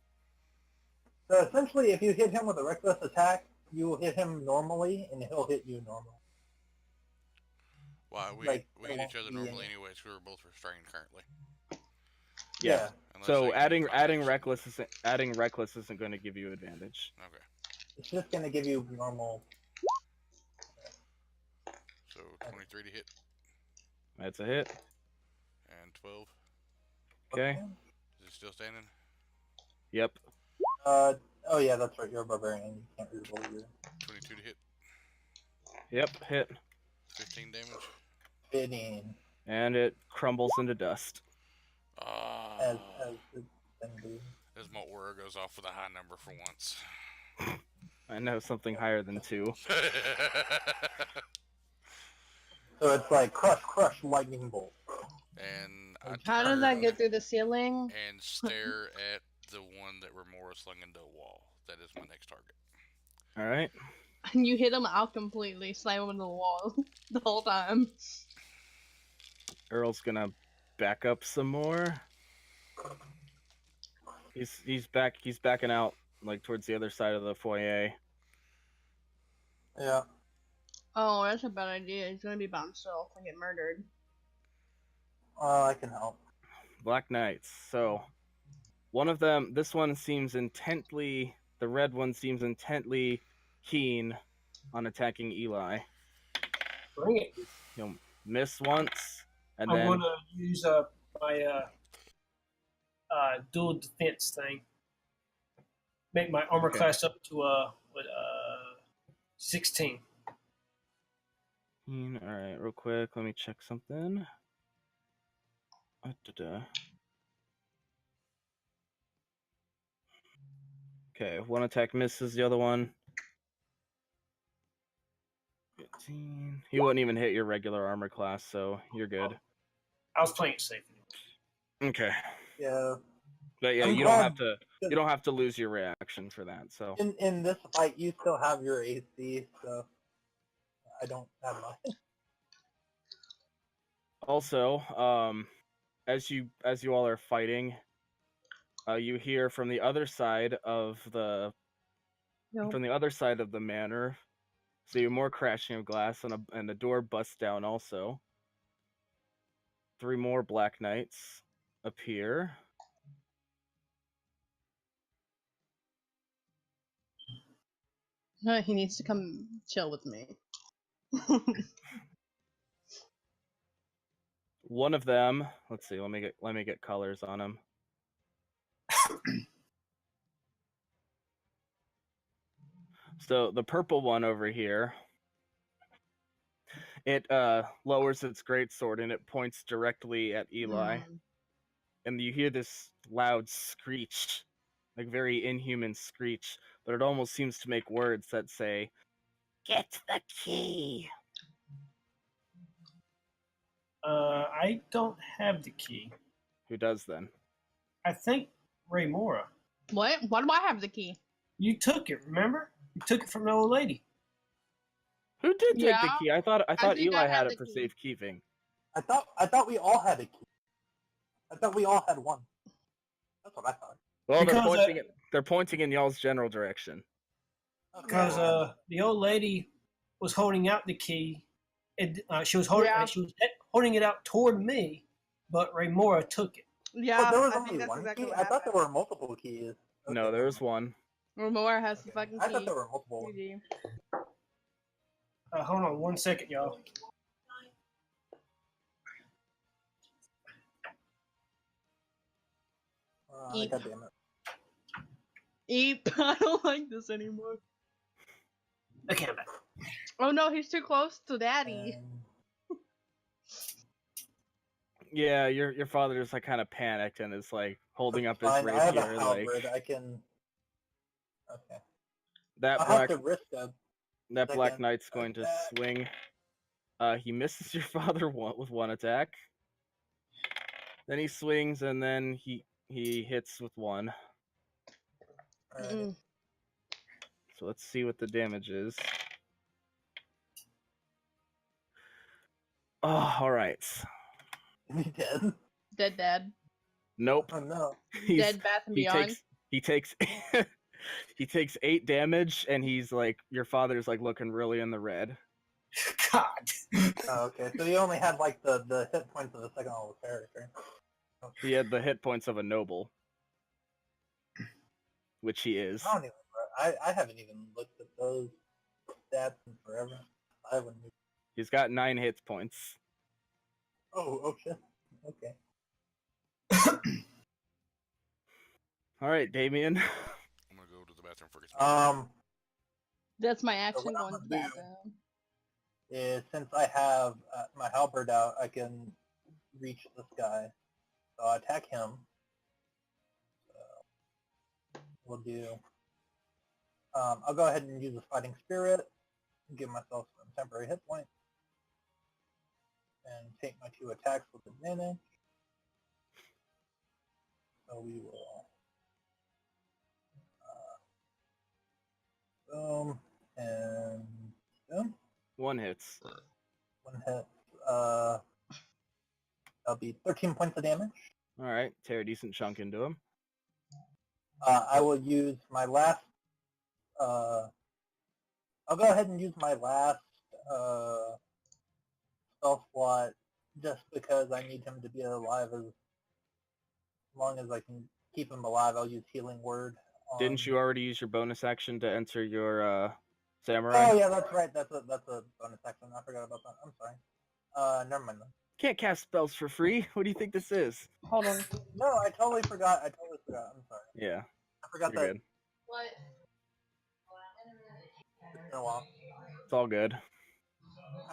S5: So essentially, if you hit him with a reckless attack, you will hit him normally, and he'll hit you normal.
S1: Well, we
S5: Like,
S1: we
S5: there
S1: hit each
S5: won't
S1: other
S5: be
S1: normally
S5: any-
S1: anyways. We're both restrained currently.
S2: Yeah.
S1: Unless
S2: So
S1: they use
S2: adding
S1: combination.
S2: adding reckless isn't going to give you advantage.
S1: Okay.
S5: It's just going to give you normal.
S1: So 23 to hit
S2: That's a hit.
S1: and 12.
S2: Okay.
S1: Is it still standing?
S2: Yep.
S5: Oh yeah, that's right. You're a barbarian. You can't reroll your
S1: 22 to hit.
S2: Yep. Hit.
S1: 15 damage.
S5: fitting
S2: And it crumbles into dust.
S5: as the thing do.
S1: As my aura goes off with a high number for once.
S2: I know something higher than 2.
S5: So it's like crush, lightning bolt.
S1: And I
S4: How did that
S1: turn
S4: get through the ceiling?
S1: and stare at the one that Remora slung into a wall. That is my next target.
S2: All right.
S4: And you hit him out completely, slam him into the wall the whole time.
S2: Earl's gonna back up some more. He's backing out like towards the other side of the foyer.
S5: Yeah.
S4: Oh, that's a bad idea. He's gonna be by himself and get murdered.
S5: I can help.
S2: Black Knights. So one of them, this one seems intently, the red one seems intently keen on attacking Eli.
S3: Bring it.
S2: He'll miss once, and
S3: I
S2: then
S3: want to use my dual defense thing. Make my armor
S2: Okay.
S3: class up to 16.
S2: all right, real quick, let me check something. Okay, one attack misses, the other one. 15. He wouldn't even hit your regular armor class, so you're good.
S3: I was playing it safe.
S2: Okay.
S5: Yeah.
S2: But yeah,
S5: I'm
S2: you don't
S5: glad-
S2: have to. You don't have to lose your reaction for that. So
S5: In this fight, you still have your AC, so I don't have mine.
S2: also, as you all are fighting, you hear from the other side of the manor. So you're more crashing of glass, and the door busts down. Also, 3 more Black Knights appear.
S4: He needs to come chill with me.
S2: One of them, let's see, let me get colors on him. So the purple one over here, it lowers its greatsword and it points directly at Eli. And you hear this loud screech, like very inhuman screech, but it almost seems to make words that say, "Get the key."
S3: I don't have the key.
S2: Who does then?
S3: I think Ray Mora.
S4: What? Why do I have the key?
S3: You took it, remember? You took it from the old lady.
S2: Who did take the
S4: Yeah,
S2: key? I thought
S4: think
S2: Eli
S4: I
S2: had
S4: had
S2: it
S4: the
S2: for
S4: key.
S2: safekeeping.
S5: I thought we all had a key. I thought we all had one. That's what I thought.
S2: Well,
S3: Because,
S2: they're pointing in y'all's general direction.
S3: Because the old lady was holding out the key. She was holding
S4: Yeah.
S3: she was holding it out toward me, but Ray Mora took it.
S4: Yeah,
S5: there was
S4: I
S5: only
S4: think that's
S5: one
S4: exactly
S5: key.
S4: what
S5: I thought
S4: happened.
S5: there were multiple keys.
S2: No,
S5: Okay,
S2: there's one.
S4: Remora has the
S5: okay.
S4: fucking
S5: I
S4: key.
S5: thought there were multiple. Ones.
S4: GG.
S3: Hold on 1 second, y'all.
S4: Eep.
S5: God damn it.
S4: Eep. I don't like this anymore.
S3: Okay, I'm back.
S4: Oh no, he's too close to daddy.
S5: And
S2: Yeah, your father just like kind of panicked and is like holding up his
S5: fine, I have a
S2: rapier, like
S5: halberd. I can. Okay.
S2: that
S5: I'll
S2: black
S5: have to risk a.
S2: that Black
S5: second
S2: Knight's going to
S5: attack.
S2: swing. He misses your father with one attack. Then he swings and then he hits with one.
S5: Alright.
S4: Mm.
S2: So let's see what the damage is. Oh, all right.
S5: Is he dead?
S4: Dead dad.
S2: Nope.
S5: Oh no.
S2: He's,
S4: Dead Bath and Beyond.
S2: He takes He takes 8 damage, and he's like, your father's like looking really in the red.
S3: God.
S5: Oh, okay, so you only had like the hit points of the second level character.
S2: He had the hit points of a noble, which he is.
S5: I don't even. I haven't even looked at those stats in forever. I wouldn't.
S2: He's got 9 hit points.
S5: Oh shit. Okay.
S2: All right, Damien.
S1: I'm gonna go to the bathroom for a
S4: That's my action
S5: what
S4: going
S5: I'm
S4: to the
S5: gonna do-
S4: bathroom.
S5: Is since I have my halberd out, I can reach this guy. So I attack him. We'll do. I'll go ahead and use a fighting spirit, give myself some temporary hit points, and take my 2 attacks with advantage. So we will. Boom and boom.
S2: 1 hits.
S5: 1 hit. That'll be 13 points of damage.
S2: All right, tear a decent chunk into him.
S5: I will use my last. I'll go ahead and use my last spell slot just because I need him to be alive as long as I can keep him alive. I'll use Healing Word.
S2: Didn't you already use your bonus action to enter your samurai?
S5: Oh yeah, that's right. That's a bonus action. I forgot about that. I'm sorry. Never mind then.
S2: Can't cast spells for free. What do you think this is?
S4: Hold on.
S5: No, I totally forgot. I'm sorry.
S2: Yeah,
S5: I forgot
S2: you're
S5: that.
S2: good.
S4: What?
S5: It's been a while.
S2: It's all good.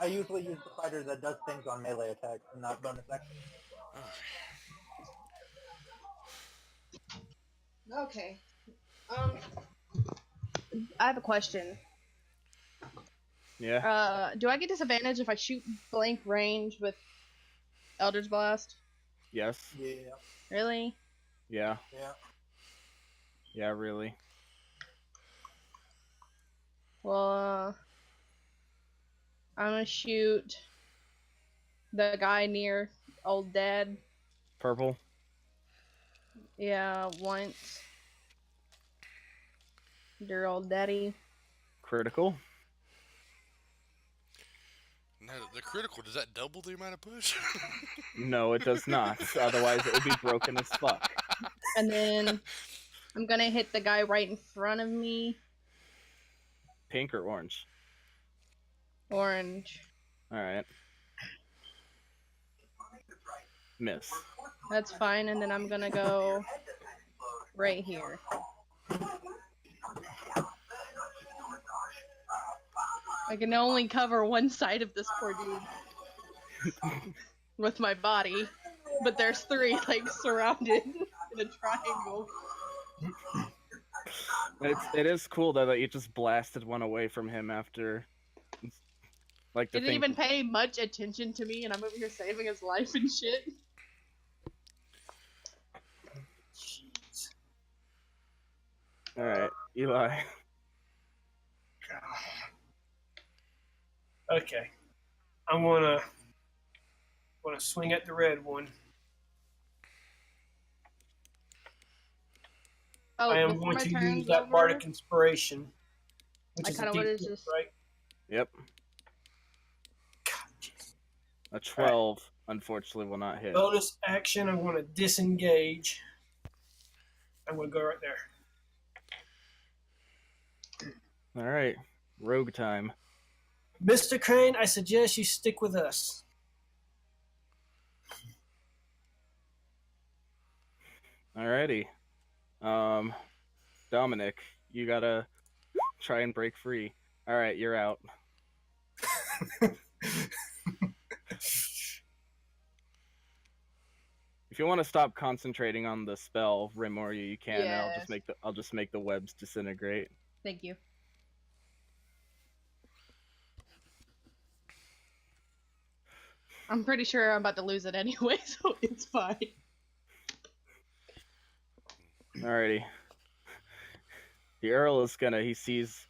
S5: I usually use the fighter that does things on melee attacks and not bonus action.
S4: Okay. I have a question.
S2: Yeah.
S4: Do I get disadvantage if I shoot blank range with Eldritch Blast?
S2: Yes.
S5: Yeah.
S4: Really?
S2: Yeah.
S5: Yeah.
S2: Yeah. Really.
S4: Well, I'm gonna shoot the guy near old dad.
S2: Purple.
S4: Yeah, once. Dear old daddy.
S2: Critical.
S1: Now, the critical, does that double the amount of push?
S2: No, it does not. Otherwise, it would be broken as fuck.
S4: And then I'm gonna hit the guy right in front of me.
S2: Pink or orange?
S4: Orange.
S2: All right. Miss.
S4: That's fine, and then I'm gonna go right here. I can only cover one side of this poor dude with my body, but there's 3 like surrounded in a triangle.
S2: It is cool though that you just blasted one away from him after. Like the
S4: He didn't even pay much attention to me, and I'm over here saving his life and shit.
S3: Jeez.
S2: All right, Eli.
S3: Okay. I'm gonna swing at the red one.
S4: Oh,
S3: I am
S4: before
S3: going
S4: my
S3: to
S4: turn's
S3: use that
S4: over,
S3: bardic inspiration, which
S4: I
S3: is a
S4: kinda wanna
S3: D6,
S4: just-
S3: right?
S2: Yep.
S3: God, jeez.
S2: A 12, unfortunately, will not hit.
S3: Bonus action. I'm going to disengage. I'm going to go right there.
S2: All right, rogue time.
S3: Mr. Crane, I suggest you stick with us.
S2: Alrighty. Dominic, you gotta try and break free. All right, you're out. If you want to stop concentrating on the spell, Rimoryu, you can. And
S4: Yes.
S2: I'll just make the webs disintegrate.
S4: Thank you. I'm pretty sure I'm about to lose it anyway, so it's fine.
S2: Alrighty. The Earl is gonna. He sees.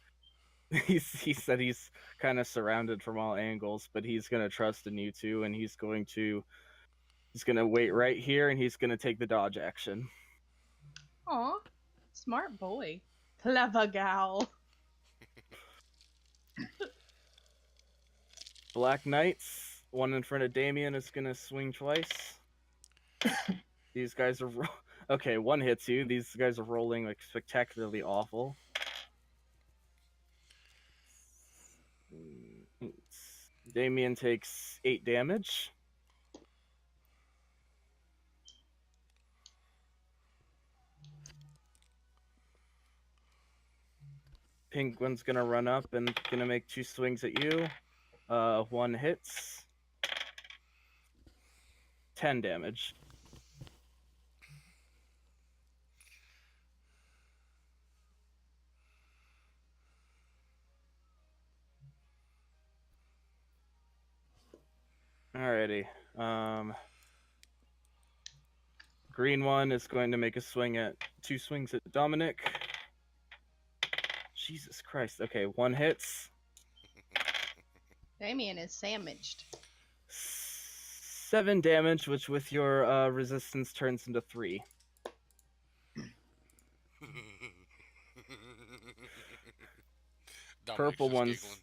S2: He said he's kind of surrounded from all angles, but he's gonna trust in you two, and he's gonna wait right here, and he's gonna take the dodge action.
S4: Aw, smart boy. Clever gal.
S2: Black Knights, one in front of Damien is gonna swing twice. These guys are okay. One hits you. These guys are rolling like spectacularly awful. Damien takes 8 damage. Penguin's gonna run up and gonna make 2 swings at you. One hits. 10 damage. Alrighty. Green one is going to make a swing at 2 swings at Dominic. Jesus Christ. Okay, 1 hits.
S4: Damien is sandwiched.
S2: 7 damage, which with your resistance turns into 3. Purple one's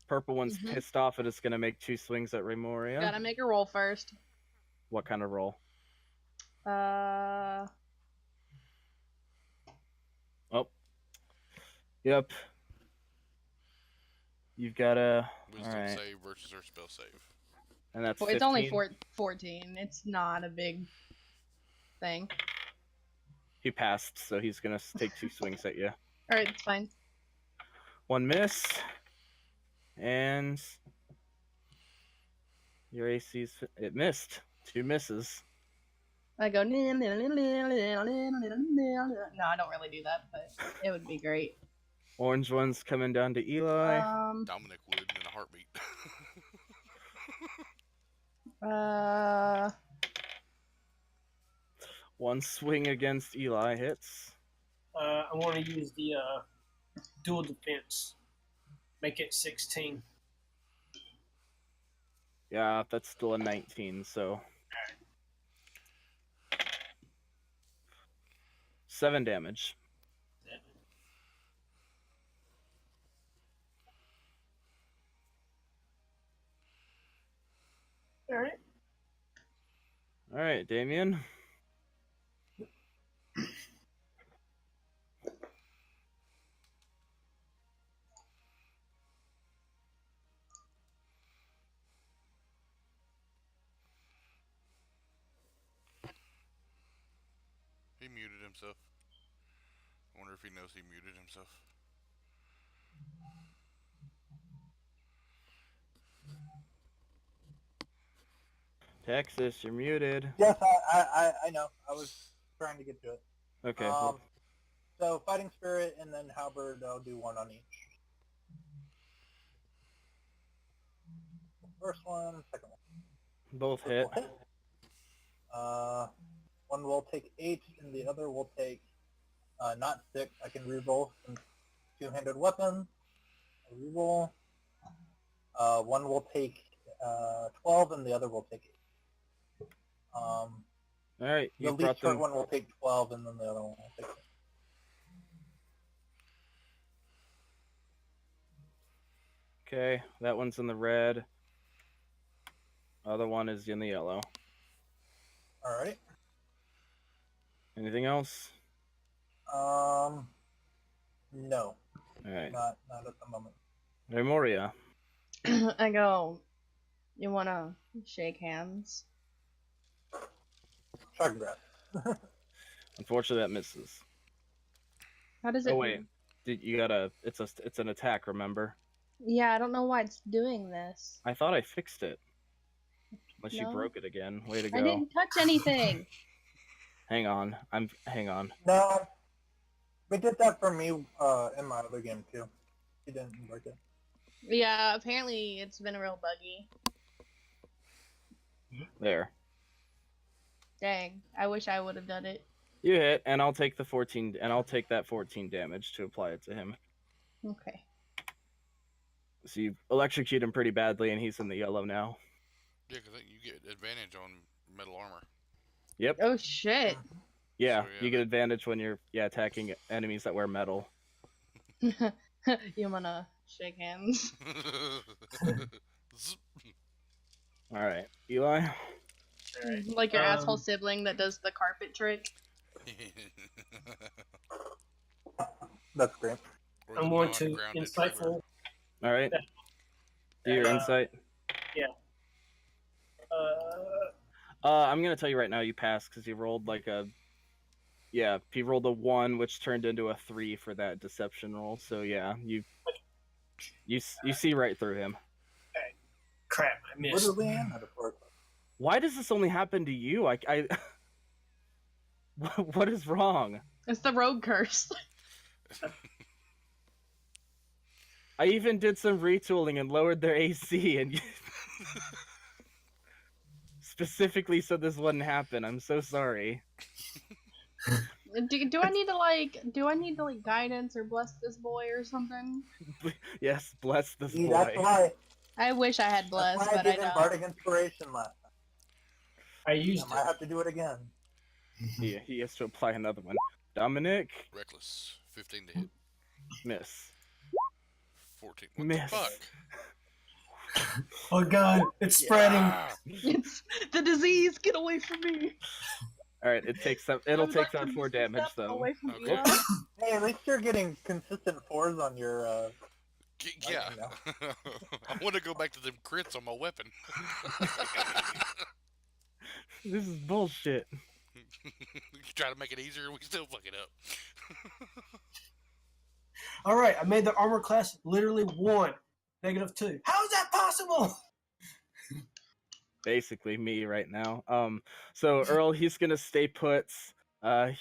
S4: Mhm.
S2: pissed off and it's gonna make 2 swings at Raymoria.
S4: Gotta make a roll first.
S2: What kind of roll? Oh. Yep. You've got a
S1: Wisdom
S2: alright.
S1: save versus her spell save.
S2: And that's
S4: Well, it's only
S2: 15.
S4: 14. It's not a big thing.
S2: He passed, so he's gonna take 2 swings at you.
S4: Alright, it's fine.
S2: 1 miss. And your AC's it missed. 2 misses.
S4: I go. No, I don't really do that, but it would be great.
S2: Orange one's coming down to Eli.
S1: Dominic would in a heartbeat.
S2: One swing against Eli hits.
S3: I want to use the dual defense. Make it 16.
S2: Yeah, that's still a 19, so 7 damage.
S3: All right.
S2: Alright, Damien.
S1: He muted himself. I wonder if he knows he muted himself.
S2: Texas, you're muted.
S5: Yes, I know. I was trying to get to it.
S2: Okay.
S5: So Fighting Spirit and then Halberd, I'll do 1 on each. First one, second one.
S2: Both
S5: First
S2: hit.
S5: will hit. One will take 8 and the other will take not 6. I can reroll some 2-handed weapons. I reroll. One will take 12 and the other will take 8.
S2: Alright,
S5: The
S2: you
S5: least
S2: brought
S5: hurt
S2: them.
S5: one will take 12 and then the other one will take 8.
S2: Okay, that one's in the red. Other one is in the yellow.
S5: Alright.
S2: Anything else?
S5: No.
S2: Alright.
S5: Not at the moment.
S2: Raymoria.
S4: I go. You wanna shake hands?
S5: Shark breath.
S2: Unfortunately, that misses.
S4: How does it?
S2: Oh wait, you gotta. It's an attack. Remember?
S4: Yeah, I don't know why it's doing this.
S2: I thought I fixed it. Unless you
S4: No.
S2: broke it again. Way to go.
S4: I didn't touch anything.
S2: Hang on. Hang on.
S5: No. We did that for me in my other game too. He didn't break it.
S4: Yeah, apparently it's been real buggy.
S2: There.
S4: Dang, I wish I would have done it.
S2: You hit, and I'll take the 14, and I'll take that 14 damage to apply it to him.
S4: Okay.
S2: So you electrocute him pretty badly, and he's in the yellow now.
S1: Yeah, because you get advantage on metal armor.
S2: Yep.
S4: Oh shit.
S2: Yeah,
S1: So, yeah,
S2: you get advantage when you're attacking enemies that wear metal.
S4: You wanna shake hands?
S1: Zip.
S2: All right, Eli.
S3: All right.
S4: Like your asshole sibling that does the carpet trick.
S5: That's great.
S1: Or
S3: I'm
S1: the
S3: going to
S1: non-grounded
S3: insightful.
S2: All right. Do your insight. I'm gonna tell you right now, you passed because he rolled like a. Yeah, he rolled a 1, which turned into a 3 for that deception roll. So yeah, you see right through him.
S3: Crap, I missed.
S5: Literally and metaphorically.
S2: Why does this only happen to you? What is wrong?
S4: It's the rogue curse.
S2: I even did some retooling and lowered their AC, and specifically so this wouldn't happen. I'm so sorry.
S4: Do I need to like guidance or bless this boy or something?
S2: Yes, bless this
S5: See,
S2: boy.
S5: that's why.
S4: I wish I had
S5: That's
S4: bless,
S5: why I
S4: but I
S5: gave him
S4: don't.
S5: Bardic Inspiration last time.
S3: I used
S5: I might have to do it again.
S2: He has to apply another one. Dominic,
S1: Reckless. 15 to hit.
S2: miss.
S1: 14. What
S2: Miss.
S1: the fuck?
S3: Oh god, it's spreading.
S1: Ah!
S4: It's the disease. Get away from me.
S2: All right, it takes up. It'll take out 4 damage though.
S4: Away from
S1: Okay.
S4: Eli.
S5: Hey, at least you're getting consistent 4s on your.
S1: Yeah.
S5: Lightning
S1: I want to go back to them crits on my weapon.
S2: This is bullshit.
S1: You try to make it easier, we still fuck it up.
S3: All right, I made the armor class literally 1, -2. How is that possible?
S2: Basically me right now. So Earl, he's gonna stay put.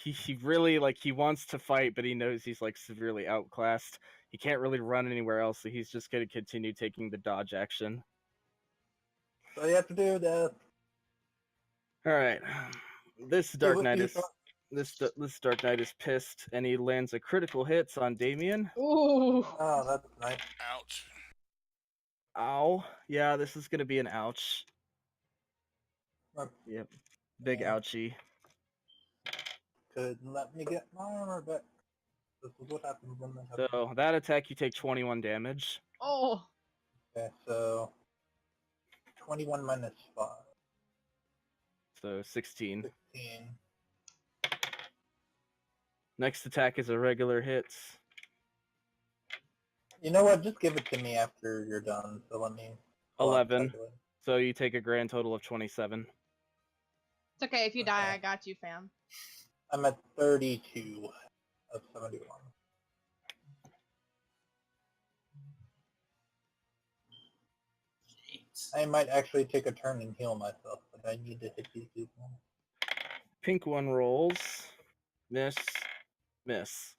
S2: He really he wants to fight, but he knows he's like severely outclassed. He can't really run anywhere else, so he's just gonna continue taking the dodge action.
S5: So you have to do that.
S2: All right, this Dark
S5: what
S2: Knight
S5: you
S2: is
S5: thought-
S2: this Dark Knight is pissed, and he lands a critical hits on Damien.
S4: Ooh.
S5: Oh, that's nice.
S1: Ouch.
S2: Ow! Yeah, this is gonna be an ouch.
S5: Oh,
S2: Yep, big
S5: yeah.
S2: ouchie.
S5: Couldn't let me get my armor back. This is what happens when they have.
S2: So that attack, you take 21 damage.
S4: Oh.
S5: Okay, so 21 minus 5,
S2: So 16.
S5: 16.
S2: Next attack is a regular hit.
S5: You know what? Just give it to me after you're done. So let me.
S2: 11. So you take a grand total of 27.
S4: It's okay. If you die,
S5: Okay.
S4: I got you, fam.
S5: I'm at 32 of 71. I might actually take a turn and heal myself, but I need to hit these people.
S2: Pink one rolls. Miss. Miss.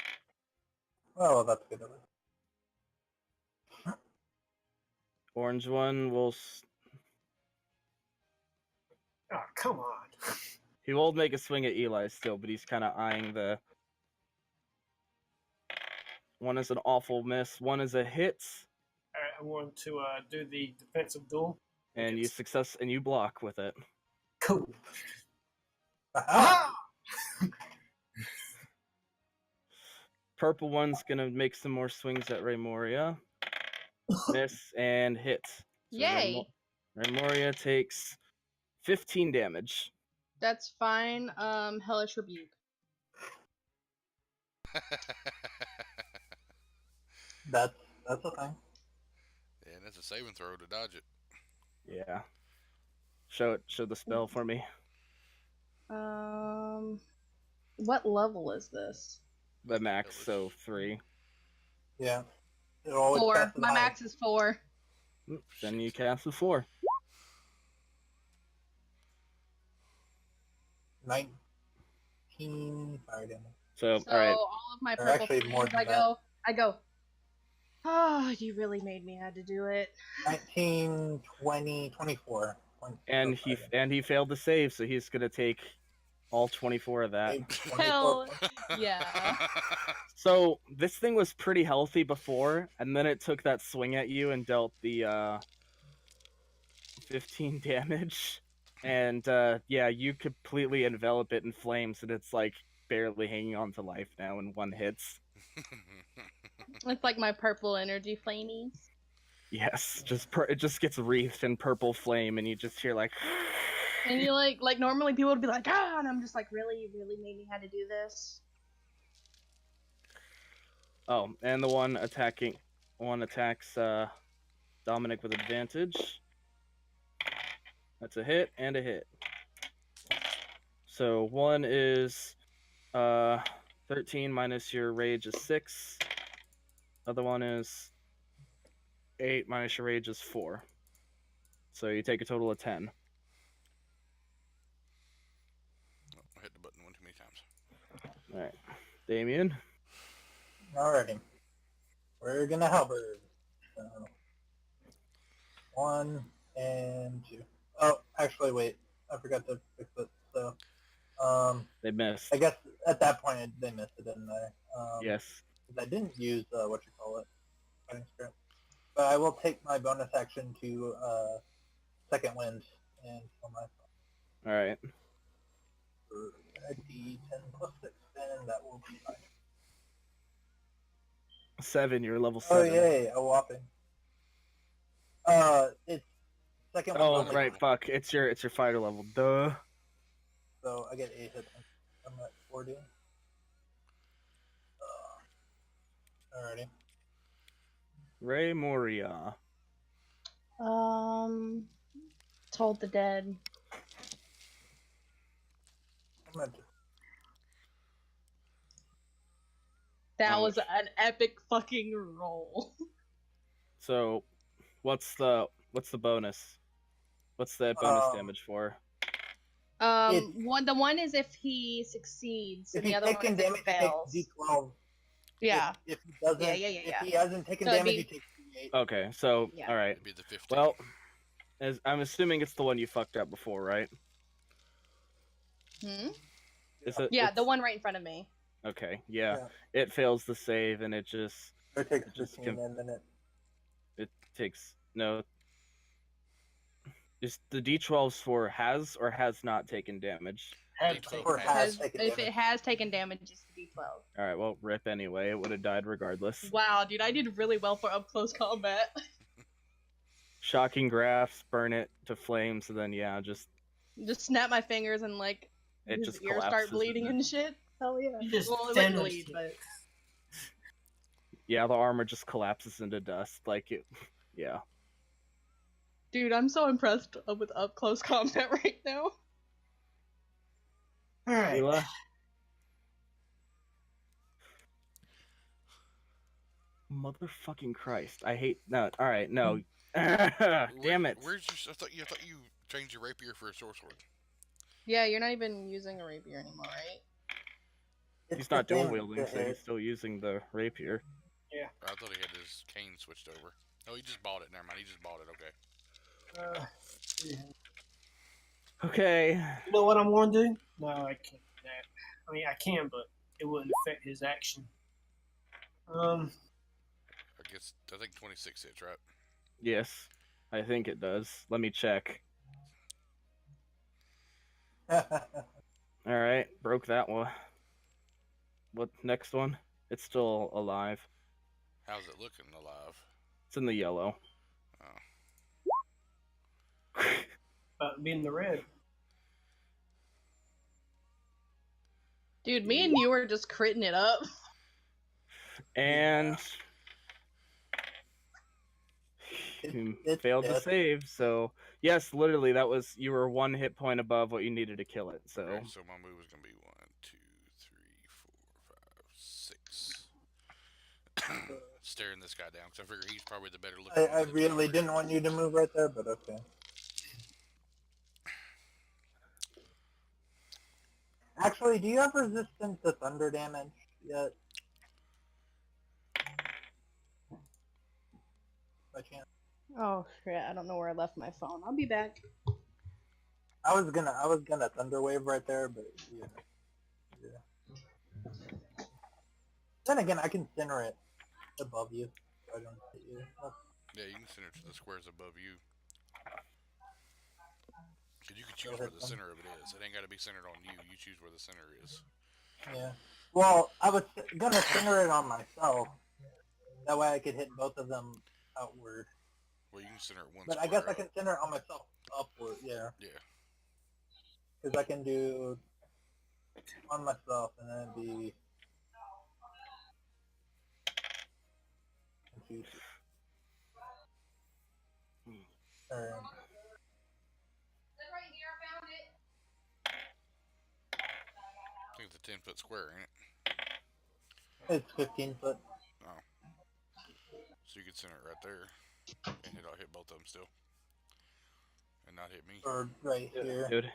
S5: Oh, well, that's good of it.
S2: Orange one will.
S3: Oh, come on.
S2: He will make a swing at Eli still, but he's kind of eyeing the. One is an awful miss. One is a hit,
S3: All right, I want to do the defensive duel.
S2: and you block with it.
S3: Cool.
S5: Aha!
S2: Purple one's gonna make some more swings at Raymoria. Miss and hit. So
S4: Yay.
S2: Raymoria takes 15 damage.
S4: That's fine. Hellish rebuke.
S5: That's a thing.
S1: And that's a saving throw to dodge it.
S2: Yeah. Show the spell for me.
S4: What level is this?
S2: The max, so 3.
S5: Yeah. It always
S4: 4.
S5: passes
S4: My
S5: high.
S4: max is 4.
S2: Then you cast with 4.
S5: 19 fire damage.
S2: So,
S4: So
S2: all right.
S4: all of my
S5: Or
S4: purple
S5: actually
S4: flames,
S5: more than
S4: I go. Oh, you really made me had to do it.
S5: 19, 20, 24.
S2: And he failed the save, so he's gonna take all 24 of that.
S5: 24
S4: Hell
S5: points.
S4: yeah.
S2: So this thing was pretty healthy before, and then it took that swing at you and dealt the 15 damage. And yeah, you completely envelop it in flames, and it's like barely hanging on to life now in one hits.
S4: It's like my purple energy flamies.
S2: Yes, it just gets wreathed in purple flame, and you just hear like.
S4: And you like normally people would be like, ah, and I'm just like, really, you really made me how to do this.
S2: Oh, and the one attacks Dominic with advantage. That's a hit and a hit. So one is 13 minus your rage is 6. Other one is 8 minus your rage is 4. So you take a total of 10.
S1: Oh, I hit the button one too many times.
S2: All right, Damien.
S5: Alrighty. We're gonna halberd. So, 1 and 2. Oh, actually, wait. I forgot to fix it. So,
S2: They missed.
S5: I guess at that point they missed it, didn't they?
S2: Yes.
S5: 'Cause I didn't use fighting spirit. But I will take my bonus action to second wind and kill myself
S2: All right.
S5: for a D10 plus 6, and that will be 5.
S2: 7. You're level
S5: Oh
S2: 7.
S5: yay, a whopping. It's second wind
S2: Oh
S5: only.
S2: right, fuck. It's your fighter level. Duh.
S5: So I get 8 hit points. I'm at 40. Alrighty.
S2: Ray Moria.
S4: Told the Dead.
S5: I'm gonna just
S4: That was an epic fucking roll.
S2: So, what's the bonus? What's the bonus damage for?
S4: The one is if he succeeds,
S5: if
S4: and the
S5: he's
S4: other one
S5: taking
S4: is if
S5: damage,
S4: he fails.
S5: he takes D12.
S4: Yeah.
S5: If he doesn't,
S4: Yeah.
S5: if he hasn't taken
S4: So it'd
S5: damage,
S4: be-
S5: he takes D8.
S2: Okay, so
S4: Yeah.
S2: all right.
S1: It'd be the 15.
S2: Well, as I'm assuming it's the one you fucked up before, right?
S4: Hmm?
S2: Is it?
S4: Yeah, the one right in front of me.
S2: Okay, yeah.
S5: Yeah.
S2: It fails the save, and it just
S5: It takes
S2: just
S5: 15 and then
S2: it takes no. Is the D12s for has or has not taken damage?
S3: Had
S1: D12
S3: to.
S5: or has taken
S4: If
S5: damage.
S4: it has taken damage, it's D12.
S2: All right, well, rip anyway. It would have died regardless.
S4: Wow, dude, I did really well for up close combat.
S2: Shocking graphs, burn it to flames, and then yeah, just
S4: Just snap my fingers and like
S2: it
S4: his
S2: just
S4: ears
S2: collapses
S4: start bleeding and shit. Hell yeah.
S3: You just
S4: Well, it
S3: Thanos
S4: would bleed,
S3: it.
S4: but
S2: yeah, the armor just collapses into dust. Like it, yeah.
S4: dude, I'm so impressed with up close combat right now.
S3: All right.
S2: Mila? Motherfucking Christ! I hate no. All right, no. Damn it!
S1: Where's your? I thought you changed your rapier for a sword.
S4: Yeah, you're not even using a rapier anymore, right?
S2: He's not
S5: the
S2: dual
S5: same
S2: wielding,
S5: to
S2: so he's
S5: hit.
S2: still using the rapier.
S1: I thought he had his cane switched over. Oh, he just bought it. Never mind. He just bought it. Okay.
S2: Okay.
S3: You know what I'm going to do? No, I can't do that. I mean, I can, but it wouldn't affect his action.
S1: I think 26 hits, right?
S2: Yes, I think it does. Let me check. All right, broke that one. What next one? It's still alive.
S1: How's it looking alive?
S2: It's in the yellow.
S3: Being the red.
S4: Dude, me and you were just critting it up.
S2: And
S5: It's
S2: failed to
S5: dead.
S2: save. So yes, literally, that was you were 1 hit point above what you needed to kill it. So
S1: Okay, so my move is gonna be 1, 2, 3, 4, 5, 6. Staring this guy down because I figure he's probably the better looking.
S5: I really didn't want you to move right there, but okay. Actually, do you have resistance to thunder damage yet? By chance?
S4: Oh shit, I don't know where I left my phone. I'll be back.
S5: I was gonna thunder wave right there, but yeah. Then again, I can center it above you. So I don't hit you.
S1: Yeah, you can center it to the squares above you. Cause you can choose where the center of it is. It ain't got to be centered on you. You choose where the center is.
S5: Yeah. Well, I was gonna center it on myself, That way I could hit both of them outward.
S1: Well, you can center it one
S5: But I
S1: square
S5: guess I
S1: up.
S5: can center it on myself upward, yeah.
S1: Yeah.
S5: Because I can do on myself and then it'd be... Or,
S1: I think it's a 10-foot square, ain't it?
S5: it's 15 foot.
S1: Oh. So you could center it right there. And I'll hit both of them still. And not hit me.
S5: Or right here.
S2: Dude.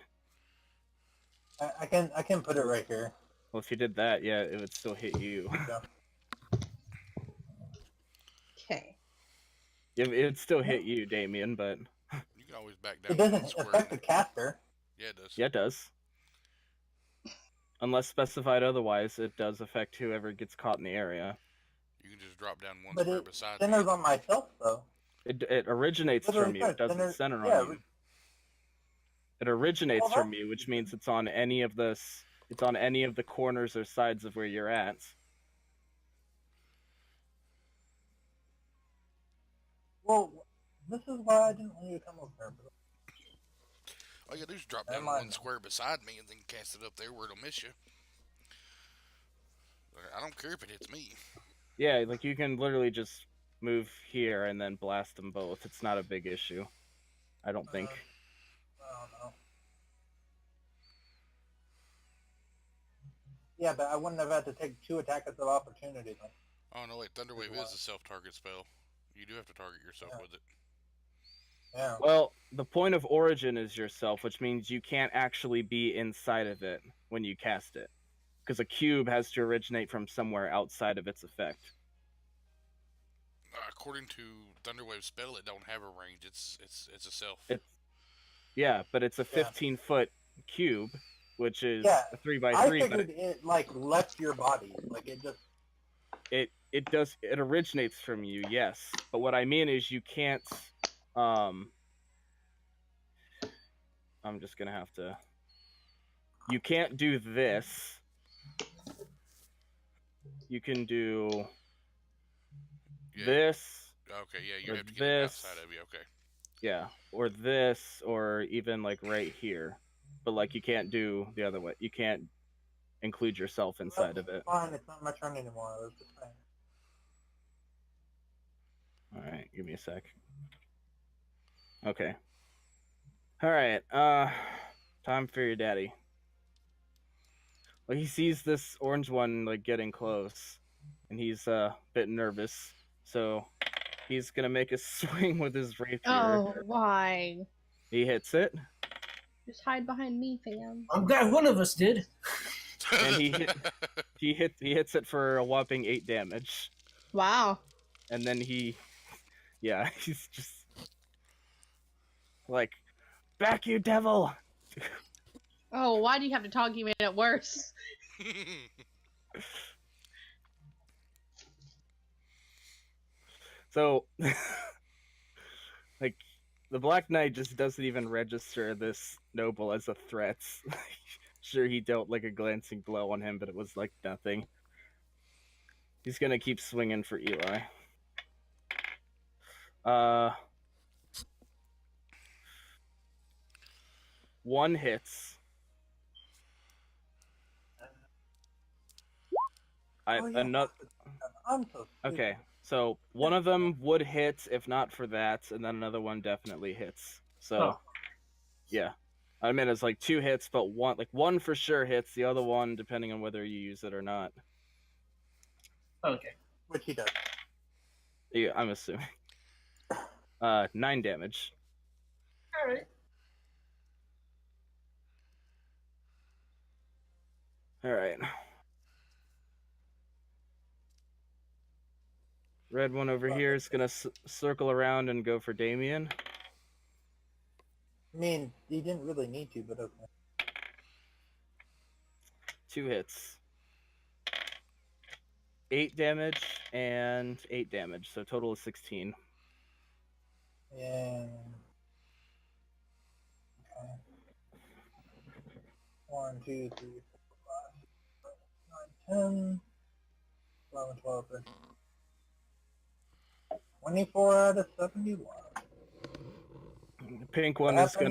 S5: I can put it right here.
S2: Well, if you did that, yeah, it would still hit you.
S5: So,
S4: Okay.
S2: It would still hit you, Damien, but
S1: You can always back down
S5: it
S1: one
S5: doesn't
S1: square.
S5: affect the caster.
S1: Yeah, it does.
S2: yeah, it does. Unless specified otherwise, it does affect whoever gets caught in the area.
S1: You can just drop down one
S5: But
S1: square
S5: it
S1: beside
S5: centers
S1: me.
S5: on myself, though.
S2: It originates
S5: Literally
S2: from you. It doesn't
S5: says
S2: center
S5: yeah,
S2: on you. It originates
S5: Well,
S2: from you, which means it's on any of the corners or sides of where you're at.
S5: Well, this is why I didn't want you to come over here.
S1: All you gotta do is drop
S5: Never
S1: down
S5: mind.
S1: one square beside me and then cast it up there where it'll miss you. I don't care if it hits me.
S2: Yeah, like you can literally just move here and then blast them both. It's not a big issue. I don't think.
S5: I don't know. Yeah, but I wouldn't have had to take 2 attacks of opportunity. Then.
S1: Oh no, wait, Thunderwave is a self-target spell. You do have to target yourself with it.
S5: Yeah.
S2: Well, the point of origin is yourself, which means you can't actually be inside of it when you cast it. Because a cube has to originate from somewhere outside of its effect.
S1: According to Thunderwave's spell, it don't have a range. It's a self.
S2: Yeah, but it's a 15-foot cube, which is a 3x3.
S5: I figured it like left your body, like it just.
S2: It originates from you, yes. But what I mean is you can't. I'm just gonna have to. You can't do this. You can do this.
S1: Okay, yeah, you have to get it outside of you. Okay.
S2: Yeah, or this, or even like right here. But like you can't do the other way. You can't include yourself inside of it.
S5: Fine, it's not my turn anymore. I was just saying.
S2: All right, give me a sec. Okay. All right. Time for your daddy. Well, he sees this orange one like getting close, and he's a bit nervous. So he's gonna make a swing with his rapier.
S4: Oh, why?
S2: He hits it.
S4: Just hide behind me, fam.
S3: I'm glad one of us did.
S2: And he hits it for a whopping 8 damage.
S4: Wow.
S2: And then he's just like, back you devil.
S4: Oh, why do you have to talk even it worse?
S2: So like the Black Knight just doesn't even register this noble as a threat. Sure, he dealt like a glancing blow on him, but it was like nothing. He's gonna keep swinging for Eli. One hits. Another.
S5: I'm so stupid.
S2: Okay, so one of them would hit if not for that, and then another one definitely hits. So, yeah. I mean, it's like 2 hits, but one for sure hits. The other one, depending on whether you use it or not.
S3: Okay.
S5: Which he does.
S2: Yeah, I'm assuming. 9 damage.
S3: All right.
S2: All right. Red one over here is gonna circle around and go for Damien.
S5: I mean, he didn't really need to, but okay.
S2: 2 hits. 8 damage and 8 damage, so total of 16.
S5: And... Okay. 1, 2, 3, 4, 5, 6, 7, 8, 9, 10, 11, 12, 13. 24 out of 71.
S2: Pink
S5: What
S2: one is
S5: happened?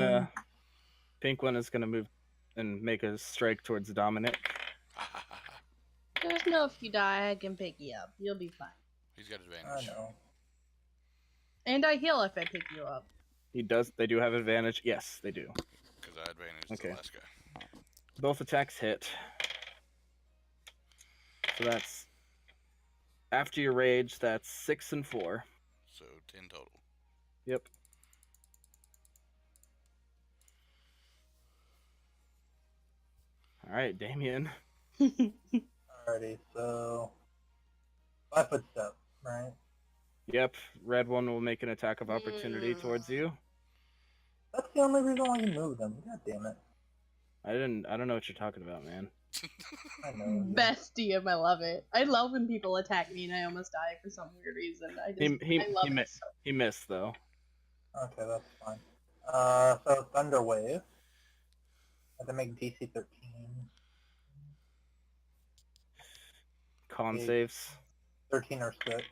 S2: gonna move and make a strike towards Dominic.
S4: Just know if you die, I can pick you up. You'll be fine.
S1: He's got
S5: I
S1: advantage.
S5: know.
S4: And I heal if I pick you up.
S2: They do have advantage. Yes, they do.
S1: Because I advantaged
S2: Okay.
S1: the last guy.
S2: Both attacks hit. So that's after your rage. That's 6 and 4.
S1: So 10 total.
S2: Yep. All right, Damien.
S5: Alrighty, so 5-foot step, right?
S2: Yep. Red one will make an attack of opportunity towards you.
S5: That's the only reason why you moved them. God damn it.
S2: I don't know what you're talking about, man.
S5: I know.
S4: Bestie him, I love it. I love when people attack me and I almost die for some weird reason. I love it. So.
S2: He missed though.
S5: Okay, that's fine. So Thunder Wave. I have to make DC 13.
S2: Con
S5: Eight.
S2: saves.
S5: 13 or 6.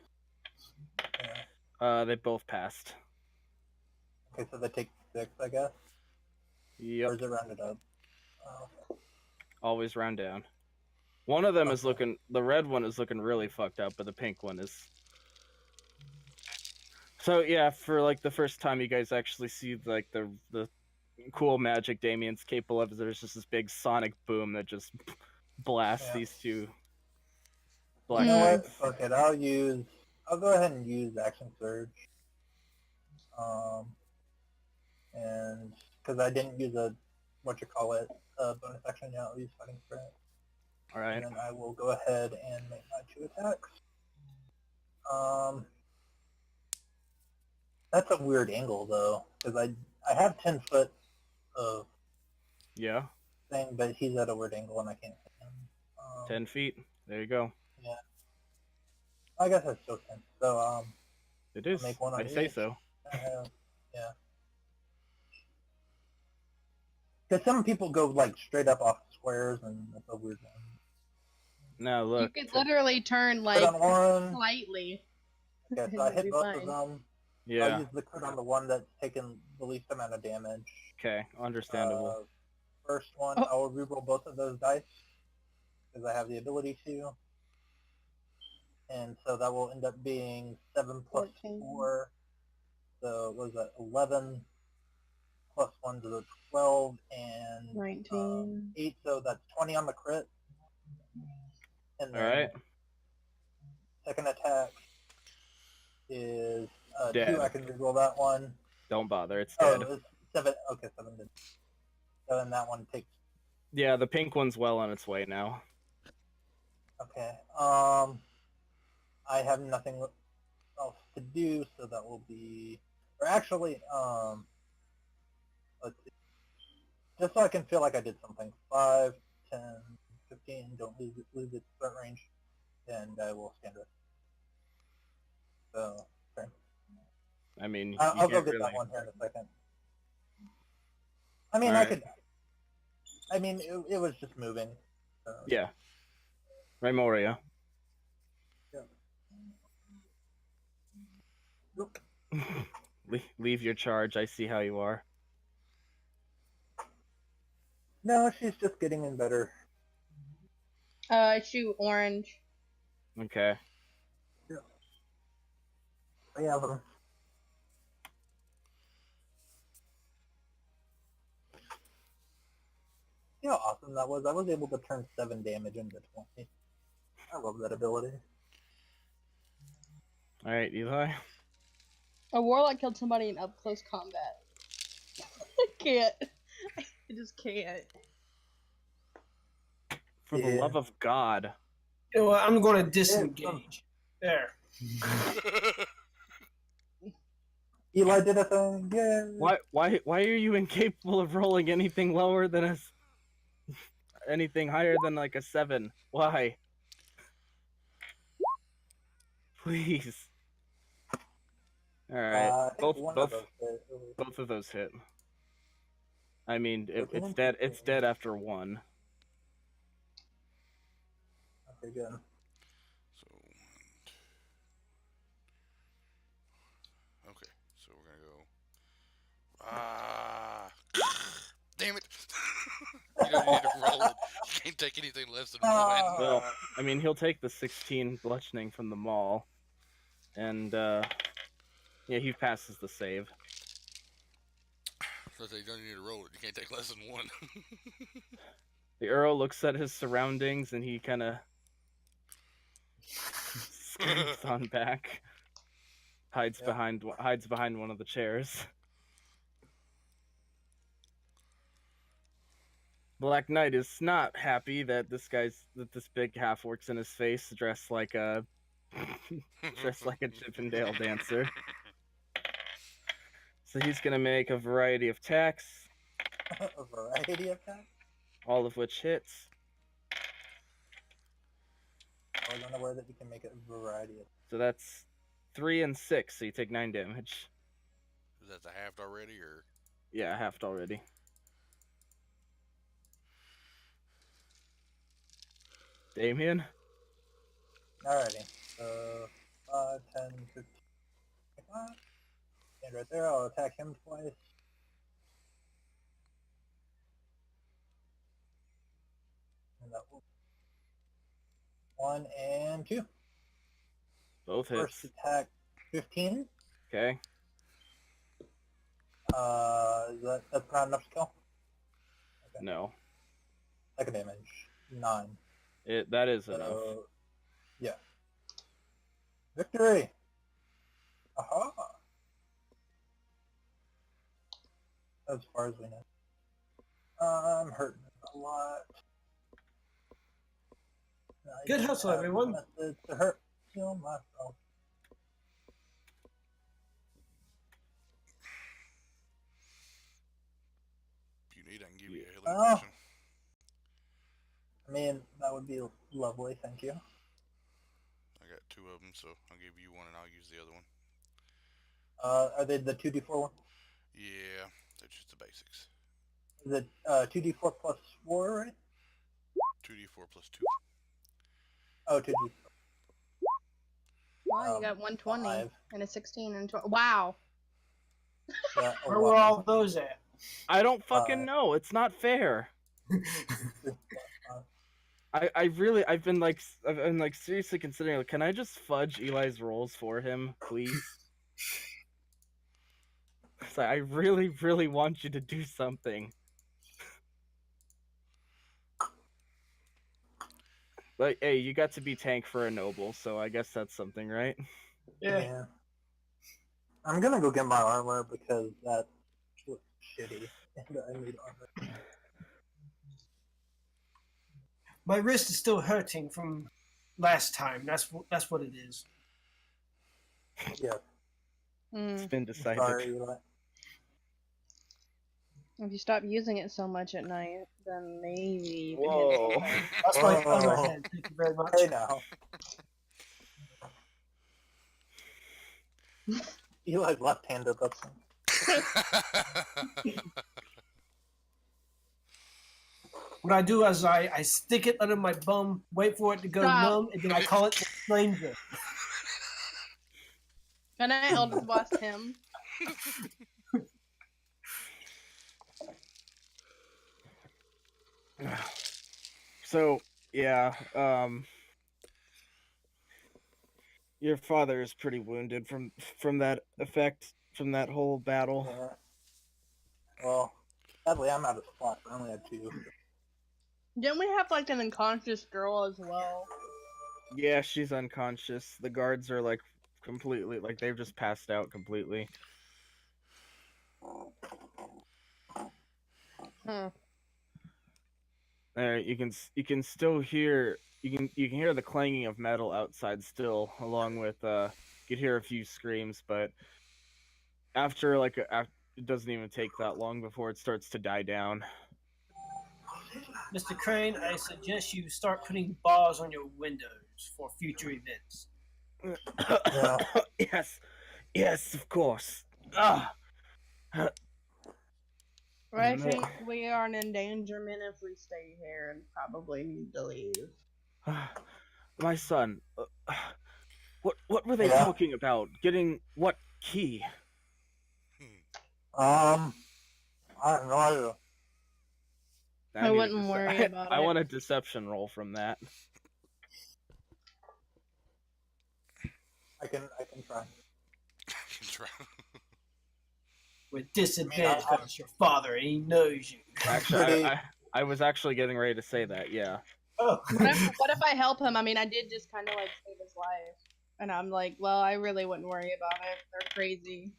S5: Yeah.
S2: They both passed.
S5: Okay, so they take 6, I guess? Or
S2: Yep.
S5: is it rounded up? Oh, okay.
S2: Always round down. One of them is
S5: Okay.
S2: looking. The red one is looking really fucked up, but the pink one is. So yeah, for like the first time, you guys actually see like the cool magic Damien's capable of. There's just this big sonic boom that just blasts
S5: Yeah.
S2: these two
S5: You
S2: black
S5: know what?
S2: knights.
S5: Fuck it. I'll go ahead and use Action Surge. And because I didn't use a bonus action yet, I'll use Fighting Spirit.
S2: All right.
S5: And then I will go ahead and make my 2 attacks. That's a weird angle though, because I have 10 foot of
S2: Yeah.
S5: thing, but he's at a weird angle and I can't hit him.
S2: 10 feet. There you go.
S5: Yeah. I guess that's still 10. So
S2: It is.
S5: I'll make one on
S2: I say
S5: each.
S2: so.
S5: Yeah. Because some people go like straight up off squares, and that's a weird one.
S2: Now look.
S4: You could literally turn
S5: Crit
S4: like
S5: on one.
S4: slightly.
S5: Okay, so I
S4: It'd
S5: hit
S4: be
S5: both
S4: fine.
S5: of them.
S2: Yeah.
S5: I'll use the crit on the one that's taken the least amount of damage.
S2: Okay. Understandable.
S5: First one,
S4: Oh.
S5: I will reroll both of those dice because I have the ability to. And so that will end up being 7 plus
S4: 14.
S5: 4. So what was that? 11 plus 1 to the 12 and
S4: 19.
S5: 8. So that's 20 on the crit. And
S2: All
S5: then
S2: right.
S5: second attack is 2.
S2: Dead.
S5: I can reroll that one.
S2: Don't bother. It's
S5: Oh,
S2: dead.
S5: it's 7. Okay, 7 did. So then that one takes.
S2: Yeah, the pink one's well on its way now.
S5: Okay. I have nothing else to do, so that will be. Or actually, let's see. Just so I can feel like I did something. 5, 10, 15. Don't lose its threat range, and I will stand it. So, okay.
S2: I mean,
S5: I'll go
S2: can't
S5: get
S2: really...
S5: that one here in a second. I mean,
S2: All
S5: I
S2: right.
S5: could. I mean, it was just moving. So.
S2: Yeah. Rimoria.
S5: Yeah.
S2: Leave your charge. I see how you are.
S5: No, she's just getting in better.
S4: Shoot orange.
S2: Okay.
S5: I have them. You know how awesome that was? I was able to turn 7 damage into 20. I love that ability.
S2: All right, Eli.
S4: A warlock killed somebody in up close combat. I can't. I just can't.
S2: For the love of God.
S3: Well, I'm going to disengage. There.
S5: Eli did a thing. Yeah.
S2: Why are you incapable of rolling anything lower than anything higher than like a 7? Why? Please. All right. Both of those hit. I mean, it's dead. It's dead after 1.
S5: Okay, good.
S1: So Ah. Damn it. You don't need to roll it. You can't take anything less than one.
S2: Well, I mean, he'll take the 16 bludgeoning from the maul, and yeah, he passes the save.
S1: So you don't need to roll it. You can't take less than one.
S2: The Earl looks at his surroundings and he kind of scurries on back, hides behind one of the chairs. Black Knight is not happy that this big half works in his face, dressed like a Chippendale dancer. So he's gonna make a variety of attacks.
S5: A variety of attacks?
S2: All of which hits.
S5: I was unaware that you can make a variety of.
S2: So that's 3 and 6, so you take 9 damage.
S1: Is that the halved already, or?
S2: Yeah, halved already. Damien?
S5: Alrighty. So 5, 10, 15, 25. And right there, I'll attack him twice. And that will 1 and 2.
S2: Both hits.
S5: First attack 15.
S2: Okay.
S5: That's not enough to kill? Okay.
S2: No.
S5: Second damage 9.
S2: That is enough.
S5: Yeah. Victory! Aha! As far as we know. I'm hurting a lot.
S3: Good hustle, everyone.
S5: To hurt heal myself.
S1: If you need, I can give you a healing
S5: Oh.
S1: potion.
S5: I mean, that would be lovely, thank you.
S1: I got 2 of them, so I'll give you one and I'll use the other one.
S5: Are they the 2d4 one?
S1: Yeah, they're just the basics.
S5: Is it 2d4 plus 4, right?
S1: 2d4 plus 2.
S5: Oh, 2d4.
S4: Wow, you got 120
S5: 5.
S4: and a 16 and 12. Wow.
S5: Yeah,
S3: Where were all those at?
S2: I don't fucking know. It's not fair. I've been like seriously considering, like, can I just fudge Eli's rolls for him, please? So I really, really want you to do something. Like, hey, you got to be tank for a noble, so I guess that's something, right?
S3: Yeah.
S5: I'm gonna go get my armor because that looks shitty, and I need armor.
S3: My wrist is still hurting from last time. That's what it is.
S5: Yeah,
S2: It's been decided.
S5: sorry, Eli.
S4: If you stop using it so much at night, then maybe.
S2: Whoa.
S3: That's my
S5: Oh.
S3: other hand. Thank you very much.
S5: Hey now. Eli's left-handed, that's
S3: What I do is I stick it under my bum, wait for it to go
S4: Stop.
S3: numb, and then I call it the stranger.
S4: Can I Eldritch Blast him?
S2: So, yeah, your father is pretty wounded from that effect, from that whole battle.
S5: Yeah. Well, sadly, I'm out of spots. I only have 2.
S4: Didn't we have like an unconscious girl as well?
S2: Yeah, she's unconscious. The guards are like completely, like, they've just passed out completely. You can still hear you can hear the clanging of metal outside still, along with you could hear a few screams, but after it doesn't even take that long before it starts to die down.
S3: Mr. Crane, I suggest you start putting bars on your windows for future events.
S5: Yeah.
S2: Yes, of course.
S4: I think we are in endangerment if we stay here and probably need to leave.
S2: My son, what were they
S5: Yeah.
S2: talking about? Getting what key?
S5: I have no idea.
S4: I wouldn't worry about
S2: I
S4: it.
S2: want a deception roll from that.
S5: I can try.
S1: Try.
S3: With disadvantage because it's your father and he knows you.
S2: Actually,
S5: Pretty-
S2: I was actually getting ready to say that. Yeah.
S3: Oh.
S4: What if I help him? I mean, I did just kind of like save his life, and I'm like, well, I really wouldn't worry about it. They're crazy.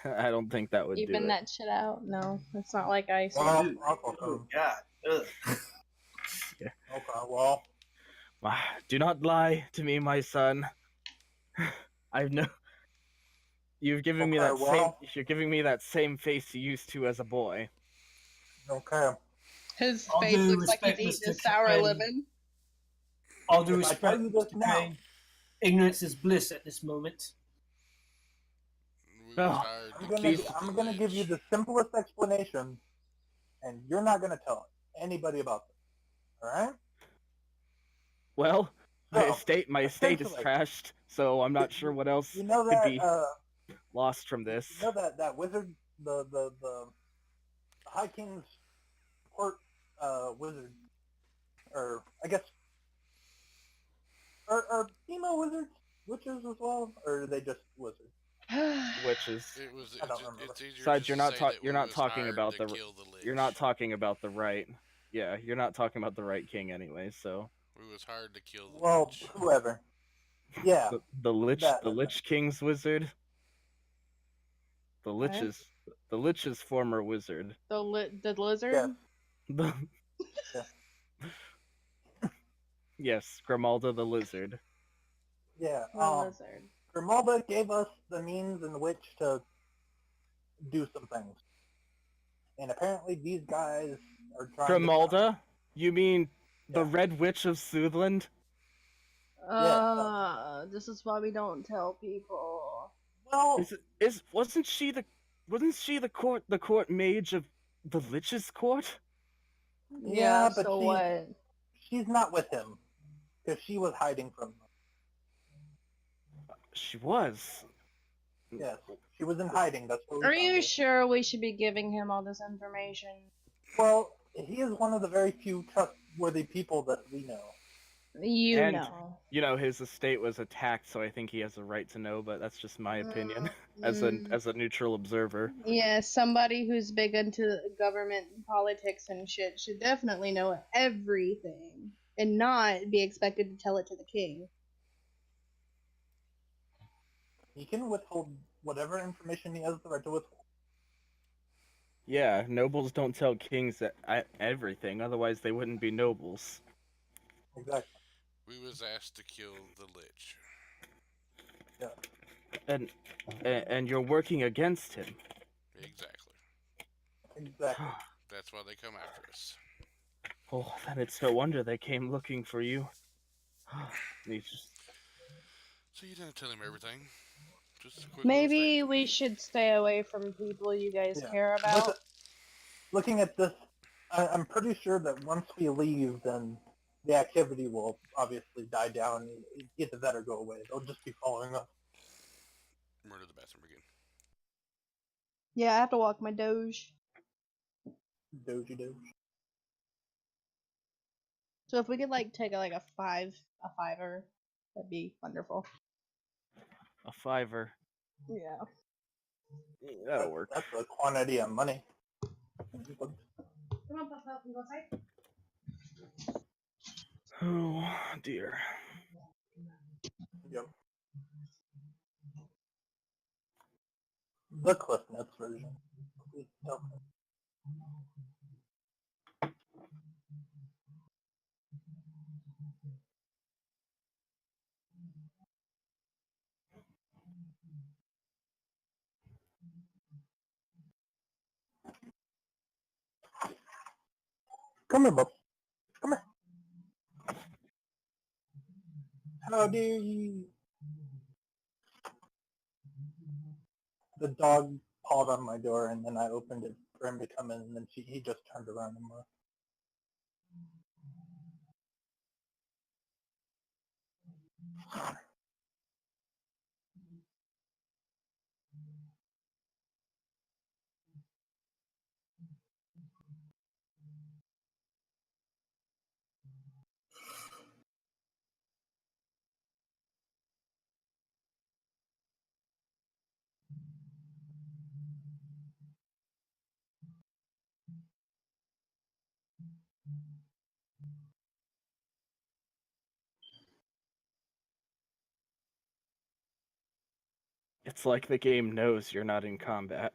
S2: I don't think that would
S4: Even
S2: do it.
S4: that shit out. No, it's not like I.
S5: Well,
S3: Dude.
S5: okay.
S3: Oh God. Ugh.
S5: Okay. Well,
S2: Do not lie to me, my son. I've no. You're giving me
S5: Okay,
S2: that same.
S5: well.
S2: You're giving me that same face you used to as a boy.
S5: okay.
S4: His
S3: All
S4: face
S3: due
S4: looks like he's
S3: respect,
S4: eating a
S3: Mr.
S4: sour
S3: Crane.
S4: lemon.
S3: All due
S5: If I
S3: respect,
S5: tell you this
S3: Mr.
S5: now-
S3: Crane. Ignorance is bliss at this moment.
S1: We
S2: Oh,
S1: was hired
S5: I'm
S1: to
S5: gonna
S1: kill
S5: I'm
S1: the
S5: gonna give you
S1: lich.
S5: the simplest explanation, and you're not gonna tell anybody about this. All right?
S2: Well, my
S5: So,
S2: estate is
S5: essentially-
S2: trashed, so I'm not sure what else
S5: You know
S2: could
S5: that
S2: be lost from this.
S5: you know that wizard, the High King's court wizard, or I guess, are female wizards witches as well, or are they just wizards?
S2: Witches.
S1: It was.
S5: I don't
S1: It's,
S5: remember.
S1: it's easier
S2: Besides,
S1: just
S2: you're
S1: to
S2: not
S1: say
S2: ta-
S1: that
S2: you're
S1: we
S2: not
S1: was
S2: talking
S1: hired
S2: about
S1: to
S2: the-
S1: kill the lich.
S2: You're not talking about the right. Yeah, you're not talking about the right king anyway. So
S1: We was hired to kill the
S5: Well,
S1: lich.
S5: whoever. Yeah,
S2: the lich,
S5: that-
S2: the lich king's wizard, the
S4: Okay.
S2: lich's former wizard.
S4: The lizard.
S5: yeah,
S2: The
S5: Yeah.
S2: yes, Grimalda the lizard.
S5: yeah.
S4: The lizard.
S5: Grimalda gave us the means in which to do some things, and apparently these guys are trying to.
S2: Grimalda? You mean the
S5: Yeah.
S2: Red Witch of Soothland?
S4: This is why we don't tell people.
S5: Well,
S2: Wasn't she the court mage of the Lich's court?
S5: Yeah, but
S4: so
S5: she-
S4: what?
S5: she's not with him because she was hiding from him.
S2: She was.
S5: Yes, she was in hiding. That's where we
S4: Are
S5: found
S4: you
S5: her.
S4: sure we should be giving him all this information?
S5: Well, he is one of the very few trustworthy people that we know.
S4: You
S2: And-
S4: know.
S2: You know, his estate was attacked, so I think he has a right to know, but that's just my opinion as a neutral observer.
S4: Yeah, somebody who's big into government politics and shit should definitely know everything and not be expected to tell it to the king.
S5: He can withhold whatever information he has the right to withhold.
S2: Yeah, nobles don't tell kings everything, otherwise they wouldn't be nobles.
S5: Exactly.
S1: We was asked to kill the lich.
S2: And you're working against him.
S1: Exactly.
S5: Exactly.
S1: That's why they come after us.
S2: Oh, then it's no wonder they came looking for you. He's just-
S1: So you didn't tell him everything. Just a quick
S4: Maybe we should stay away from people you guys
S5: Yeah.
S4: care about.
S5: Listen, looking at this, I'm pretty sure that once we leave, then the activity will obviously die down. Either that or go away. They'll just be following us.
S1: Murder the bathroom again.
S4: Yeah, I have to walk my doge.
S5: Doji doge.
S4: So if we could like take a fiver, that'd be wonderful.
S2: a $5.
S4: Yeah.
S2: That'll work.
S5: That's a quantity of money.
S4: Come on, Papa, we go outside.
S2: Oh dear.
S5: Yep. The Cliff Notes version. Please tell me. Come here, Bob. Come here. How dare you? The dog pawed on my door, and then I opened it for him to come in, and then he just turned around and left.
S2: It's like the game knows you're not in combat.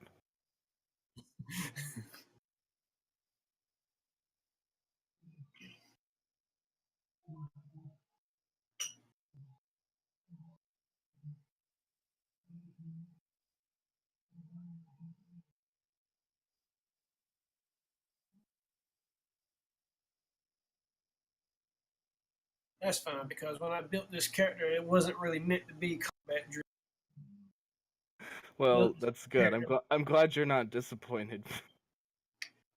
S3: That's fine because when I built this character, it wasn't really meant to be combat driven.
S2: Well, that's good. I'm glad you're not disappointed.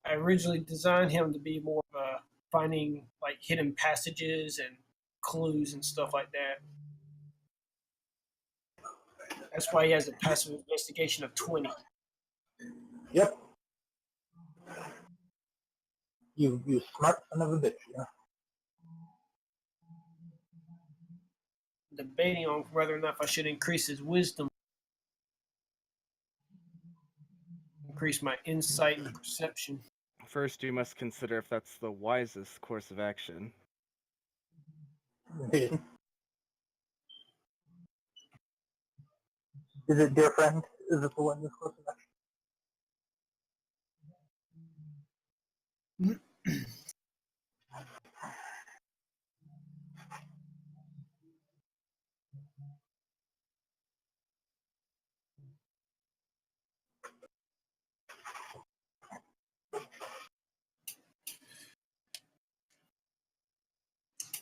S3: I originally designed him to be more of a finding like hidden passages and clues and stuff like that. That's why he has a passive investigation of 20.
S5: Yep. You smart son of a bitch. Yeah.
S3: Debating on whether or not I should increase his wisdom, increase my insight and perception.
S2: First, you must consider if that's the wisest course of action.
S5: Is it, dear friend? Is it the one this course of action?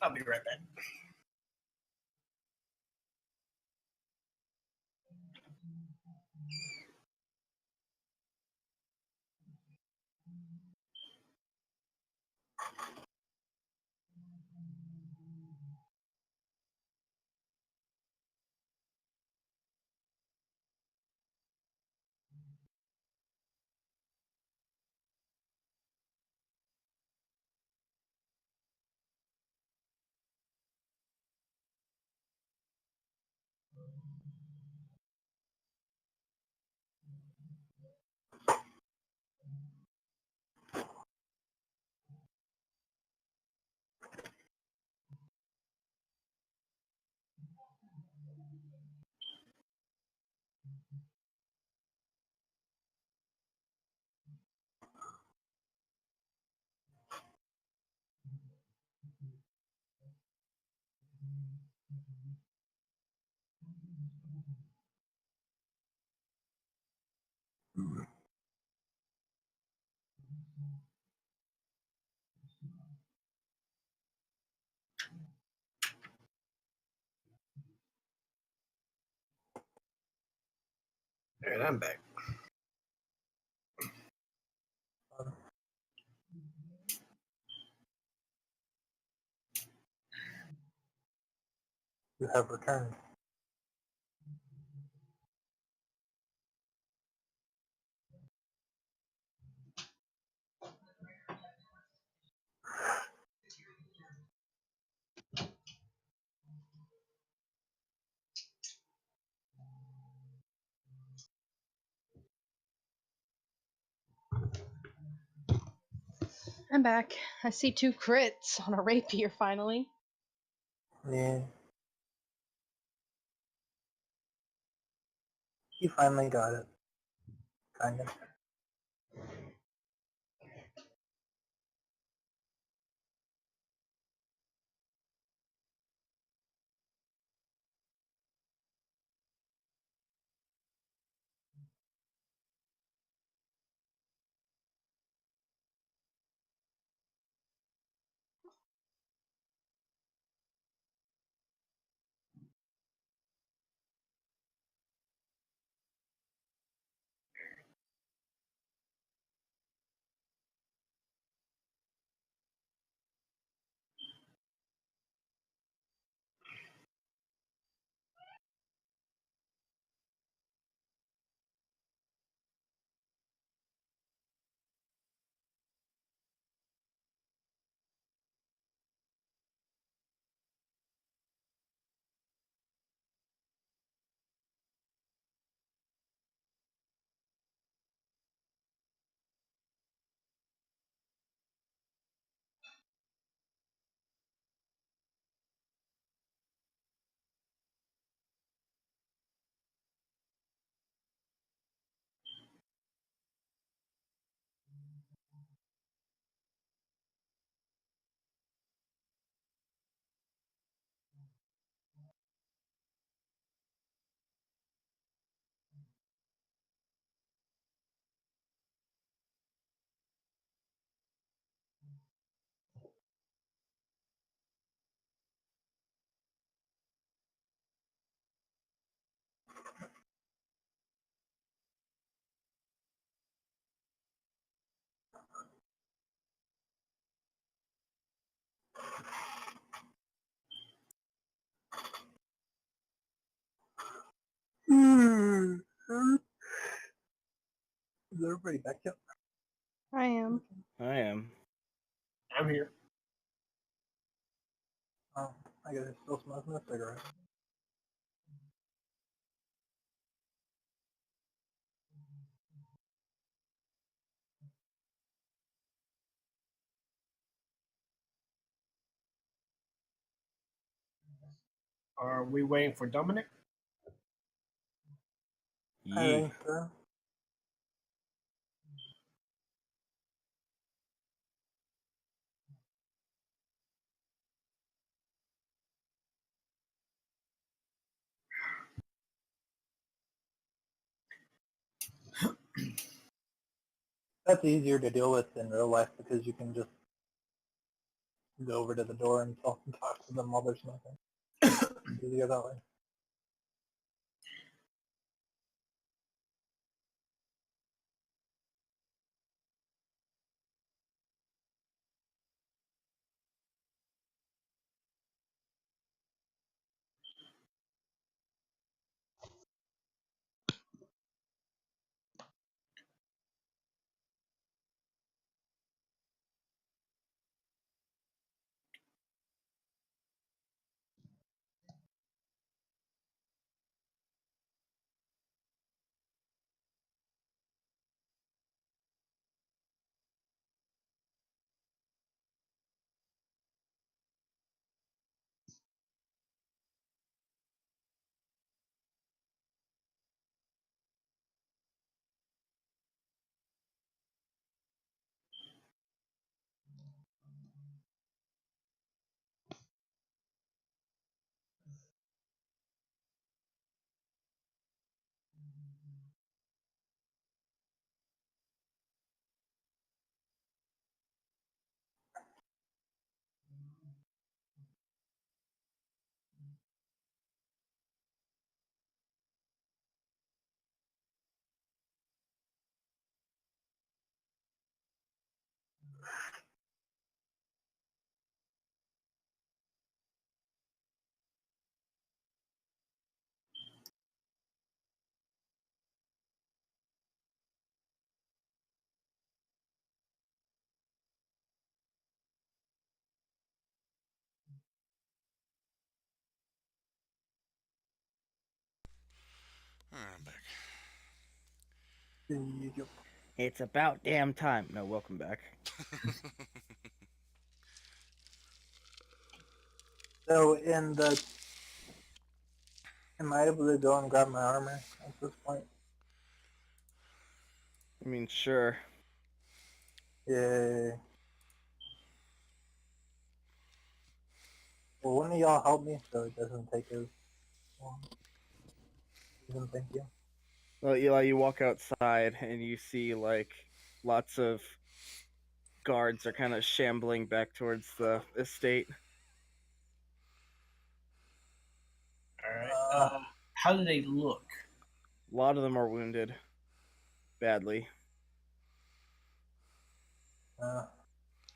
S3: I'll be right back. All right, I'm back.
S5: You have returned.
S4: I'm back. I see 2 crits on a rapier finally.
S5: Yeah. You finally got it. Kind of. everybody back yet?
S4: I am.
S2: I am.
S3: I'm here.
S5: Oh, I guess I'm still smoking a cigarette.
S3: Are we waiting for Dominic?
S5: I
S2: Yee.
S5: think so. That's easier to deal with in real life because you can just go over to the door and talk to them while they're smoking. Easier that way.
S1: Alright, I'm back.
S5: Yep.
S2: It's about damn time. No, welcome back.
S5: So am I able to go and grab my armor at this point?
S2: I mean, sure.
S5: Yay. Well, one of y'all help me so it doesn't take as long. Thank you.
S2: Well, Eli, you walk outside and you see like lots of guards are kind of shambling back towards the estate.
S3: All right. How do they look?
S2: A lot of them are wounded badly.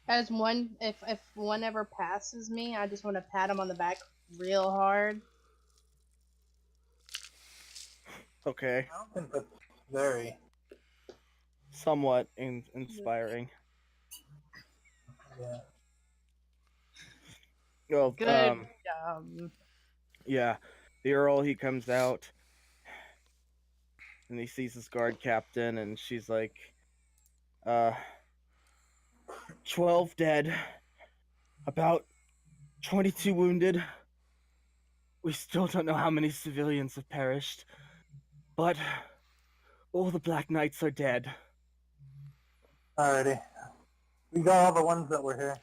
S4: As one, if one ever passes me, I just want to pat him on the back real hard.
S2: Okay.
S5: I don't think that's very.
S2: Somewhat inspiring.
S5: Yeah.
S2: Well,
S4: Good job.
S2: yeah. The Earl, he comes out and he sees his guard captain and she's like, 12 dead, about 22 wounded. We still don't know how many civilians have perished, but all the Black Knights are dead.
S5: Alrighty. We got all the ones that were here.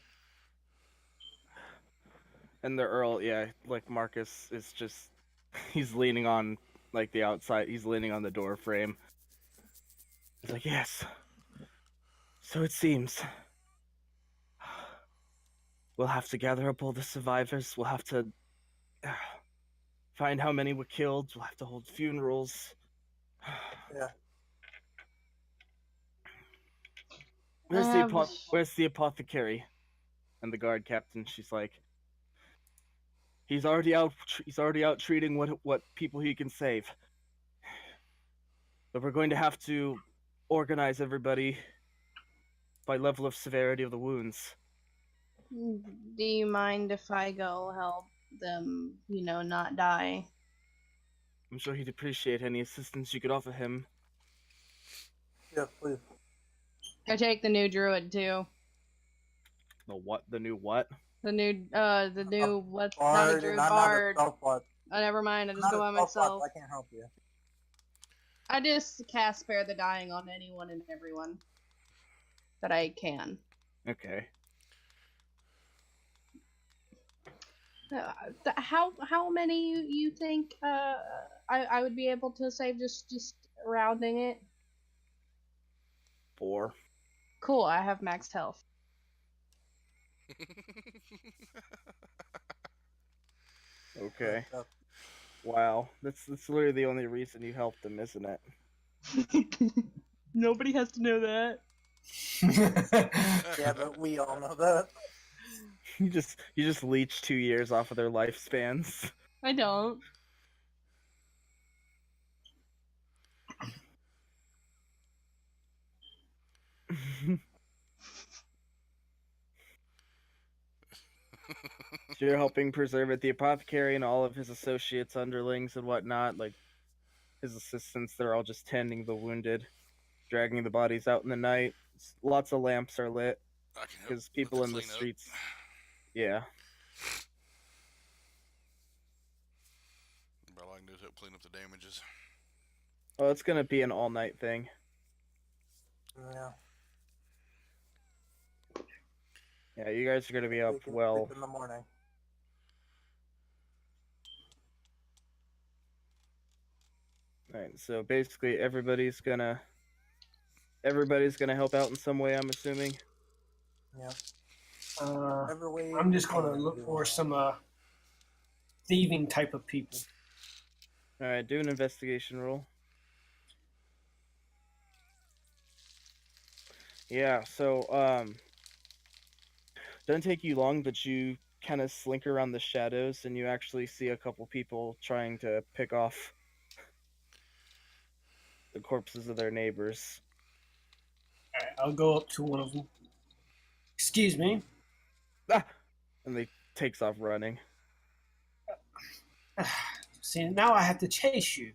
S2: And the Earl, yeah, like Marcus is just, he's leaning on like the outside, he's leaning on the door frame. He's like, yes. So it seems. We'll have to gather up all the survivors. We'll have to find how many were killed. We'll have to hold funerals.
S5: Yeah.
S2: Where's the apothecary? And the guard captain, she's like, he's already out treating what people he can save. But we're going to have to organize everybody by level of severity of the wounds.
S4: Do you mind if I go help them, not die?
S2: I'm sure he'd appreciate any assistance you could offer him.
S5: Yes, please.
S4: I take the new druid too.
S2: The what? The new what?
S4: The new, what's not a
S5: Bard,
S4: druid,
S5: and I'm not a
S4: bard.
S5: stealth bot.
S4: Oh, never mind, I
S5: I'm
S4: just
S5: not
S4: go
S5: a
S4: by
S5: stealth bot,
S4: myself.
S5: so I can't help you.
S4: I just cast Spare the Dying on anyone and everyone that I can.
S2: Okay.
S4: How many you think I would be able to save just rounding it?
S2: 4.
S4: Cool, I have maxed health.
S2: Okay.
S5: Uh,
S2: Wow. That's literally the only reason you helped them, isn't it?
S4: Nobody has to know that.
S5: yeah, but we all know that.
S2: You just leech 2 years off of their lifespans.
S4: I don't.
S2: So you're helping preserve it. The apothecary and all of his associates, underlings, and whatnot, like his assistants, they're all just tending the wounded, dragging the bodies out in the night. Lots of lamps are lit
S1: I can help
S2: because
S1: with
S2: people in the
S1: cleanup.
S2: streets. Yeah.
S1: But all I can do is help clean up the damages.
S2: Oh, it's gonna be an all-night thing.
S5: Yeah.
S2: Yeah, you guys are gonna be up
S5: We can
S2: well.
S5: sleep in the morning.
S2: Right. So basically, everybody's gonna help out in some way. I'm assuming.
S5: Yeah.
S3: Uh,
S5: Every way
S3: I'm just
S5: we
S3: gonna
S5: can,
S3: look
S5: we
S3: for
S5: will.
S3: some thieving type of people.
S2: All right. Do an investigation roll. Yeah. So doesn't take you long, but you kind of slink around the shadows, and you actually see a couple people trying to pick off the corpses of their neighbors.
S3: Alright, I'll go up to one of them. Excuse me.
S2: Ah! And they takes off running.
S3: See, now I have to chase you.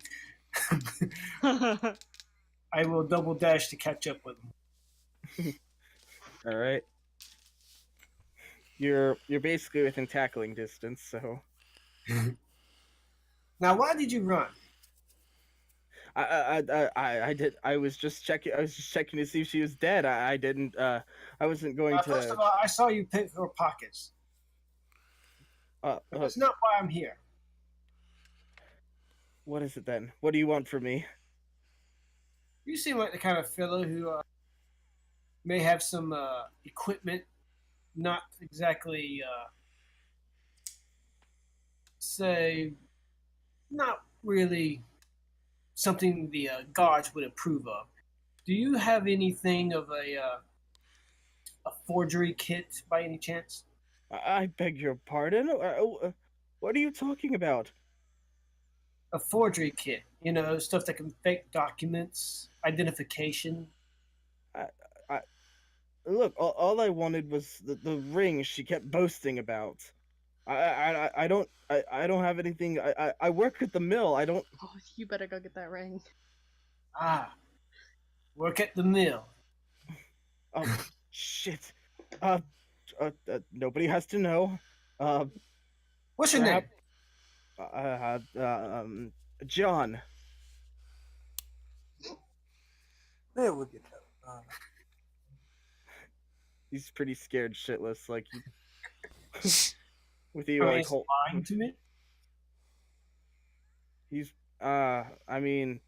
S3: I will double dash to catch up with them.
S2: All right. You're basically within tackling distance, so
S3: Now, why did you run?
S2: I was just checking to see if she was dead. I didn't I wasn't going
S3: First
S2: to
S3: of all, I saw you pick her pockets. That's not why I'm here.
S2: what is it then? What do you want from me?
S3: You seem like the kind of fellow who may have some equipment, not exactly, say, not really something the guards would approve of. Do you have anything of a forgery kit by any chance?
S2: I beg your pardon. What are you talking about?
S3: A forgery kit, stuff that can fake documents, identification.
S2: I look. All I wanted was the ring she kept boasting about. I don't have anything. I work at the mill. I don't.
S4: Oh, you better go get that ring.
S3: Ah, work at the mill.
S2: Oh shit. Nobody has to know.
S3: What's your name?
S2: John.
S5: There we get
S2: He's pretty scared shitless. Like, with you,
S3: I mean,
S2: like,
S3: he's lying to me.
S2: he's, I mean,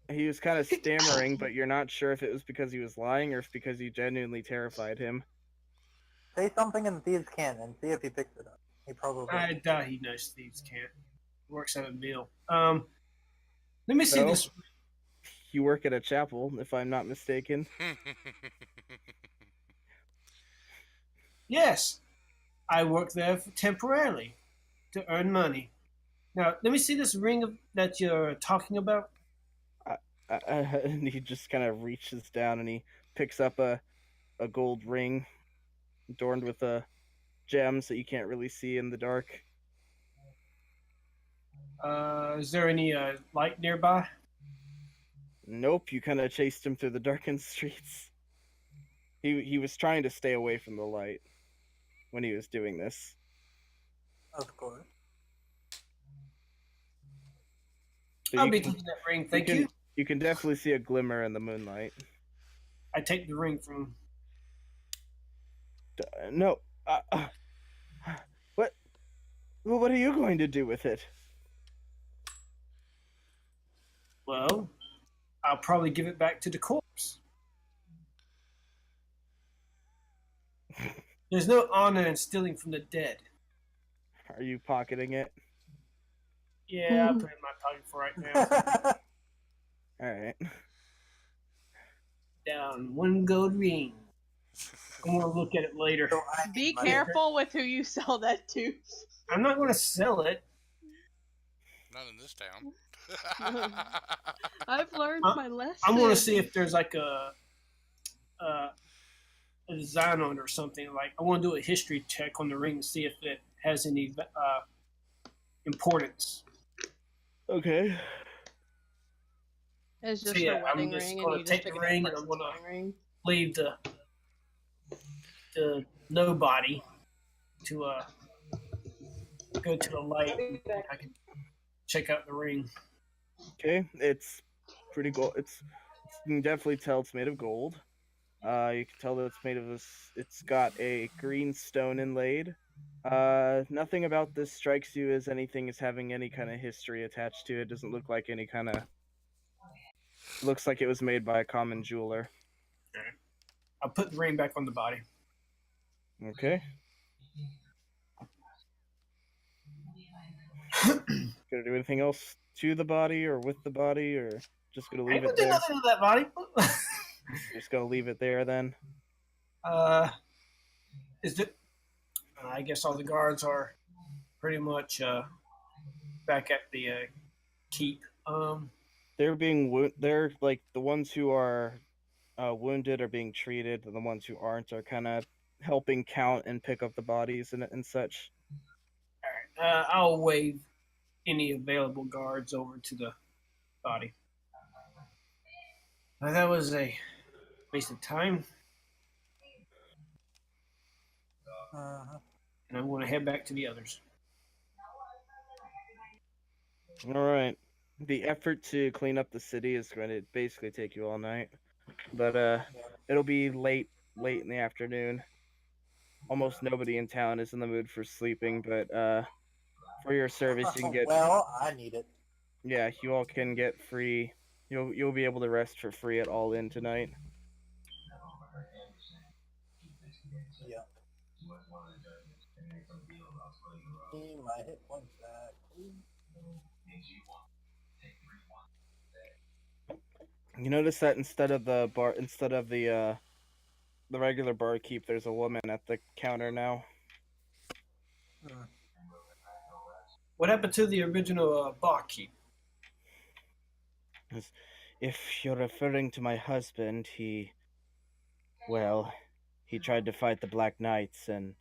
S2: he was kind of stammering, but you're not sure if it was because he was lying or if because you genuinely terrified him.
S5: Say something in Thieves' Can and see if he picks it up. He probably.
S3: I doubt he knows thieves can't. Works at a mill. Let me see
S2: So?
S3: this.
S2: You work at a chapel, if I'm not mistaken.
S3: Yes, I work there temporarily to earn money. Now, let me see this ring that you're talking about.
S2: And he just kind of reaches down and he picks up a gold ring adorned with gems that you can't really see in the dark.
S3: Is there any light nearby?
S2: Nope, you kind of chased him through the darkened streets. He was trying to stay away from the light when he was doing this.
S5: Of course.
S2: But
S3: I'll
S2: you
S3: be
S2: can
S3: taking that ring. Thank you.
S2: you can definitely see a glimmer in the moonlight.
S3: I take the ring from.
S2: No, what? Well, what are you going to do with it?
S3: Well, I'll probably give it back to the corpse. There's no honor in stealing from the dead.
S2: Are you pocketing it?
S3: Yeah, I'll put it in my pocket for right now.
S2: All right.
S3: Down one gold ring. I'm gonna look at it later.
S5: So I
S4: Be
S5: need money.
S4: careful with who you sell that to.
S3: I'm not gonna sell it.
S1: Not in this town.
S4: I've learned my lesson.
S3: I'm gonna see if there's like a design on it or something. Like I want to do a history check on the ring to see if it has any importance.
S2: Okay.
S4: It's just
S3: So, yeah,
S4: a wedding
S3: I'm just
S4: ring,
S3: gonna
S4: and you
S3: take
S4: just pick
S3: the
S4: it up
S3: ring
S4: like
S3: and I'm
S4: it's a
S3: gonna-
S4: wedding ring.
S3: Leave the nobody to go to the light. And I can check out the ring.
S2: Okay, it's pretty gold. You can definitely tell it's made of gold. You can tell that it's made of this. It's got a green stone inlaid. Nothing about this strikes you as anything as having any kind of history attached to it. Doesn't look like any kind of. Looks like it was made by a common jeweler.
S3: I'll put the ring back on the body.
S2: Okay. Gonna do anything else to the body or with the body, or just gonna
S3: I
S2: leave
S3: ain't
S2: it
S3: gonna do
S2: there?
S3: nothing to that body.
S2: Just gonna leave it there then.
S3: Is it? I guess all the guards are pretty much back at the keep.
S2: They're being they're like the ones who are wounded are being treated, and the ones who aren't are kind of helping count and pick up the bodies and such.
S3: All right. I'll wave any available guards over to the body. That was a waste of time,
S5: Uh-huh.
S3: and I'm going to head back to the others.
S2: All right. The effort to clean up the city is going to basically take you all night, but it'll be late in the afternoon. Almost nobody in town is in the mood for sleeping, but for your service, you can get
S5: Well, I need it.
S2: yeah, you all can get free. You'll be able to rest for free at All In tonight.
S5: Yeah. Need my hit points back.
S2: You notice that instead of the regular barkeep, there's a woman at the counter now.
S3: What happened to the original barkeep?
S2: If you're referring to my husband, he tried to fight the Black Knights, and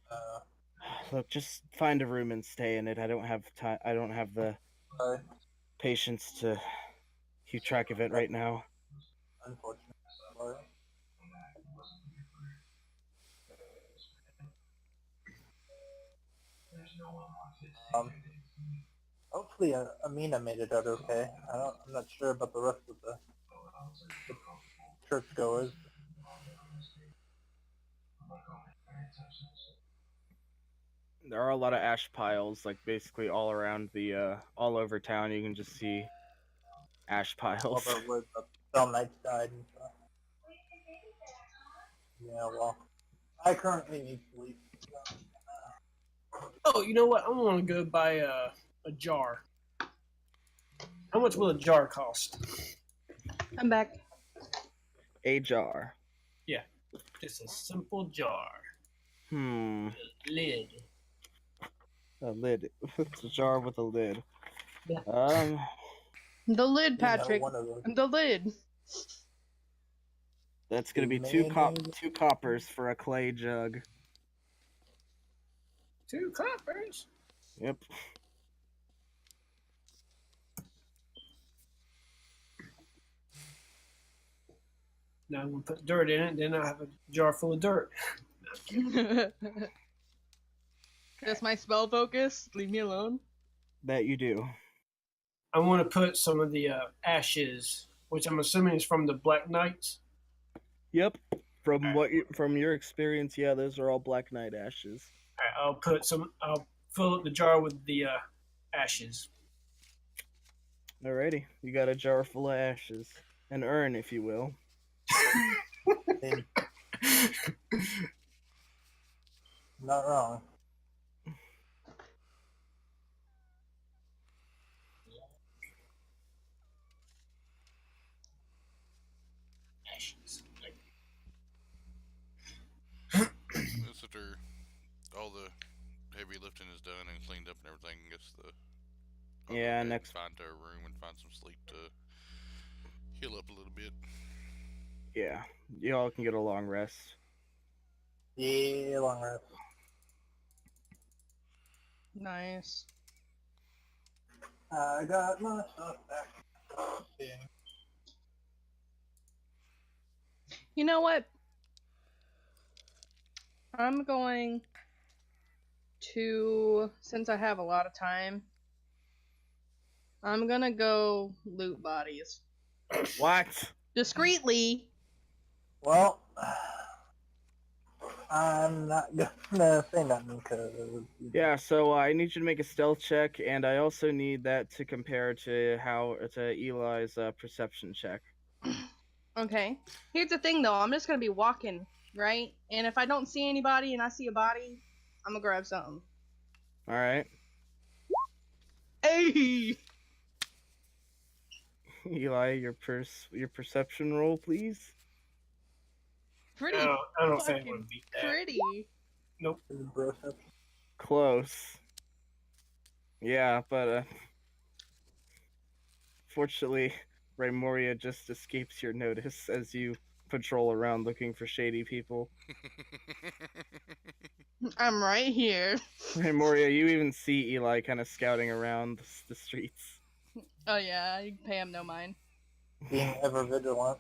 S2: look, just find a room and stay in it. I don't have time. I don't have the
S5: Sorry.
S2: patience to keep track of it right now.
S5: Unfortunate. Sorry. Hopefully Amina made it out okay. I'm not sure about the rest of the churchgoers.
S2: There are a lot of ash piles, like basically all around all over town. You can just see ash piles.
S5: Over where the Fell Knights died and stuff. Yeah, well, I currently need sleep.
S3: Oh, you know what? I'm going to go buy a jar. How much will a jar cost?
S4: I'm back.
S2: A jar.
S3: Yeah, just a simple jar. Lid.
S2: A lid. It's a jar with a lid.
S3: Yeah.
S4: The lid,
S5: You know
S4: Patrick.
S5: one of those.
S4: The lid.
S2: That's gonna be
S5: Mayonnaise.
S2: two coppers for a clay jug.
S3: 2 coppers.
S2: Yep.
S3: Now I'm gonna put dirt in it. Then I have a jar full of dirt.
S4: That's my spell focus. Leave me alone.
S2: That you do.
S3: I want to put some of the ashes, which I'm assuming is from the Black Knights.
S2: Yep. From your experience, yeah, those are all Black Knight ashes.
S3: I'll put some. I'll fill up the jar with the ashes.
S2: Alrighty, you got a jar full of ashes, an urn, if you will.
S5: Not wrong.
S3: Ashes.
S1: That's after all the heavy lifting is done and cleaned up and everything. I guess I'll go
S2: Yeah,
S1: ahead
S2: next-
S1: and find a room and find some sleep to heal up a little bit.
S2: Yeah, you all can get a long rest.
S5: Yeah, long rest.
S4: Nice.
S5: I got my stuff back. Yeah.
S4: You know what? I'm going to, since I have a lot of time, I'm gonna go loot bodies.
S2: What?
S4: Discreetly.
S5: Well, I'm not gonna say nothing because
S2: Yeah, so I need you to make a stealth check, and I also need that to compare to Eli's perception check.
S4: Okay. Here's the thing though, I'm just gonna be walking, right? And if I don't see anybody and I see a body, I'm gonna grab something.
S2: All right,
S4: Hey!
S2: Eli, your perception roll, please.
S4: Pretty
S3: I don't think I'm
S4: fucking
S3: gonna beat that.
S4: pretty.
S3: Nope.
S2: Close. Yeah, but fortunately, Raymoria just escapes your notice as you patrol around looking for shady people.
S4: I'm right here.
S2: Raymoria, you even see Eli kind of scouting around the streets.
S4: Oh yeah, you can pay him no mind.
S5: being ever vigilant.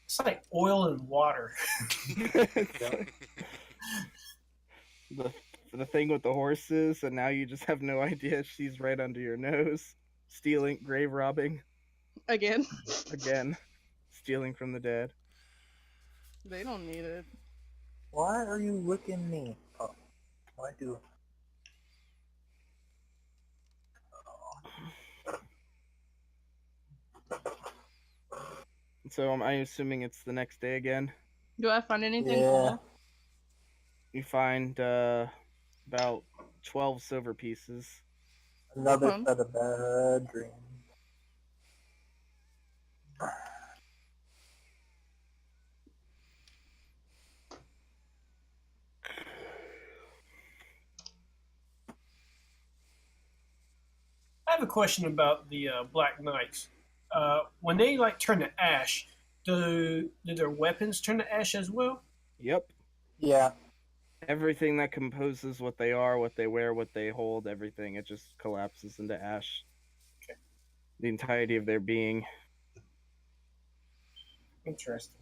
S3: It's like oil and water.
S2: The thing with the horses, and now you just have no idea she's right under your nose, stealing, grave robbing
S4: Again.
S2: again, stealing from the dead.
S4: They don't need it.
S5: Why are you licking me? Oh, why do?
S2: So I'm assuming it's the next day again.
S4: Do I find anything
S5: Yeah.
S4: cool?
S2: You find about 12 silver pieces.
S5: Another
S4: Okay.
S5: set of bad dreams.
S3: I have a question about the Black Knights. When they like turn to ash, do their weapons turn to ash as well?
S2: Yep.
S5: Yeah.
S2: Everything that composes what they are, what they wear, what they hold, everything, it just collapses into ash.
S3: Okay.
S2: The entirety of their being.
S3: Interesting.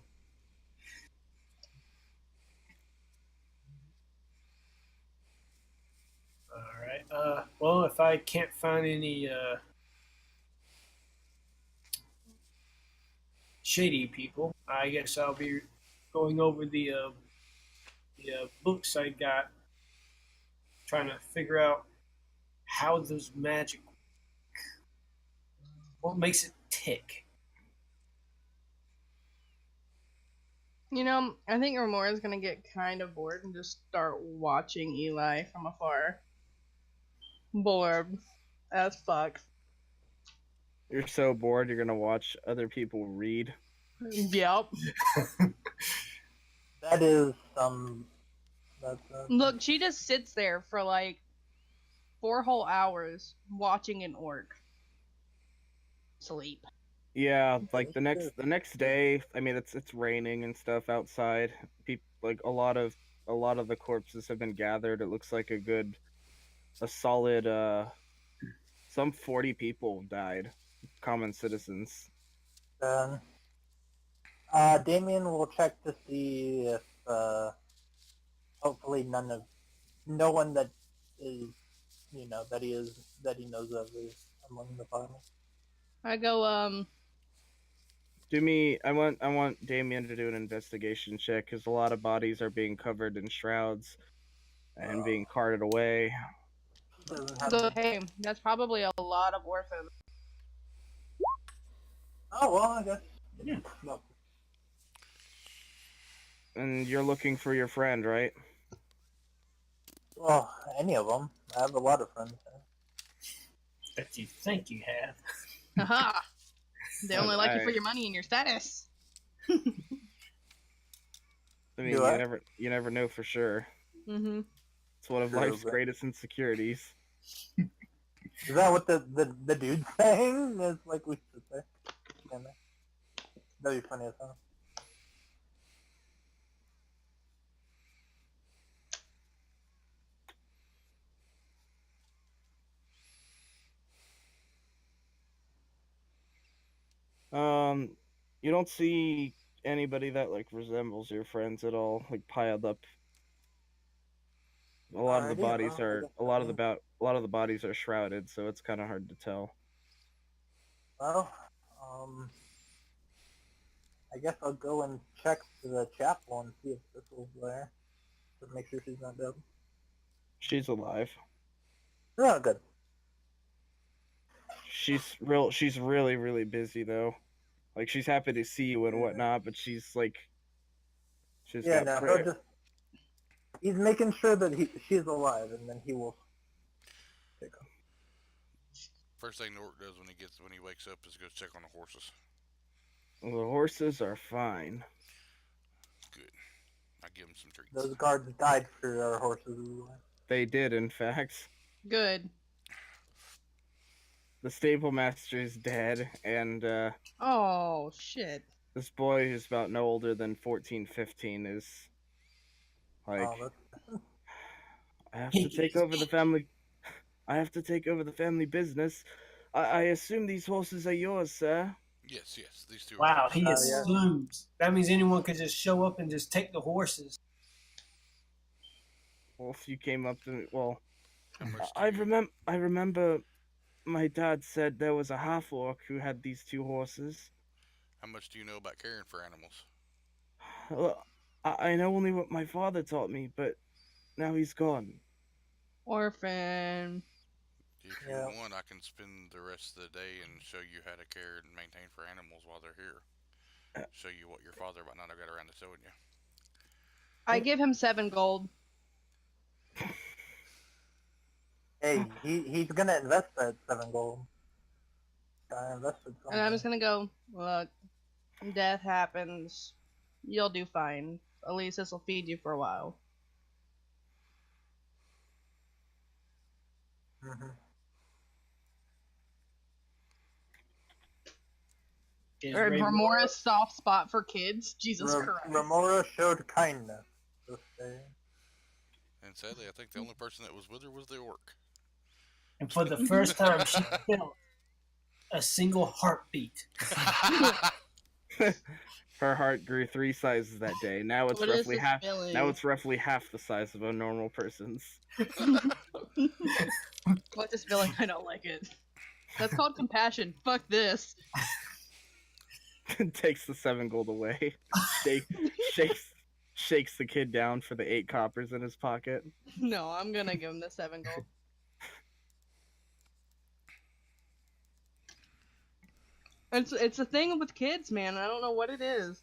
S3: All right. Well, if I can't find any shady people, I guess I'll be going over the books I got, trying to figure out how does magic work. What makes it tick?
S4: You know, I think Ramora's gonna get kind of bored and just start watching Eli from afar. Bored as fuck.
S2: You're so bored, you're gonna watch other people read.
S4: Yep.
S5: That is some. That's
S4: Look, she just sits there for like 4 whole hours watching an orc sleep.
S2: Yeah, like
S5: That's
S2: the next day, I mean it's raining and stuff outside. People like a lot of the corpses have been gathered. It looks like a solid some 40 people died, common citizens.
S5: good. Damien will check to see if hopefully no one that is that he knows of is among the final.
S4: I go,
S2: I want Damien to do an investigation check because a lot of bodies are being covered in shrouds and being carted away.
S5: He doesn't have.
S4: hey, that's probably a lot of orphans.
S5: Oh well, I guess.
S3: Yeah.
S5: No.
S2: And you're looking for your friend, right?
S5: Well, any of them. I have a lot of friends.
S3: That you think you have.
S4: Haha! They only like you for
S2: I
S4: your money and your status.
S2: I mean,
S5: Do I?
S2: you never know for sure.
S4: Mm-hmm.
S2: It's one of
S5: True,
S2: life's
S5: but-
S2: greatest insecurities.
S5: Is that what the dude's saying? Is like we should say. Yeah, man. That'd be funny as hell.
S2: You don't see anybody that like resembles your friends at all, like piled up. A lot of the
S5: Alrighty,
S2: bodies
S5: well, I
S2: are
S5: guess that means-
S2: a lot of the bodies are shrouded, so it's kind of hard to tell.
S5: Well, I guess I'll go and check the chapel and see if Crystal's there to make sure she's not dead.
S2: She's alive.
S5: Oh, good.
S2: She's really busy though. Like she's happy to see you and
S5: Yeah.
S2: whatnot, but she's
S5: Yeah,
S2: got
S5: no,
S2: prayer.
S5: he'll just he's making sure that she's alive, and then he will take her.
S1: First thing the orc does when he wakes up is go check on the horses.
S2: The horses are fine.
S1: Good. I give him some treats.
S5: Those guards died for our horses.
S2: They did, in fact.
S4: Good.
S2: The stable master is dead, and
S4: Oh, shit.
S2: this boy who's about no older than 14, 15 is like,
S5: Oh, that's
S2: I have to take over the family. I have to take over the family business. I assume these horses are yours, sir.
S1: Yes, these two.
S3: Wow,
S1: Are
S3: he
S5: yeah.
S3: assumes. That means anyone could just show up and just take the horses.
S2: Well, if you came up to me, well,
S1: How much do you-
S2: I remember my dad said there was a half orc who had these two horses.
S1: How much do you know about caring for animals?
S2: Well, I know only what my father taught me, but now he's gone.
S4: Orphan.
S1: If you
S5: Yeah.
S1: want, I can spend the rest of the day and show you how to care and maintain for animals while they're here. Show you what your father might not have got around to showing you.
S4: I give him 7 gold.
S5: Hey, he's gonna invest that 7 gold. I invested something.
S4: And I'm just gonna go, look, death happens. You'll do fine. At least this will feed you for a while.
S5: Mm-hmm.
S4: Or Remora's soft spot for kids. Jesus Christ.
S5: Remora showed kindness this day.
S1: And sadly, I think the only person that was with her was the orc.
S3: And for the first time, she felt a single heartbeat.
S2: Her heart grew 3 sizes that day. Now it's
S4: What is
S2: roughly
S4: this
S2: half.
S4: feeling?
S2: Now it's roughly half the size of a normal person's.
S4: What's this feeling? I don't like it. That's called compassion. Fuck this.
S2: Takes the 7 gold away. Shakes the kid down for the 8 coppers in his pocket.
S4: No, I'm gonna give him the 7 gold. It's a thing with kids, man. I don't know what it is.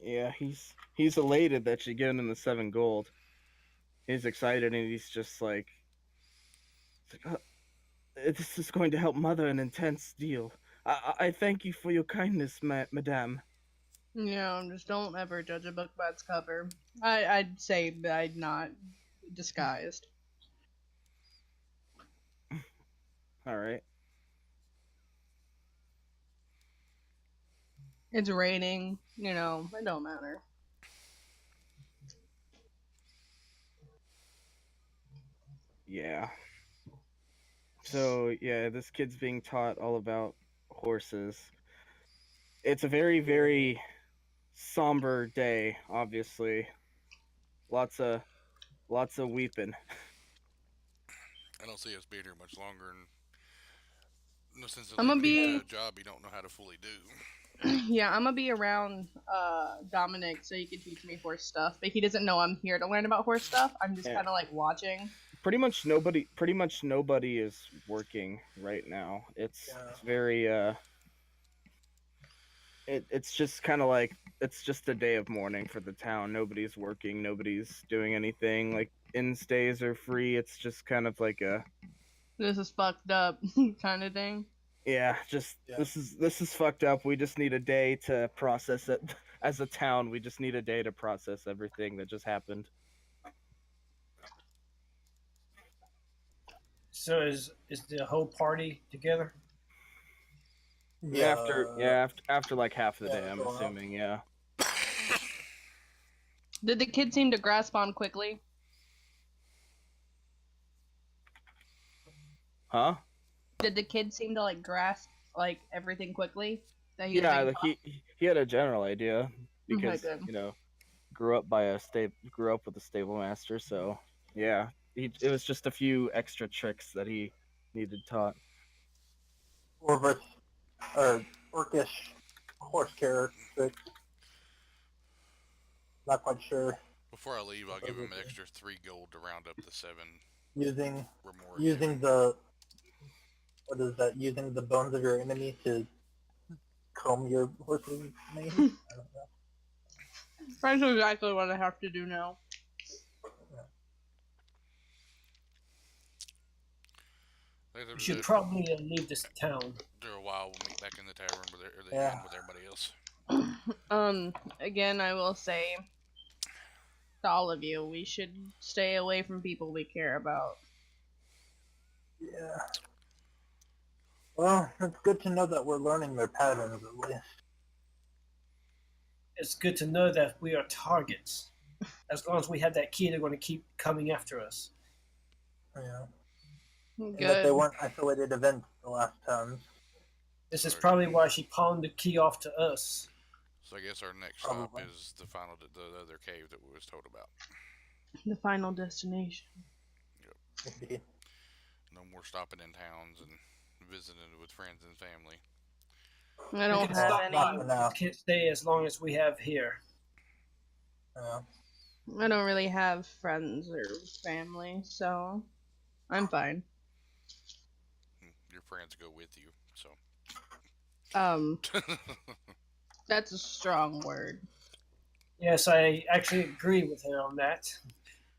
S2: Yeah, he's elated that you're giving him the 7 gold. He's excited and he's just like, this is going to help Mother an intense deal. I thank you for your kindness, madame.
S4: Just don't ever judge a book by its cover. I'd say I'd not disguised.
S2: All right.
S4: It's raining, it don't matter.
S2: Yeah. So yeah, this kid's being taught all about horses. It's a very, very somber day, obviously. Lots of lots of weeping.
S1: I don't see us being here much longer, and no sense of
S4: I'm gonna
S1: leaving him to
S4: be
S1: a job he don't know how to fully do.
S4: yeah, I'm gonna be around Dominic so he can teach me horse stuff, but he doesn't know I'm here to learn about horse stuff. I'm just
S2: Yeah.
S4: kind of like watching.
S2: Pretty much nobody is working right now. It's
S5: Yeah.
S2: it's very it's just kind of like it's just a day of mourning for the town. Nobody's working, nobody's doing anything. Like in-stays are free. It's just kind of like a
S4: This is fucked up kind of thing.
S2: yeah, just
S5: Yeah.
S2: this is fucked up. We just need a day to process it. As a town, we just need a day to process everything that just happened.
S3: So is the whole party together?
S5: Yeah.
S2: After like half the
S5: Yeah,
S2: day, I'm
S5: going up.
S2: assuming. Yeah.
S4: Did the kid seem to grasp on quickly?
S2: Huh?
S4: Did the kid seem to like grasp like everything quickly that he was
S2: Yeah,
S4: being
S2: like
S4: taught?
S2: he had a general idea
S4: Okay,
S2: because
S4: good.
S2: grew up with a stable master, so yeah, it was just a few extra tricks that he needed taught.
S5: Orcish or orcish horse characteristics. Not quite sure.
S1: Before I leave, I'll
S5: what
S1: give
S5: those
S1: him
S5: would
S1: an
S5: be.
S1: extra 3 gold to round up the 7
S5: Using
S1: remora
S5: using
S1: given.
S5: the what is that? Using the bones of your enemy to comb your horse's mane. I don't know.
S4: That's exactly what I have to do now.
S3: We should probably leave this town.
S1: After a while, we'll meet back in the tavern with or the
S5: Yeah.
S1: inn with everybody else.
S4: Again, I will say to all of you, we should stay away from people we care about.
S5: Yeah. Well, it's good to know that we're learning their patterns at least.
S3: It's good to know that we are targets. As long as we have that key, they're going to keep coming after us.
S5: Yeah.
S4: Good.
S5: And that they weren't isolated events the last times.
S3: This is probably why she pawned the key off to us.
S1: So I guess our next
S5: Probably.
S1: stop is the other cave that we was told about.
S4: The final destination.
S5: Indeed.
S1: No more stopping in towns and visiting with friends and family.
S4: I
S3: We
S4: don't
S3: can
S4: have
S3: stop
S4: any.
S3: by.
S5: For now.
S3: We can't stay as long as we have here.
S5: Yeah.
S4: I don't really have friends or family, so I'm fine.
S1: Your friends go with you, so.
S4: That's a strong word.
S3: Yes, I actually agree with her on that.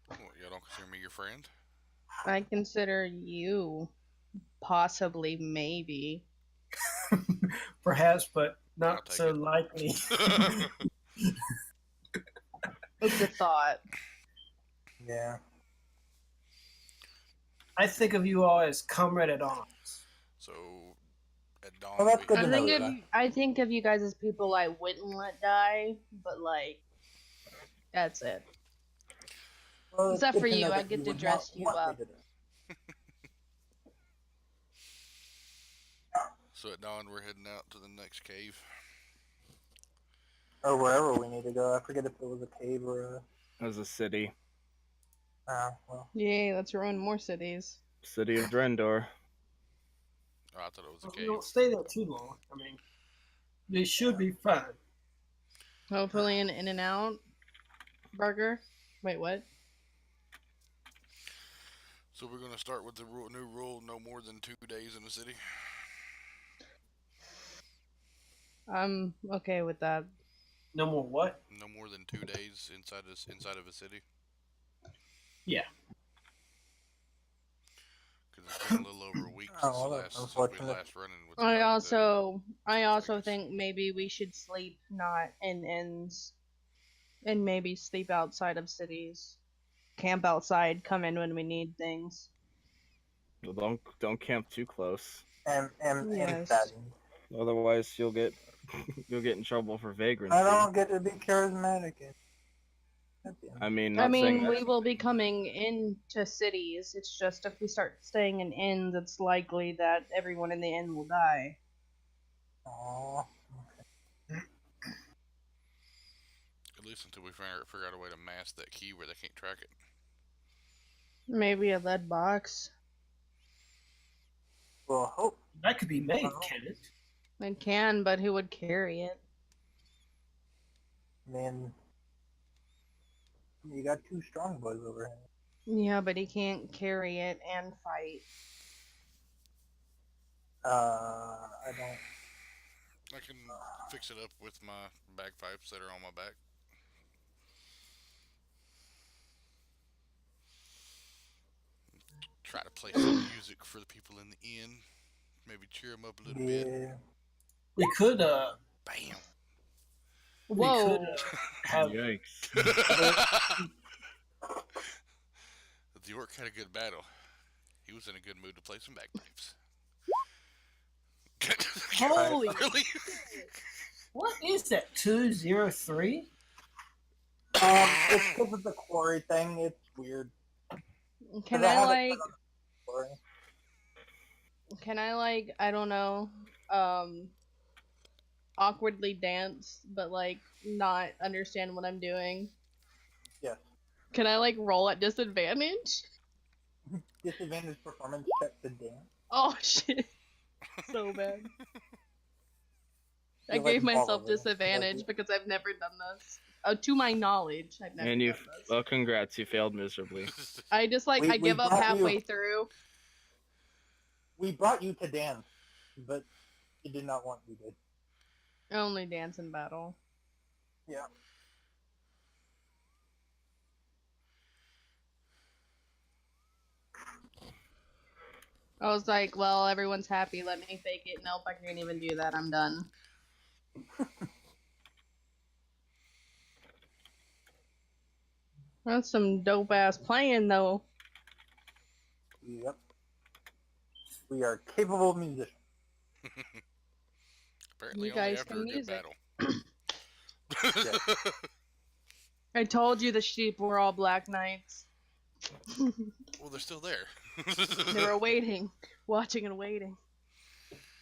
S1: Well, you don't consider me your friend?
S4: I consider you possibly, maybe.
S3: Perhaps, but
S1: I'll
S3: not
S1: take
S3: so
S1: it.
S3: likely.
S4: It's a thought.
S5: Yeah.
S3: I think of you all as comrade at arms.
S1: So, at dawn,
S5: Well, that's good to
S4: I
S5: know.
S4: think
S5: That.
S4: I think of you guys as people I wouldn't let die, but like that's it.
S5: Well, it's
S4: Except
S5: good
S4: for
S5: to know
S4: you, I
S5: that
S4: get to
S5: would
S4: dress
S5: not
S4: you
S5: want me
S4: up.
S5: to do.
S1: So at dawn, we're heading out to the next cave.
S5: Or wherever we need to go. I forget if it was a cave or
S2: It was a city,
S5: well.
S4: Yay, let's ruin more cities.
S2: city of Drendor.
S1: Oh, I thought it was a
S3: We
S1: cave.
S3: don't stay there too long. I mean, they should be fine.
S4: Hopefully an In and Out burger. Wait, what?
S1: So we're gonna start with the new rule: no more than 2 days in the city.
S4: I'm okay with that.
S3: No more what?
S1: No more than 2 days inside of a city.
S3: Yeah.
S1: Because it's been a little over a week
S5: Oh,
S1: since,
S5: well, that's
S1: since we
S5: unfortunate.
S1: last running with.
S4: I also
S1: Vegas.
S4: think maybe we should sleep not in inns, and maybe sleep outside of cities. Camp outside, come in when we need things.
S2: Well, don't camp too close.
S5: And
S4: Yes.
S5: fattened.
S2: Otherwise, you'll get in trouble for vagrancy.
S5: I don't get to be charismatic.
S2: I mean,
S4: I
S2: not saying
S4: mean,
S2: that's
S4: we will be coming into cities. It's just if we start staying in inns, it's likely that everyone in the inn will die.
S5: Aww.
S1: At least until we figure out a way to mask that key where they can't track it.
S4: Maybe a lead box.
S5: Well, hope.
S3: That could be made,
S5: Well,
S3: can it?
S4: It can, but who would carry it?
S5: Man, you got two strong boys over here.
S4: Yeah, but he can't carry it and fight.
S5: I don't.
S1: I can fix it up with my bagpipes that are on my back. Try to play some music for the people in the inn. Maybe cheer them up a little bit.
S5: Yeah.
S3: We could
S1: Bam.
S3: we
S4: Whoa!
S3: could have
S2: Yikes.
S1: The orc had a good battle. He was in a good mood to play some bagpipes.
S4: Holy
S1: Really?
S3: what is that 203?
S5: It's because of the quarry thing. It's weird.
S4: Can
S5: 'Cause
S4: I
S5: have it
S4: like?
S5: set on the quarry.
S4: Can I like? I don't know. Awkwardly dance, but like not understand what I'm doing.
S5: Yes.
S4: Can I like roll at disadvantage?
S5: Disadvantage performance check to dance.
S4: Oh shit! So bad. I
S5: You're like
S4: gave myself
S5: Oliver.
S4: disadvantage because I've never done this. To my knowledge, I've never
S2: And
S4: done
S2: you,
S4: this.
S2: well, congrats, you failed miserably.
S4: I just like
S5: We-
S4: I
S5: we
S4: give up
S5: brought you-
S4: halfway through.
S5: We brought you to dance, but you did not want you to.
S4: I only dance in battle.
S5: Yeah.
S4: I was like, well, everyone's happy. Let me fake it. Nope, I can't even do that. I'm done. That's some dope ass playing though.
S5: Yep. We are capable musicians.
S1: Apparently
S4: You
S1: only
S4: guys
S1: after
S4: can
S1: a good
S4: music.
S1: battle.
S4: I told you the sheep were all black knights.
S1: Well, they're still there.
S4: They were waiting, watching and waiting.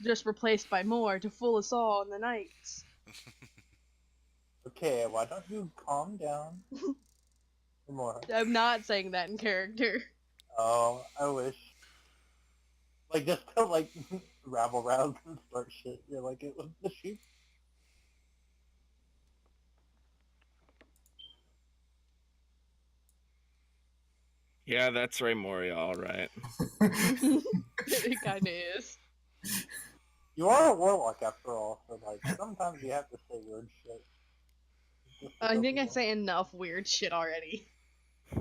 S4: Just replaced by more to fool us all in the nights.
S5: Okay, why don't you calm down? More.
S4: I'm not saying that in character.
S5: Oh, I wish. Like, just to, like, rabble rouse and start shit. You're like, it was the sheep.
S2: Yeah, that's Ray Moria, all right.
S4: It kind of is.
S5: You are a warlock after all, so, like, sometimes you have to say weird shit. Just to
S4: I
S5: go
S4: think I
S5: people.
S4: say enough weird shit already.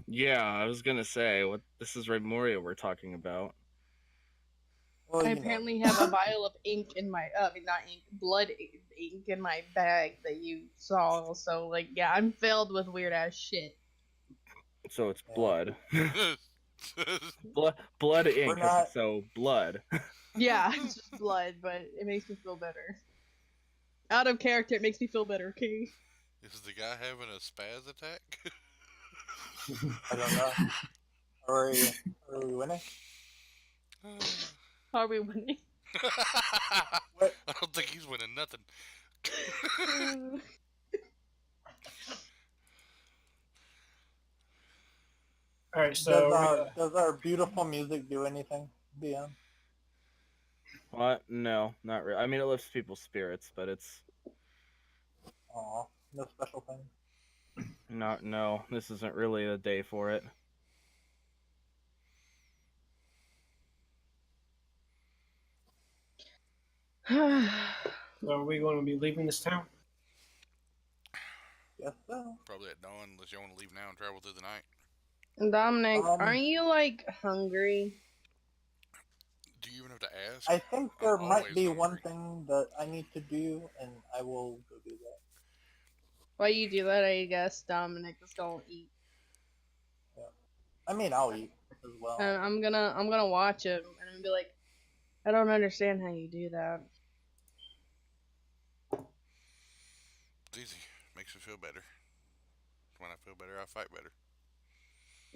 S2: Yeah, I was gonna say, what? This is Ray Moria we're talking about.
S5: Well,
S4: I
S5: you know.
S4: apparently have a vial of ink in my, not ink, blood ink in my bag that you saw. So, like, yeah, I'm filled with weird ass shit.
S2: So it's
S5: Yeah.
S2: blood. blood ink,
S5: not-
S2: so blood.
S4: Yeah, it's just blood, but it makes me feel better. Out of character, it makes me feel better, okay?
S1: Is the guy having a spaz attack?
S5: I don't know. Are we winning?
S4: Are we winning?
S5: What?
S1: I don't think he's winning nothing.
S3: All right, so
S5: Does our beautiful music do anything, BM?
S2: What? No, not really. I mean, it lifts people's spirits, but it's
S5: Aw, no special thing.
S2: not. No, this isn't really a day for it.
S3: are we going to be leaving this town?
S5: Guess so.
S1: Probably at dawn, unless you want to leave now and travel through the night.
S4: Dominic,
S5: Um,
S4: aren't you, like, hungry?
S1: Do you even have to ask?
S5: I think there
S1: I'm
S5: might
S1: always
S5: be one
S1: hungry.
S5: thing that I need to do, and I will go do that.
S4: While you do that, I guess Dominic is gonna eat.
S5: I mean, I'll eat. as well.
S4: And I'm gonna watch him and I'm gonna be like, I don't understand how you do that.
S1: It's easy. Makes me feel better. When I feel better, I fight better.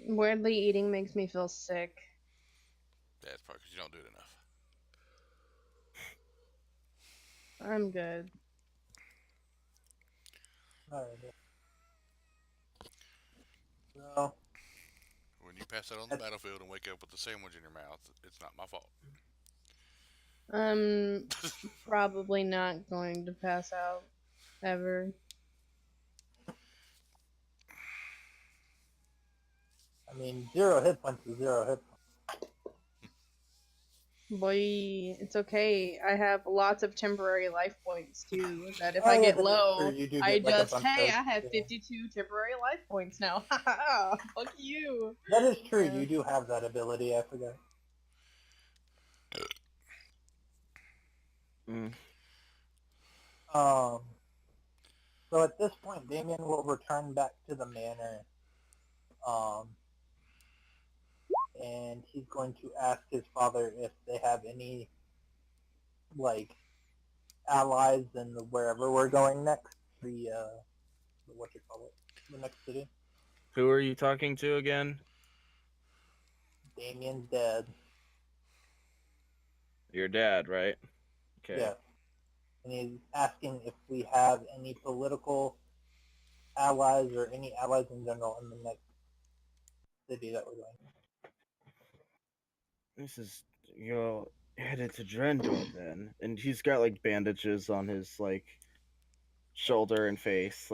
S4: Weirdly, eating makes me feel sick.
S1: Yeah, it's probably because you don't do it enough.
S4: I'm good.
S5: Alright. So,
S1: When you pass out on the battlefield and wake up with a sandwich in your mouth, it's not my fault.
S4: I'm probably not going to pass out ever.
S5: I mean, 0 hit points is 0 hit points.
S4: Boy, it's okay. I have lots of temporary life points too. That if
S5: Oh,
S4: I
S5: yeah,
S4: get
S5: that is
S4: low,
S5: true. You do
S4: I
S5: get, like, a
S4: just
S5: bunch
S4: hey,
S5: of-
S4: I have
S5: yeah.
S4: 52 temporary life points now. Fuck you.
S5: That is true.
S4: Yeah.
S5: You do have that ability. I forgot.
S2: Mm.
S5: So at this point, Damien will return back to the manor. And he's going to ask his father if they have any, like, allies in wherever we're going next. What you call it? The next city.
S2: Who are you talking to again?
S5: Damien's dad.
S2: Your dad, right? Okay.
S5: Yeah. And he's asking if we have any political allies or any allies in general in the next city that we're going.
S2: This is you're headed to Drendor then, and he's got like bandages on his like shoulder and face.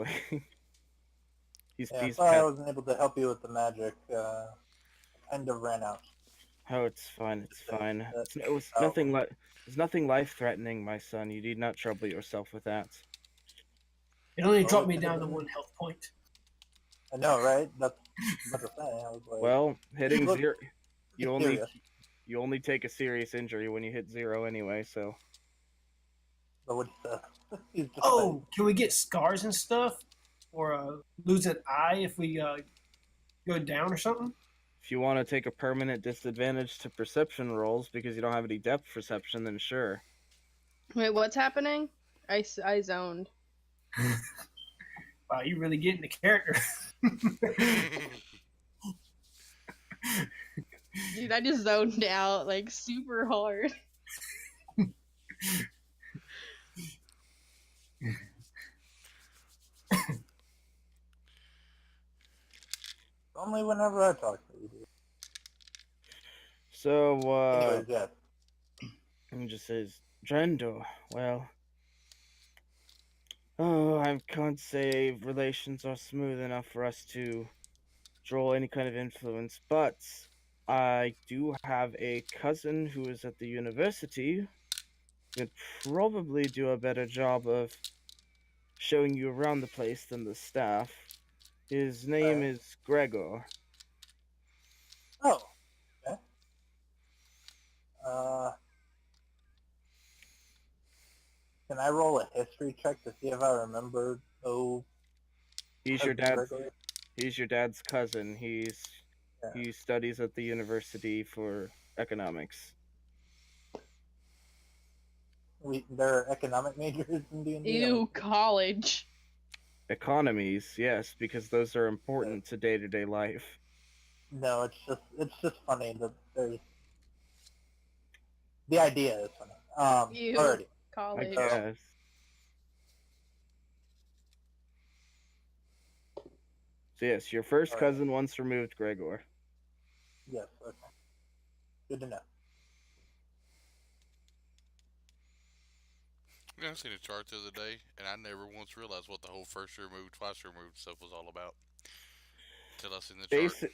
S2: Like
S5: Yeah,
S2: he's
S5: sorry I
S2: pet.
S5: wasn't able to help you with the magic. Kind of ran out.
S2: Oh, it's fine. It's fine. It's
S5: Oh.
S2: nothing like. It's nothing life threatening, my son. You need not trouble yourself with that.
S3: It only
S5: Oh,
S3: dropped
S5: it
S3: me
S5: could've
S3: down to
S5: been-
S3: 1 health point.
S5: I know, right? That's what I'm saying. I was like,
S2: Well, hitting
S5: look,
S2: zero,
S5: he's
S2: you
S5: serious.
S2: only take a serious injury when you hit 0 anyway. So
S5: But what he said, he's just
S3: Oh, can we get scars and stuff? Or lose an eye if we go down or something?
S2: if you want to take a permanent disadvantage to perception rolls because you don't have any depth perception, then sure.
S4: Wait, what's happening? I zoned.
S3: Wow, you really get in the character.
S4: Dude, I just zoned out like super hard.
S5: only whenever I talk to you. Dude.
S2: So
S5: Anyways, yeah.
S2: he just says, Drendor, well, oh, I can't say relations are smooth enough for us to draw any kind of influence, but I do have a cousin who is at the university who could probably do a better job of showing you around the place than the staff. His name
S5: Alright.
S2: is Gregor.
S5: Oh. Okay. Uh, can I roll a history check to see if I remember? Oh,
S2: He's your
S5: Cousin
S2: dad's.
S5: Gregory?
S2: He's your dad's cousin.
S5: Yeah.
S2: He studies at the university for economics.
S5: There are economic majors in D&D.
S4: Ew, college.
S2: Economies, yes, because those are important to day-to-day life.
S5: No, it's just funny that there's the idea is funny.
S4: Ew.
S5: Alrighty.
S2: I
S4: College.
S2: guess. So yes, your first
S5: Alright.
S2: cousin once removed, Gregor.
S5: Yes. Okay. Good to know.
S1: Yeah, I seen a chart the other day, and I never once realized what the whole first removed, twice removed stuff was all about. Until I seen the chart.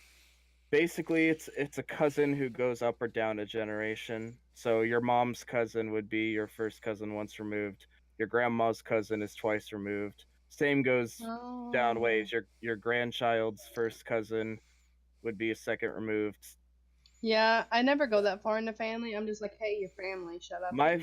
S2: Basically, it's a cousin who goes up or down a generation. So your mom's cousin would be your first cousin once removed. Your grandma's cousin is twice removed. Same goes down ways. Your grandchild's first cousin would be a second removed.
S4: Yeah, I never go that far into family. I'm just like, hey, your family, shut up.
S2: My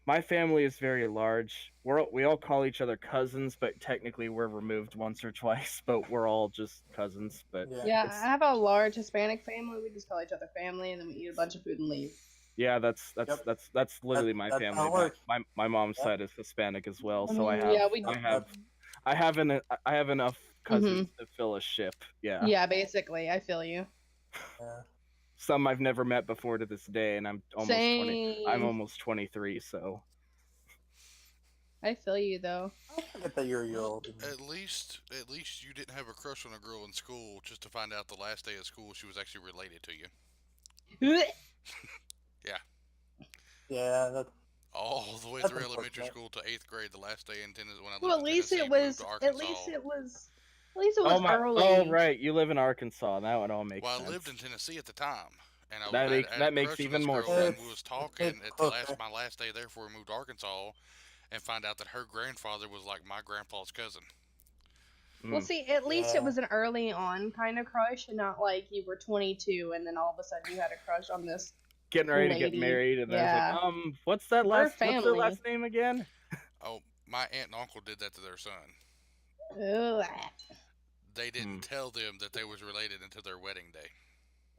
S2: My family is very large. We all call each other cousins, but technically we're removed once or twice. But we're all just cousins. But
S5: Yeah.
S4: Yeah,
S2: it's
S4: I have a large Hispanic family. We just call each other family, and then we eat a bunch of food and leave.
S2: yeah, that's
S5: Yep.
S2: literally my
S5: That's how
S2: family.
S5: it works.
S2: My mom's
S5: Yep.
S2: side is Hispanic as well,
S4: I
S2: so
S4: mean, yeah, we.
S2: I have enough cousins
S4: Mhm.
S2: to fill a ship. Yeah.
S4: Yeah, basically, I feel you.
S5: Yeah.
S2: Some I've never met before to this day, and I'm almost 20. I'm
S4: Same.
S2: almost 23, so
S4: I feel you though.
S5: I forget that you're a year
S1: Well,
S5: old.
S1: at least you didn't have a crush on a girl in school just to find out the last day of school she was actually related to you. Yeah,
S5: Yeah, that's
S1: all the way
S5: That's
S1: through elementary
S5: unfortunate.
S1: school to 8th grade. The last day in Tennessee when I
S4: Well,
S1: lived
S4: at
S1: in
S4: least
S1: Tennessee,
S4: it
S1: moved
S4: was.
S1: to
S4: At
S1: Arkansas.
S4: least it was. At least it
S2: oh
S4: was
S2: my
S4: early.
S2: right, you live in Arkansas. That would all make
S1: Well, I
S2: sense.
S1: lived in Tennessee at the time, and I had a
S2: That makes
S1: crush on
S2: even
S1: this
S2: more
S1: girl, and
S2: sense.
S1: we was
S5: It's
S1: talking at the
S5: closer.
S1: my last day there before we moved to Arkansas, and find out that her grandfather was like my grandpa's cousin.
S4: Well,
S2: Mm.
S4: see, at least it
S5: Yeah.
S4: was an early on kind of crush, and not like you were 22 and then all of a sudden you had a crush on this
S2: Getting ready to get
S4: lady.
S2: married, and there's like,
S4: Yeah,
S2: what's
S4: we're
S2: their
S4: family.
S2: last name again?
S1: Oh, my aunt and uncle did that to their son.
S4: Ugh.
S1: They didn't tell them that they was related until their wedding day.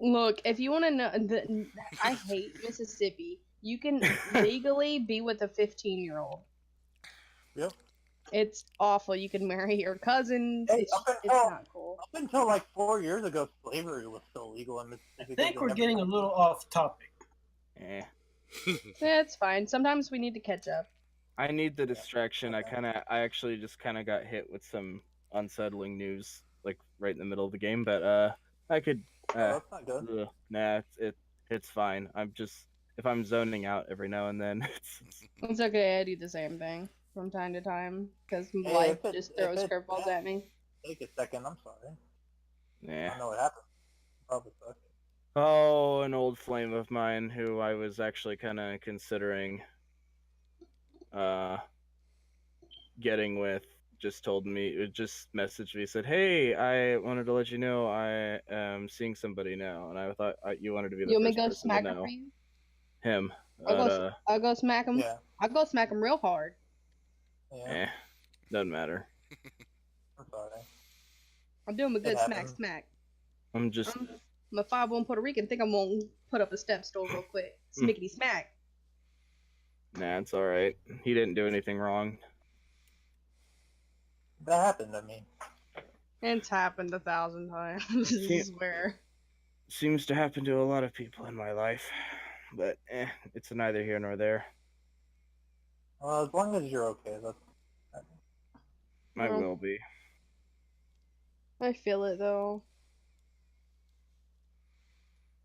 S4: Look, if you want to know, I hate Mississippi. You can legally be with a 15-year-old.
S5: Yep.
S4: It's awful. You can marry your cousins.
S5: Hey,
S4: It's not cool.
S5: Up until like 4 years ago, slavery was still legal in Mississippi.
S3: I think we're getting a little off topic.
S2: Eh.
S4: Yeah, it's fine. Sometimes we need to catch up.
S2: I need the distraction. I actually just kind of got hit with some unsettling news, like right in the middle of the game. But I could.
S5: Oh, that's not good.
S2: Nah, it's fine. I'm just if I'm zoning out every now and then,
S4: It's okay. I do the same thing from time to time because
S5: Hey,
S4: life
S5: if
S4: just throws
S5: it's
S4: curveballs
S5: bad,
S4: at me.
S5: Take a second. I'm sorry. I
S2: yeah.
S5: don't know what happened. Probably sucks.
S2: Oh, an old flame of mine who I was actually kind of considering getting with just messaged me, said, "Hey, I wanted to let you know I am seeing somebody now," and I thought you wanted to be the
S4: You want me
S2: first
S4: to go
S2: person to
S4: smack him
S2: know.
S4: for you?
S2: Him.
S4: I'll go smack him.
S5: Yeah.
S4: I'll go smack him real hard.
S5: Yeah.
S2: Doesn't matter.
S5: I'm sorry.
S4: I'll do him a
S5: It
S4: good
S5: happens.
S4: smack.
S2: I'm just
S4: I'm a 5'1" Puerto Rican. Think I'm gonna put up a step stool real quick. Smickety smack.
S2: nah, it's all right. He didn't do anything wrong.
S5: That happened to me.
S4: It's happened 1,000 times. I swear.
S2: Seems to happen to a lot of people in my life, but it's neither here nor there.
S5: Well, as long as you're okay, that's.
S2: I
S4: Well,
S2: will be.
S4: I feel it though.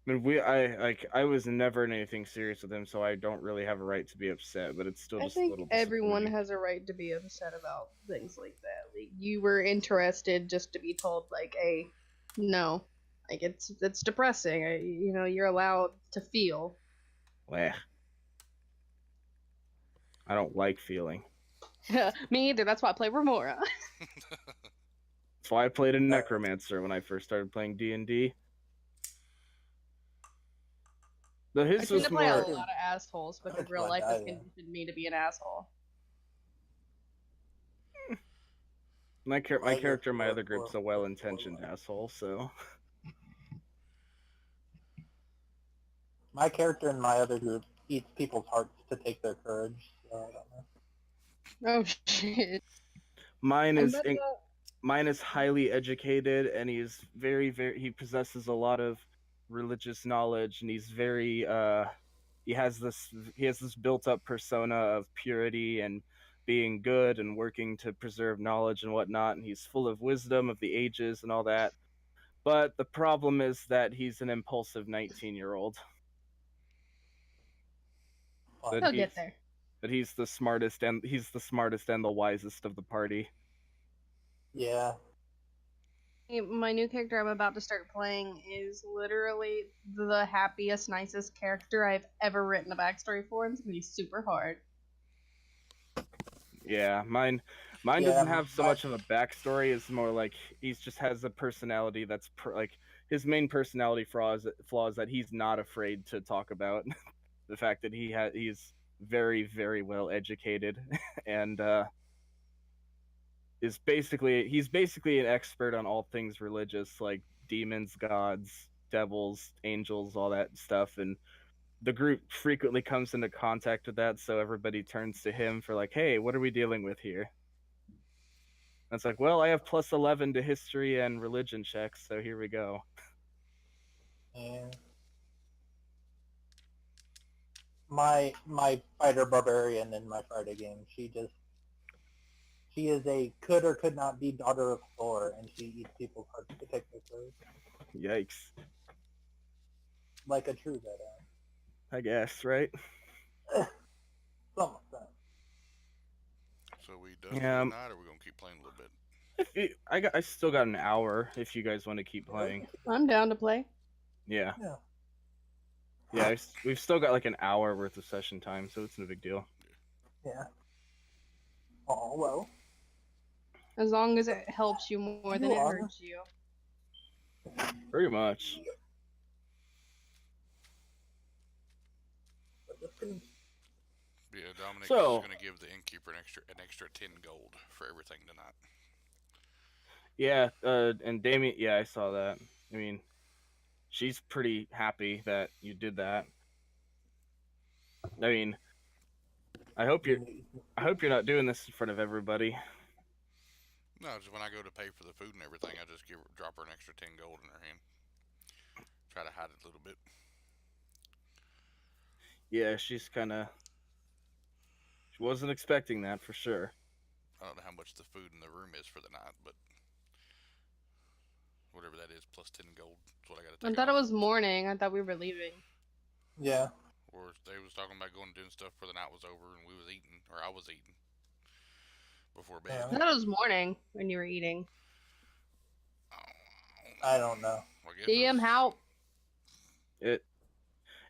S2: I mean, I was never in anything serious with him, so I don't really have a right to be upset. But it's still
S4: I
S2: just a
S4: think
S2: little
S4: everyone
S2: disappointing.
S4: has a right to be upset about things like that. Like you were interested just to be told like, "Hey, no." Like it's depressing. You're allowed to feel.
S2: Blech. I don't like feeling.
S4: Me either. That's why I play Remora.
S2: That's why I played a necromancer when I first started playing D&D. Though
S4: I
S2: his
S4: tend
S2: was
S4: to play a
S2: more.
S4: lot of assholes because
S5: That's
S4: real
S5: what
S4: life
S5: I
S4: has
S5: do.
S4: conditioned me to be an asshole.
S2: My character in my other
S5: for-
S2: group's a well-intentioned asshole, so
S5: My character in my other group eats people's hearts to take their courage. So I don't know.
S4: Oh shit.
S2: mine
S4: I'm
S2: is
S4: about to go.
S2: mine is highly educated, and he's very he possesses a lot of religious knowledge, and he's very he has this built up persona of purity and being good and working to preserve knowledge and whatnot, and he's full of wisdom of the ages and all that. But the problem is that he's an impulsive 19-year-old.
S4: He'll get there.
S2: That he's the smartest and the wisest of the party.
S5: Yeah.
S4: My new character I'm about to start playing is literally the happiest, nicest character I've ever written a backstory for, and it's gonna be super hard.
S2: Yeah, mine doesn't have so much of a backstory. It's more like he just has a personality that's like his main personality flaw is that he's not afraid to talk about the fact that he's very, very well educated, and he's basically an expert on all things religious, like demons, gods, devils, angels, all that stuff. And the group frequently comes into contact with that, so everybody turns to him for like, hey, what are we dealing with here? And it's like, well, I have plus 11 to history and religion checks, so here we go.
S5: And my fighter barbarian in my Friday game, she is a could or could not be daughter of Thor, and she eats people's hearts to take their food.
S2: Yikes.
S5: Like a true badass.
S2: I guess, right?
S5: Something like that.
S1: So we done
S2: Yeah.
S1: for the night, or we gonna keep playing a little bit?
S2: I still got an hour if you guys want to keep playing.
S4: I'm down to play.
S2: Yeah.
S5: Yeah.
S2: Yeah, we've still got like an hour worth of session time, so it's no big deal.
S5: Yeah. Oh, well.
S4: As long as it helps you more than it hurts you.
S2: Pretty much.
S1: Yeah, Dominic
S2: So-
S1: is gonna give the innkeeper an extra 10 gold for everything tonight.
S2: Yeah, and Damien, yeah, I saw that. I mean, she's pretty happy that you did that. I mean, I hope you're not doing this in front of everybody.
S1: No, just when I go to pay for the food and everything, I just drop her an extra 10 gold in her hand. Try to hide it a little bit.
S2: Yeah, she wasn't expecting that for sure.
S1: I don't know how much the food in the room is for the night, but whatever that is, plus 10 gold is what I gotta take.
S4: I thought it was morning. I thought we were leaving.
S5: Yeah.
S1: Or they was talking about going and doing stuff before the night was over, and we was eating, or I was eating before bed.
S5: Yeah.
S4: I thought it was morning when you were eating.
S5: I don't know.
S1: I guess
S4: DM, how?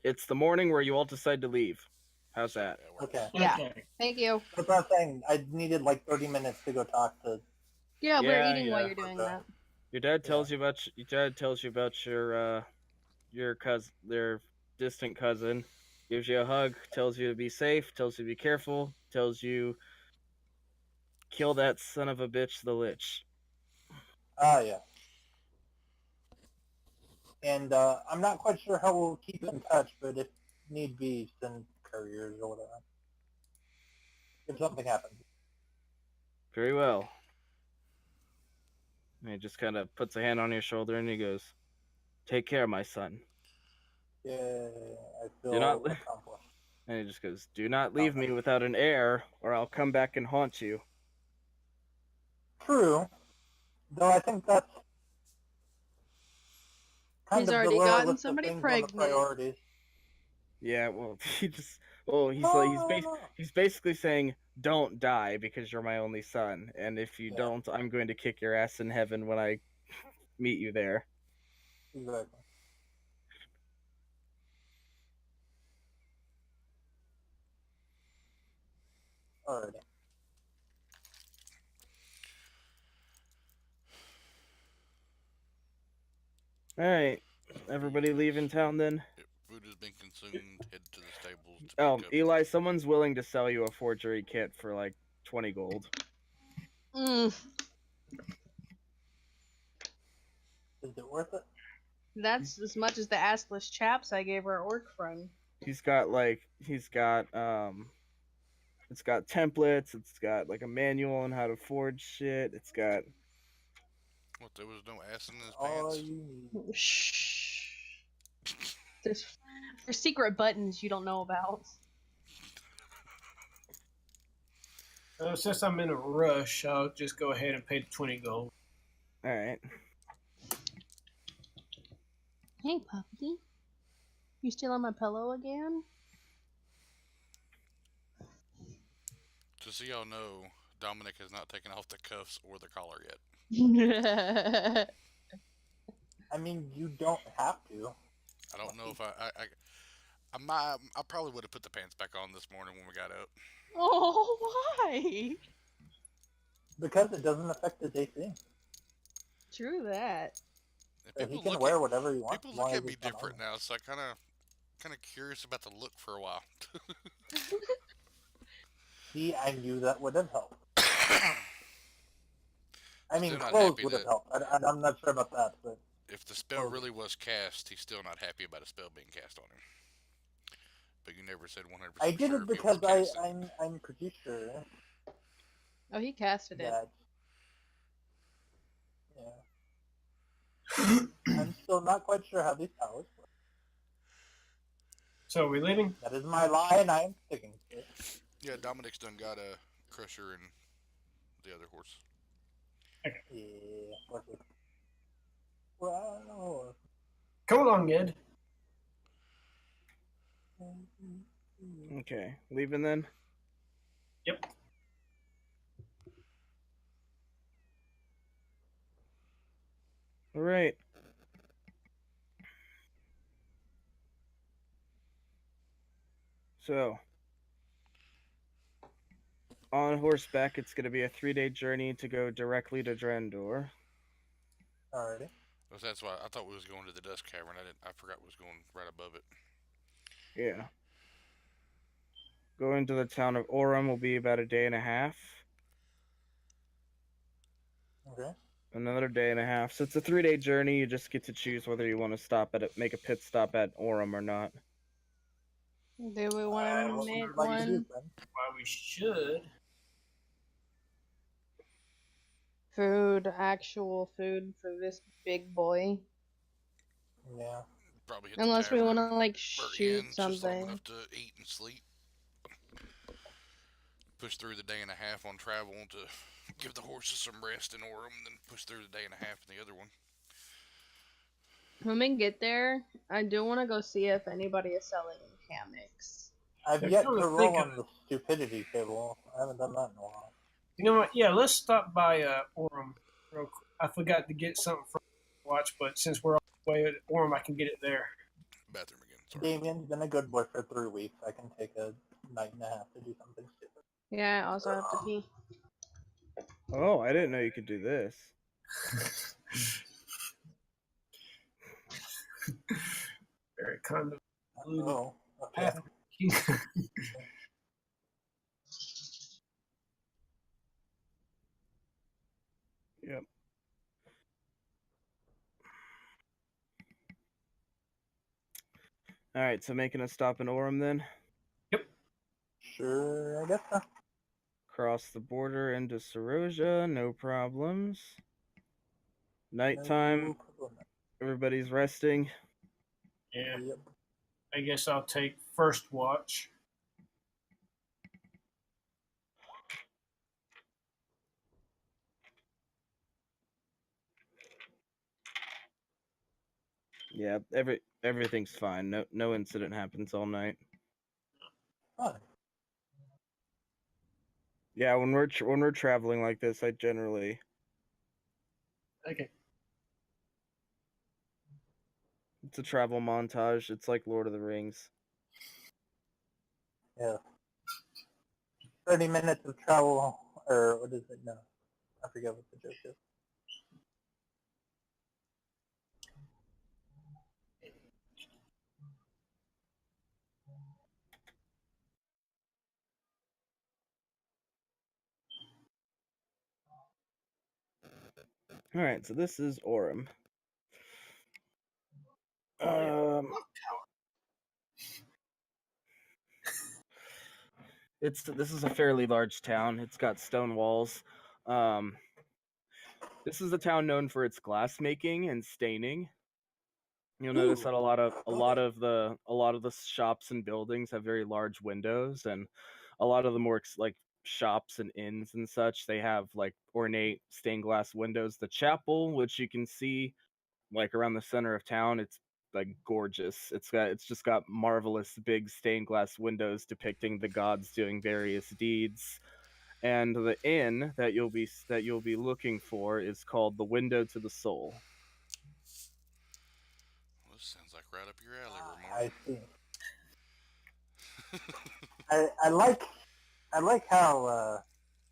S2: It's the morning where you all decide to leave. How's that?
S1: Yeah, works.
S5: Okay.
S4: Yeah.
S3: Okay.
S4: Thank you.
S5: That's what I'm saying. I needed like 30 minutes to go talk to.
S4: Yeah, we're
S2: Yeah,
S4: eating while
S2: yeah.
S4: you're doing that.
S2: Your dad tells you about your cousin, their distant cousin, gives you a hug, tells you to be safe, tells you to be careful, tells you kill that son of a bitch, the Lich.
S5: Ah, yeah. And I'm not quite sure how we'll keep in touch, but if need be, send couriers or whatever. If something happens.
S2: Very well. And he just kind of puts a hand on your shoulder and he goes, "Take care, my son."
S5: Yeah, I feel
S2: Do not-
S5: accomplished.
S2: And he just goes, "Do not leave me without an heir, or I'll come back and haunt you."
S5: True. Though I think that's kind
S4: He's
S5: of
S4: already
S5: the lower
S4: gotten
S5: list of
S4: somebody
S5: things on the
S4: pregnant.
S5: priorities.
S2: Yeah, well, he's
S5: No.
S2: he's basically saying, "Don't die because you're my only son, and if you
S5: Yeah.
S2: don't, I'm going to kick your ass in heaven when I meet you there."
S5: Exactly. Alrighty.
S2: All right, everybody leaving town then.
S1: Yep, food has been consumed. Head to the stables to
S2: Oh,
S1: pick up.
S2: Eli, someone's willing to sell you a forgery kit for like 20 gold.
S4: Mm,
S5: Is it worth it?
S4: that's as much as the assless chaps I gave our orc friend.
S2: It's got it's got templates, it's got like a manual on how to forge shit, it's got
S1: What, there was no ass in his
S5: All
S1: pants?
S5: you need.
S4: Shh. There's secret buttons you don't know about.
S3: Since I'm in a rush, I'll just go ahead and pay the 20 gold.
S2: all right.
S4: Hey, puppy. You still on my pillow again?
S1: Just so y'all know, Dominic has not taken off the cuffs or the collar yet.
S5: I mean, you don't have to.
S1: I don't know if I probably would have put the pants back on this morning when we got up.
S4: Oh, why?
S5: Because it doesn't affect his AC.
S4: True that.
S1: And
S5: So he can wear whatever he wants.
S1: people
S5: as long
S1: look
S5: as
S1: at me
S5: it's not
S1: different
S5: on.
S1: now, so I kind kind of curious about the look for a while.
S5: See, I knew that would have helped. I mean,
S1: Still not
S5: clothes
S1: happy
S5: would have
S1: that
S5: helped. I'm not sure about that, but
S1: if the spell
S5: clothes.
S1: really was cast, he's still not happy about a spell being cast on him. But you never said 100%
S5: I
S1: for
S5: did
S1: sure
S5: it
S1: if it was
S5: because
S1: casted.
S5: I'm pretty sure
S4: Oh, he casted it.
S5: that I'm still not quite sure how these powers work.
S3: So are we leaving?
S5: That is my lie, and I am sticking to it.
S1: Yeah, Dominic's done got a Crusher and the other horse.
S5: Yeah, perfect. Wow.
S3: Come along, Ed.
S2: Okay, leaving then.
S3: Yep.
S2: All right. So, on horseback, it's going to be a 3-day journey to go directly to Drendor.
S5: Alrighty.
S1: So that's why I thought we was going to the Dust Cavern. I forgot we was going right above it.
S2: Yeah. Going to the town of Orem will be about a day and a half.
S5: Okay.
S2: Another day and a half. So it's a 3-day journey. You just get to choose whether you want to stop at it, make a pit stop at Orem or not.
S4: Do we want to
S5: What would
S4: make
S5: you like to do,
S4: one?
S5: friend?
S3: Why we should.
S4: Food, actual food for this big boy.
S5: Yeah.
S1: Probably hit the
S4: Unless we want
S1: tavern
S4: to like
S1: or
S4: shoot
S1: inn just long
S4: something.
S1: enough to eat and sleep. Push through the day and a half on travel to give the horses some rest in Orem, then push through the day and a half in the other one.
S4: When we get there, I do want to go see if anybody is selling hammocks.
S5: I've
S3: Yeah,
S5: yet
S3: come
S5: to
S3: to
S5: roll
S3: think of
S5: on the stupidity table. I haven't done that in a while.
S3: You know what? Yeah, let's stop by Orem real quick. I forgot to get something from Watch, but since we're on the way at Orem, I can get it there.
S1: Bathroom again. Sorry.
S5: Damien's been a good boy for 3 weeks. I can take a night and a half to do something stupid.
S4: Yeah, I also have to pee.
S2: Oh, I didn't know you could do this.
S3: Very kind of
S5: Oh, okay.
S3: path.
S2: Yep. All right, so making a stop in Orem then.
S5: Sure, I guess so.
S2: Cross the border into Seroja, no problems. Nighttime,
S5: No problem.
S2: everybody's resting.
S3: Yeah,
S5: Yep.
S3: I guess I'll take first watch.
S2: Yeah, everything's fine. No incident happens all night.
S5: Fine.
S2: Yeah, when we're traveling like this, I generally
S3: Okay.
S2: it's a travel montage. It's like Lord of the Rings.
S5: Yeah. 30 minutes of travel, or what is it? No, I forget what the joke is.
S2: All right, so this is Orem.
S3: Oh, yeah.
S2: This is a fairly large town. It's got stone walls. This is a town known for its glass making and staining. You'll notice that a lot of the shops and buildings have very large windows, and a lot of the more like shops and inns and such, they have like ornate stained glass windows. The chapel, which you can see like around the center of town, it's like gorgeous. It's just got marvelous big stained glass windows depicting the gods doing various deeds. And the inn that you'll be looking for is called the Window to the Soul.
S1: Well, this sounds like right up your alley,
S5: I
S1: Ramar.
S5: see. I like how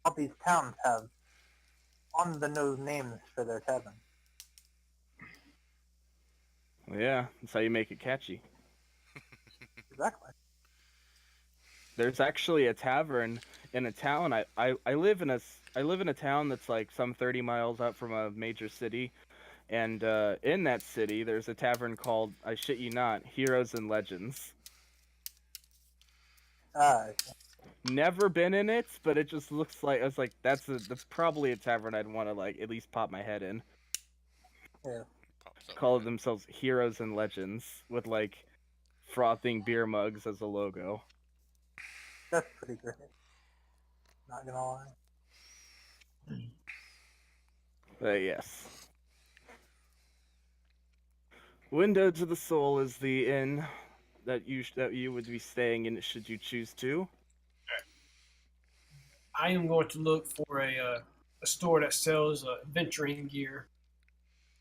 S5: all these towns have on the nose names for their tavern.
S2: Well, yeah, that's how you make it catchy.
S5: Exactly.
S2: There's actually a tavern in a town. I live in a town that's like some 30 miles out from a major city, and in that city there's a tavern called, I shit you not, Heroes and Legends.
S5: Ah,
S2: Never been in it, but it just looks like, I was like, that's probably a tavern I'd want to like at least pop my head in.
S5: yeah.
S1: Pops up
S2: Call
S1: in it.
S2: themselves Heroes and Legends with like frothing beer mugs as a logo.
S5: That's pretty great. Not gonna lie.
S2: But yes. Window to the Soul is the inn that you would be staying in should you choose to.
S3: I am going to look for a store that sells adventuring gear.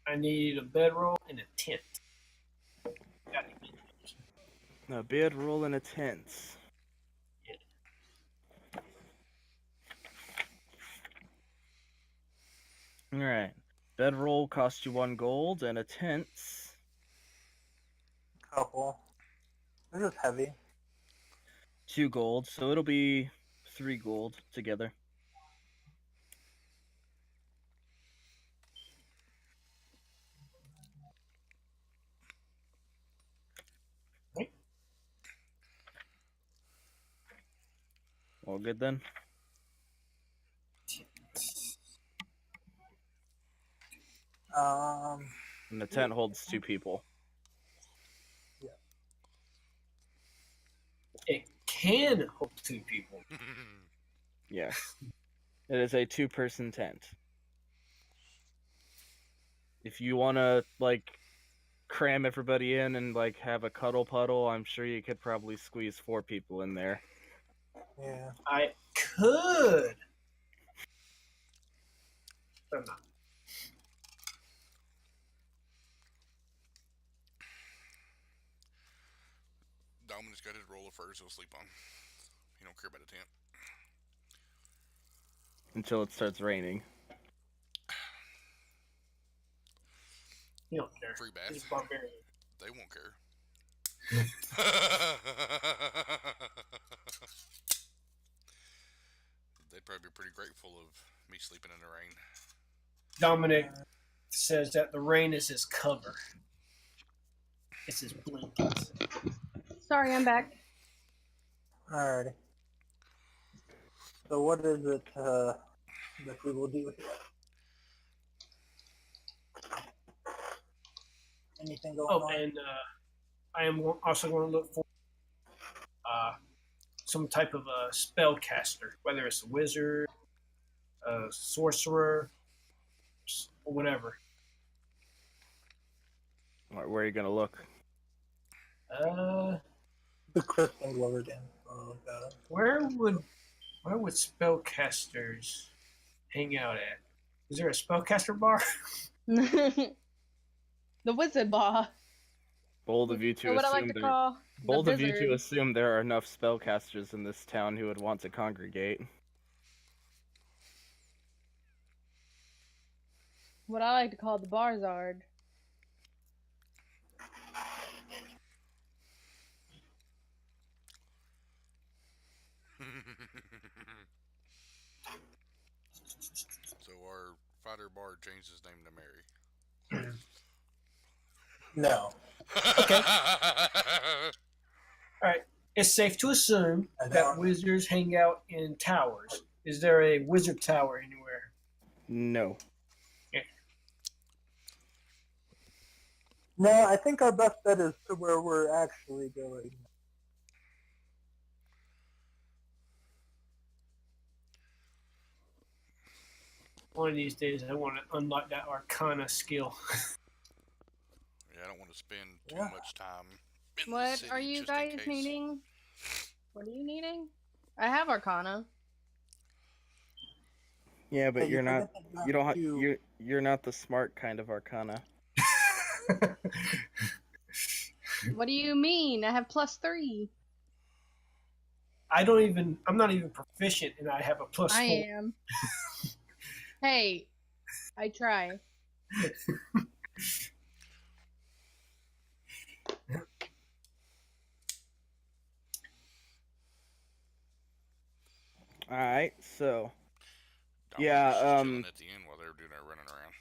S3: I need a bedroll and a tent. Got any?
S2: A bedroll and a tent.
S3: Yeah.
S2: All right. Bedroll costs you 1 gold, and a tent
S5: Couple. This is heavy.
S2: 2 gold. So it'll be 3 gold together. All good then. And the tent holds 2 people.
S3: It can hold 2 people.
S2: Yes. It is a 2-person tent. If you want to like cram everybody in and like have a cuddle puddle, I'm sure you could probably squeeze 4 people in there.
S5: Yeah.
S3: I could. But I'm not.
S1: Dominus got his roller first. He'll sleep on. He don't care about a tent.
S2: Until it starts raining.
S3: You don't care.
S1: Free
S3: He's
S1: bath.
S3: a barbarian.
S1: They won't care. They'd probably be pretty grateful of me sleeping in the rain.
S3: Dominic says that the rain is his cover. It's his blanket.
S4: Sorry, I'm back.
S5: Alrighty. So what is it that we will do here? Anything going
S3: Oh,
S5: on?
S3: and I am also going to look for some type of a spellcaster, whether it's a wizard, a sorcerer, or whatever.
S2: Where are you gonna look?
S5: The Kristen Glover game. Oh god.
S3: Where would spellcasters hang out at? Is there a spellcaster bar?
S4: The wizard bar.
S2: Bold of you
S4: Or
S2: to
S4: what I like
S2: assume
S4: to
S2: there.
S4: call
S2: Bold
S4: the
S2: of you to
S4: Vizard.
S2: assume there are enough spellcasters in this town who would want to congregate.
S4: What I like to call the Barzard.
S1: So our fighter bard changed his name to Mary.
S5: No.
S3: Okay. Alright. It's safe to assume that wizards hang out in towers. Is there a wizard tower anywhere?
S2: No.
S5: No, I think our best bet is to where we're actually going.
S3: One of these days, I want to unlock that Arcana skill.
S1: Yeah, I don't want to spend too
S5: Yeah.
S1: much time in the
S4: What
S1: city
S4: are you
S1: just in
S4: guys
S1: case.
S4: needing? What are you needing? I have Arcana.
S2: Yeah, but
S5: Hey,
S2: you're not.
S5: forget that
S2: You don't.
S5: you-
S2: You're not the smart kind of Arcana.
S4: What do you mean? I have +3.
S3: I'm not even proficient, and I have a +4.
S4: I am. Hey, I try.
S2: So,
S1: I
S2: yeah,
S1: was just chilling at the end while they were doing their running around.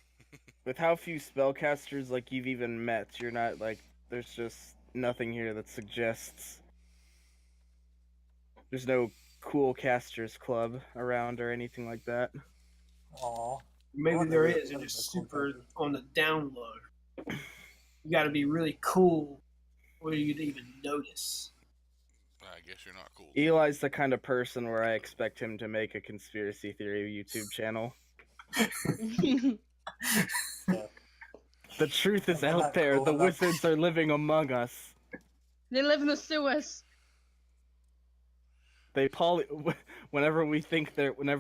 S2: with how few spellcasters like you've even met, you're not like there's just nothing here that suggests there's no cool casters club around or anything like that.
S5: Aw.
S3: Maybe
S5: Well,
S3: there
S5: there is
S3: is, and
S5: some
S3: it's
S5: cool
S3: super
S5: characters.
S3: on the down low. You got to be really cool for you to even notice.
S1: I guess you're not cool.
S2: Eli's the kind of person where I expect him to make a conspiracy theory YouTube channel.
S5: Yeah.
S2: The truth is
S5: Am I
S2: out
S5: not
S2: there.
S5: cool
S2: The
S5: enough?
S2: wizards are living among us.
S4: They live in the sewers.
S2: They whenever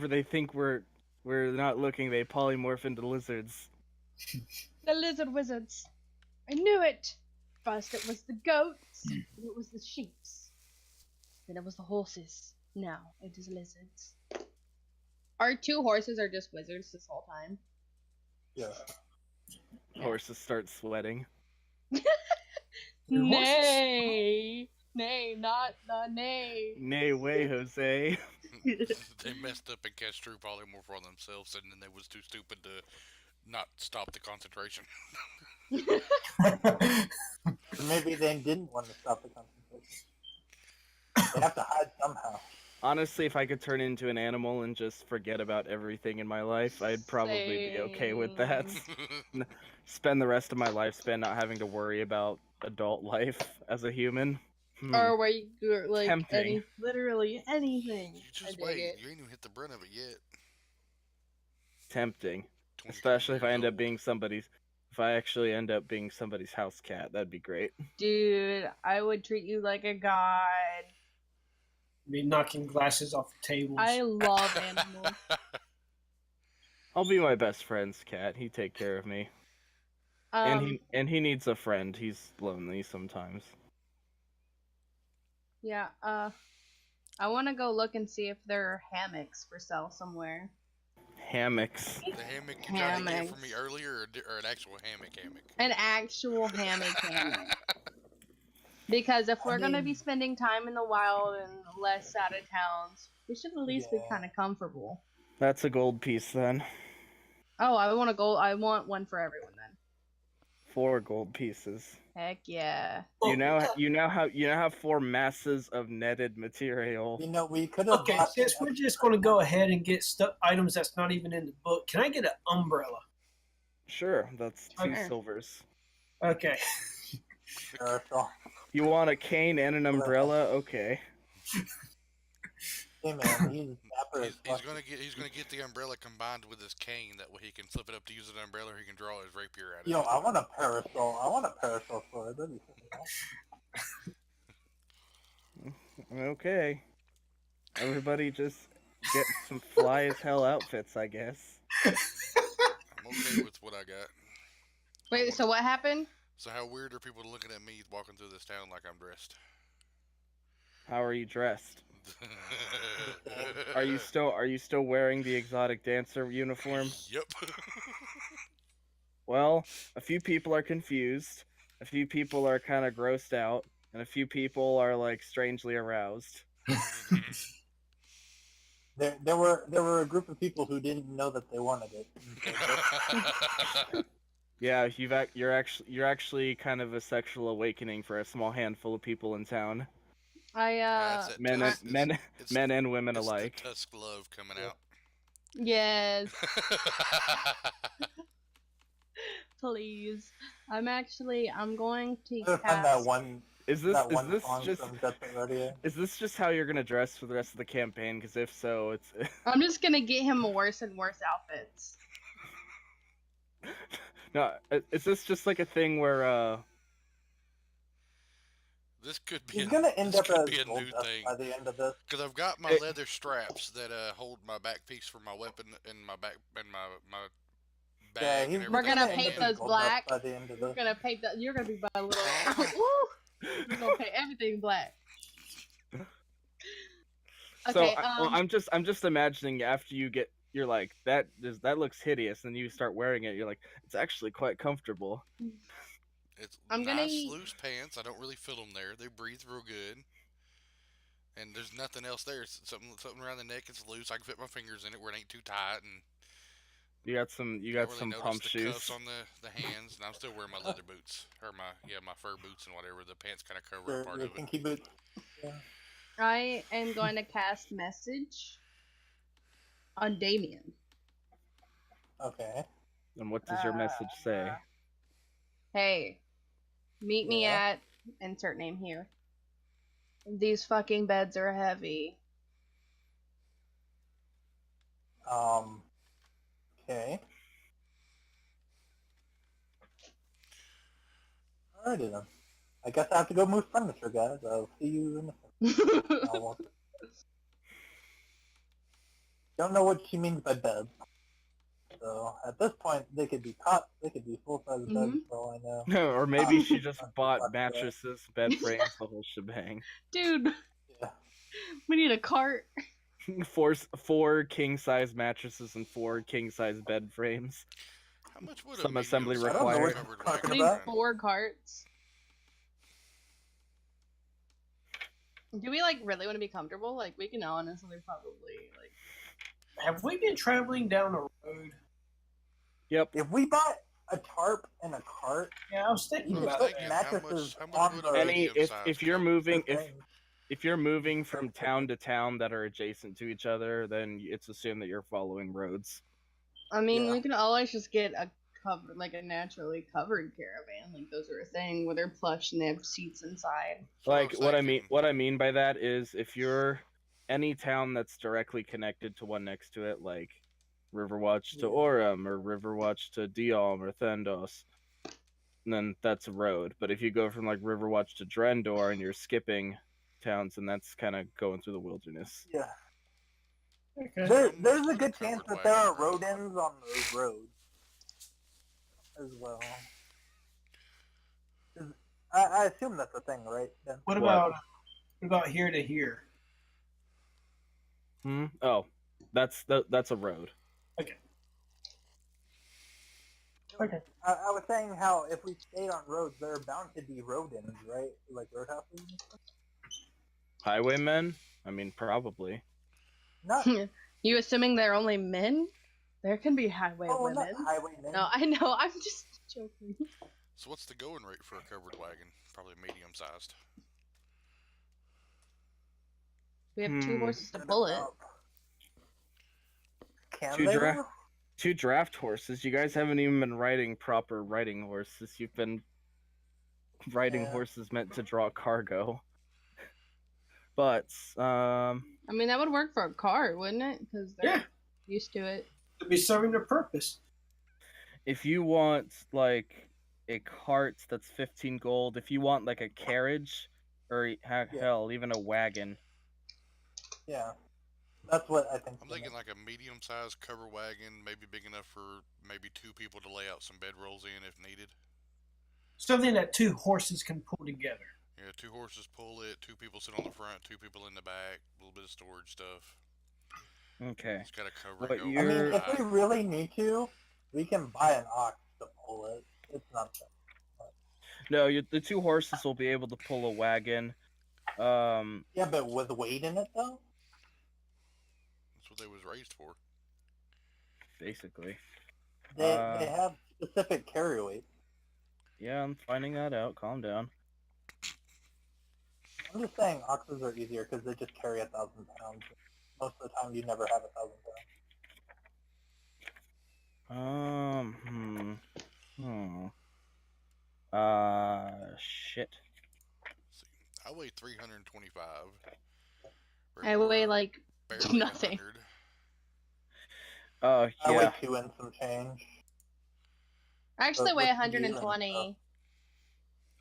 S2: they think we're not looking, they polymorph into lizards.
S4: The lizard wizards. I knew it. First it was the goats, then it was the sheeps, then it was the horses. Now it is lizards. Our 2 horses are just wizards this whole time.
S5: Yeah.
S2: Horses start sweating.
S3: Your horses.
S4: Nay, nay, not the nay.
S2: Nay way, Jose.
S1: They messed up and cast true polymorph on themselves, and then they was too stupid to not stop the concentration.
S5: Maybe they didn't want to stop the concentration. They have to hide somehow.
S2: Honestly, if I could turn into an animal and just forget about everything in my life, I'd probably be okay with that. Spend the rest of my lifespan not having to worry about adult life as a human.
S4: Or where you're like
S2: Tempting.
S4: literally anything.
S1: You
S4: I
S1: just
S4: dig
S1: wait.
S4: it.
S1: You ain't even hit the brunt of it yet.
S2: Tempting.
S1: 23
S2: Especially if I
S1: years
S2: end up
S1: old.
S2: being if I actually end up being somebody's house cat, that'd be great.
S4: Dude, I would treat you like a god.
S3: Be knocking glasses off the tables.
S4: I love animals.
S2: I'll be my best friend's cat. He'd take care of me. And he needs a friend. He's lonely sometimes.
S4: Yeah, I want to go look and see if there are hammocks for sale somewhere.
S2: Hammocks.
S1: The hammock you tried to get from me earlier, or an actual hammock?
S4: An actual hammock. Because if we're going to be spending time in the wild and less out of towns, we should at least be kind of comfortable.
S2: That's a gold piece then.
S4: Oh, I want one for everyone then.
S2: 4 gold pieces.
S4: Heck yeah.
S2: You now have 4 masses of netted material.
S5: You know, we could have.
S3: Okay, since we're just going to go ahead and get items that's not even in the book, can I get an umbrella?
S2: Sure, that's 2
S4: Okay.
S2: silvers.
S3: Okay.
S2: You want a cane and an umbrella? Okay.
S5: Hey man, he's dapper as fuck.
S1: He's gonna get the umbrella combined with his cane. That way he can flip it up to use an umbrella, or he can draw his rapier at it.
S5: Yo, I want a parasol. For it. That'd be something else.
S2: Okay. Everybody just get some fly as hell outfits, I guess.
S1: I'm okay with what I got.
S4: Wait, so what happened?
S1: So how weird are people looking at me walking through this town like I'm dressed?
S2: How are you dressed? Are you still wearing the exotic dancer uniform?
S1: Yep.
S2: Well, a few people are confused, a few people are kind of grossed out, and a few people are like strangely aroused.
S5: There were a group of people who didn't know that they wanted it.
S2: Yeah, you're actually kind of a sexual awakening for a small handful of people in town. Men and women
S1: it's
S2: alike.
S1: The Tusk love coming out.
S4: Yes. Please. I'm going to
S5: Find
S4: cast...
S5: that one.
S2: Is this just
S5: from Desperate Rodeo?
S2: Is this just how you're gonna dress for the rest of the campaign? Because if so, it's.
S4: I'm just gonna get him worse and worse outfits.
S2: No, is this just like a thing where
S1: This could be.
S5: He's gonna end up as
S1: a
S5: gold
S1: new
S5: dust
S1: thing
S5: by the end of this.
S1: Because I've got my leather straps that hold my back piece for my weapon and my bag.
S5: Yeah,
S1: and
S4: We're gonna
S1: everything.
S4: paint those black.
S5: By the end of this.
S4: We're gonna paint that. You're gonna be my little. We're gonna paint everything black. Okay.
S2: So I'm just imagining after you're like that looks hideous, and you start wearing it. You're like, it's actually quite comfortable.
S1: It's
S4: I'm
S1: nice
S4: gonna
S1: loose pants. I don't really feel them there. They breathe real good. and there's nothing else there. Something around the neck is loose. I can fit my fingers in it where it ain't too tight, and
S2: You got some. You
S1: you don't
S2: got
S1: really
S2: some
S1: notice
S2: pump
S1: the cuffs
S2: shoes.
S1: on the hands. And I'm still wearing my leather boots or my fur boots and whatever. The pants kind of cover up part
S5: Your
S1: of it.
S5: kinky boots. Yeah.
S4: I am going to cast message on Damien.
S5: Okay.
S2: And what does your message say?
S4: Hey, meet me
S5: Yeah.
S4: at insert name here. These fucking beds are heavy.
S5: Okay. Alrighty then. I guess I have to go move furniture, guys. I'll see you in a second. I'll walk. Don't know what she means by beds. So at this point, they could be cots, they could be full-size beds for all I know.
S2: Or maybe she
S5: Um,
S2: just
S5: that's
S2: bought
S5: fucked up.
S2: mattresses, bed frames, the whole shebang.
S4: Dude,
S5: Yeah.
S4: we need a cart.
S2: Four king size mattresses and 4 king size bed frames.
S1: How much would a
S2: Some assembly
S1: medium-sized
S5: I don't know what
S2: required.
S5: you're
S1: covered
S5: talking
S4: We
S1: wagon
S4: need
S5: about.
S1: run?
S4: 4 carts. Do we really want to be comfortable? We can honestly probably
S3: Have we been traveling down a road?
S2: Yep.
S5: If we bought a tarp and a cart,
S3: Yeah, I was thinking
S5: you
S1: I was
S5: could
S3: about
S5: put
S1: thinking,
S3: that.
S5: mattresses
S1: how much
S5: on
S1: would a
S5: the
S2: Any
S1: medium-sized
S2: if you're
S1: cover?
S2: moving
S5: thing.
S2: if you're moving from town to town that are adjacent to each other, then it's assumed that you're following roads.
S4: I mean,
S5: Yeah.
S4: we can always just get a cover, a naturally covered caravan. Those are a thing where they're plush and they have seats inside.
S1: That's what I
S2: Like
S1: was
S2: what I
S1: thinking.
S2: mean what I mean by that is if you're any town that's directly connected to one next to it, like Riverwatch to
S5: Yeah.
S2: Orem or Riverwatch to Dialm or Thendos, then that's a road. But if you go from Riverwatch to Drendor and you're skipping towns, and that's kind of going through the wilderness.
S5: Yeah.
S3: Okay.
S5: There's a
S1: Would a
S5: good chance
S1: covered
S5: that there are
S1: wagon run?
S5: road ends on those roads as well. 'Cause I assume that's a thing, right? Ben?
S3: What
S2: What?
S3: about here to here?
S2: Oh, that's a road.
S3: Okay.
S5: I was saying how if we stayed on roads, there are bound to be road ends, right? Like roadhouses and stuff.
S2: Highwaymen? I mean, probably.
S5: Not
S4: You assuming they're only men? There can be highway
S5: not
S4: women.
S5: highwaymen.
S4: No, I know. I'm just joking.
S1: So what's the going rate for a covered wagon? Probably medium-sized.
S4: We have 2 horses to
S5: Set
S4: pull
S5: it
S4: it.
S5: up. Can
S2: Two
S5: they?
S2: dra-
S5: though?
S2: 2 draft horses. You guys haven't even been riding proper riding horses. You've been riding
S5: Yeah.
S2: horses meant to draw cargo. But
S4: I mean, that would work for a cart, wouldn't it? Because they're
S3: Yeah.
S4: used to it.
S3: To be serving their purpose.
S2: if you want a cart that's 15 gold, if you want a carriage or hell, even a wagon.
S5: Yeah. That's what I think.
S1: I'm thinking like a medium-sized cover wagon, maybe big enough for maybe 2 people to lay out some bedrolls in if needed.
S3: Something that 2 horses can pull together.
S1: Yeah, 2 horses pull it, 2 people sit on the front, 2 people in the back, a little bit of storage stuff.
S2: Okay.
S1: It's got a cover.
S2: But
S5: I mean, if we really need to, we can buy an ox to pull it. It's not that.
S2: No, the 2 horses will be able to pull a wagon.
S5: Yeah, but with weight in it though.
S1: That's what they was raised for.
S2: Basically.
S5: They have specific carry weight.
S2: Yeah, I'm finding that out. Calm down.
S5: I'm just saying oxes are easier because they just carry 1,000 pounds. Most of the time, you never have 1,000 pounds.
S2: Shit.
S1: Let's see. I weigh 325.
S4: I weigh
S1: barely
S4: nothing.
S1: 100.
S5: I
S2: Yeah.
S5: weigh 2 and some change.
S4: I actually
S5: But
S4: weigh
S5: with you
S4: 120.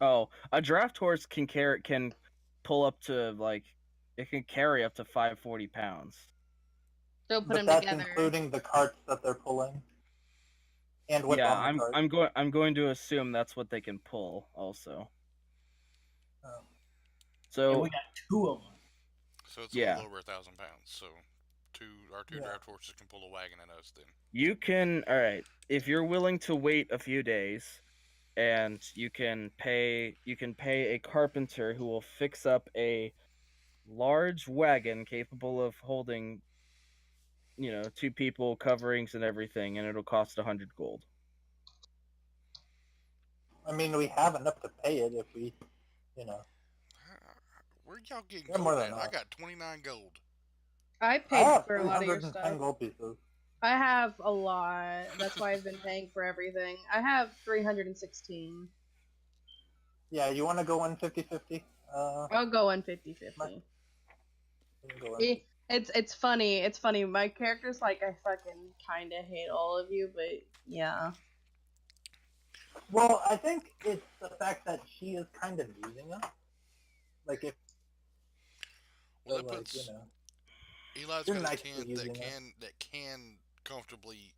S2: Oh, a draft horse can pull up to it can carry up to 540 pounds.
S4: So put
S5: But
S4: them
S5: that's
S4: together.
S5: including the carts that they're pulling. And what's
S2: Yeah,
S5: on the cart.
S2: I'm going to assume that's what they can pull also.
S5: Oh.
S3: And
S2: So
S3: we got 2 of them.
S1: So it's a
S2: Yeah.
S1: little over 1,000 pounds. So our two
S5: Yeah.
S1: draft horses can pull a wagon and us then.
S2: you can, all right, if you're willing to wait a few days and you can pay a carpenter who will fix up a large wagon capable of holding, 2 people, coverings, and everything, and it'll cost 100 gold.
S5: I mean, we have enough to pay it if we, you know.
S1: Where y'all getting
S5: Yeah, more
S1: gold
S5: than
S1: at? I
S5: enough.
S1: got 29 gold.
S4: I
S5: I
S4: paid
S5: have
S4: for a lot of your
S5: 310
S4: stuff.
S5: gold pieces.
S4: I have a lot. That's why I've been paying for everything. I have 316.
S5: Yeah, you want to go in 50-50?
S4: I'll go in 50-50.
S5: You can go in.
S4: It's funny. It's funny. My character's like, I fucking kind of hate all of you, but yeah.
S5: Well, I think it's the fact that she is kind of using us. Like, if,
S1: Well,
S5: so,
S1: that
S5: like, you
S1: puts
S5: know.
S1: Eli's
S5: You're
S1: got a
S5: nicely
S1: tent
S5: using us.
S1: that can comfortably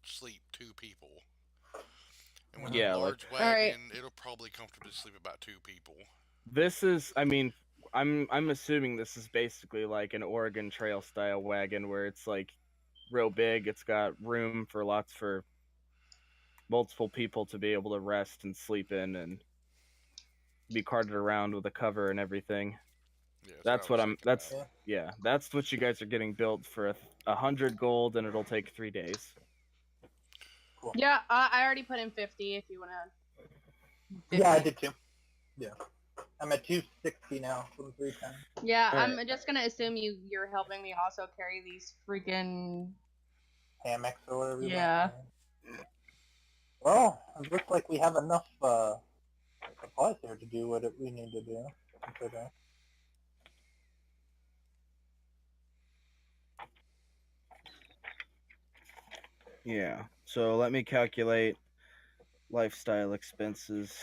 S1: sleep 2 people. And with
S2: Yeah,
S1: a
S2: like-
S1: large
S4: Alright.
S1: wagon, it'll probably comfortably sleep about 2 people.
S2: This is, I mean, I'm assuming this is basically like an Oregon Trail style wagon where it's like real big. It's got room for multiple people to be able to rest and sleep in and be carted around with a cover and everything.
S1: Yeah,
S2: That's what I'm. That's
S5: Yeah.
S2: yeah. That's what you guys are getting built for 100 gold, and it'll take 3 days.
S5: Cool.
S4: Yeah, I already put in 50 if you want to.
S5: Yeah, I did too. Yeah. I'm at 260 now from 310.
S4: Yeah,
S2: Alright.
S4: I'm just gonna assume you're helping me also carry these freaking.
S5: Hammocks or whatever you
S4: Yeah.
S5: want. Well, it looks like we have enough supplies here to do what we need to do. Considering.
S2: Yeah. So let me calculate lifestyle expenses.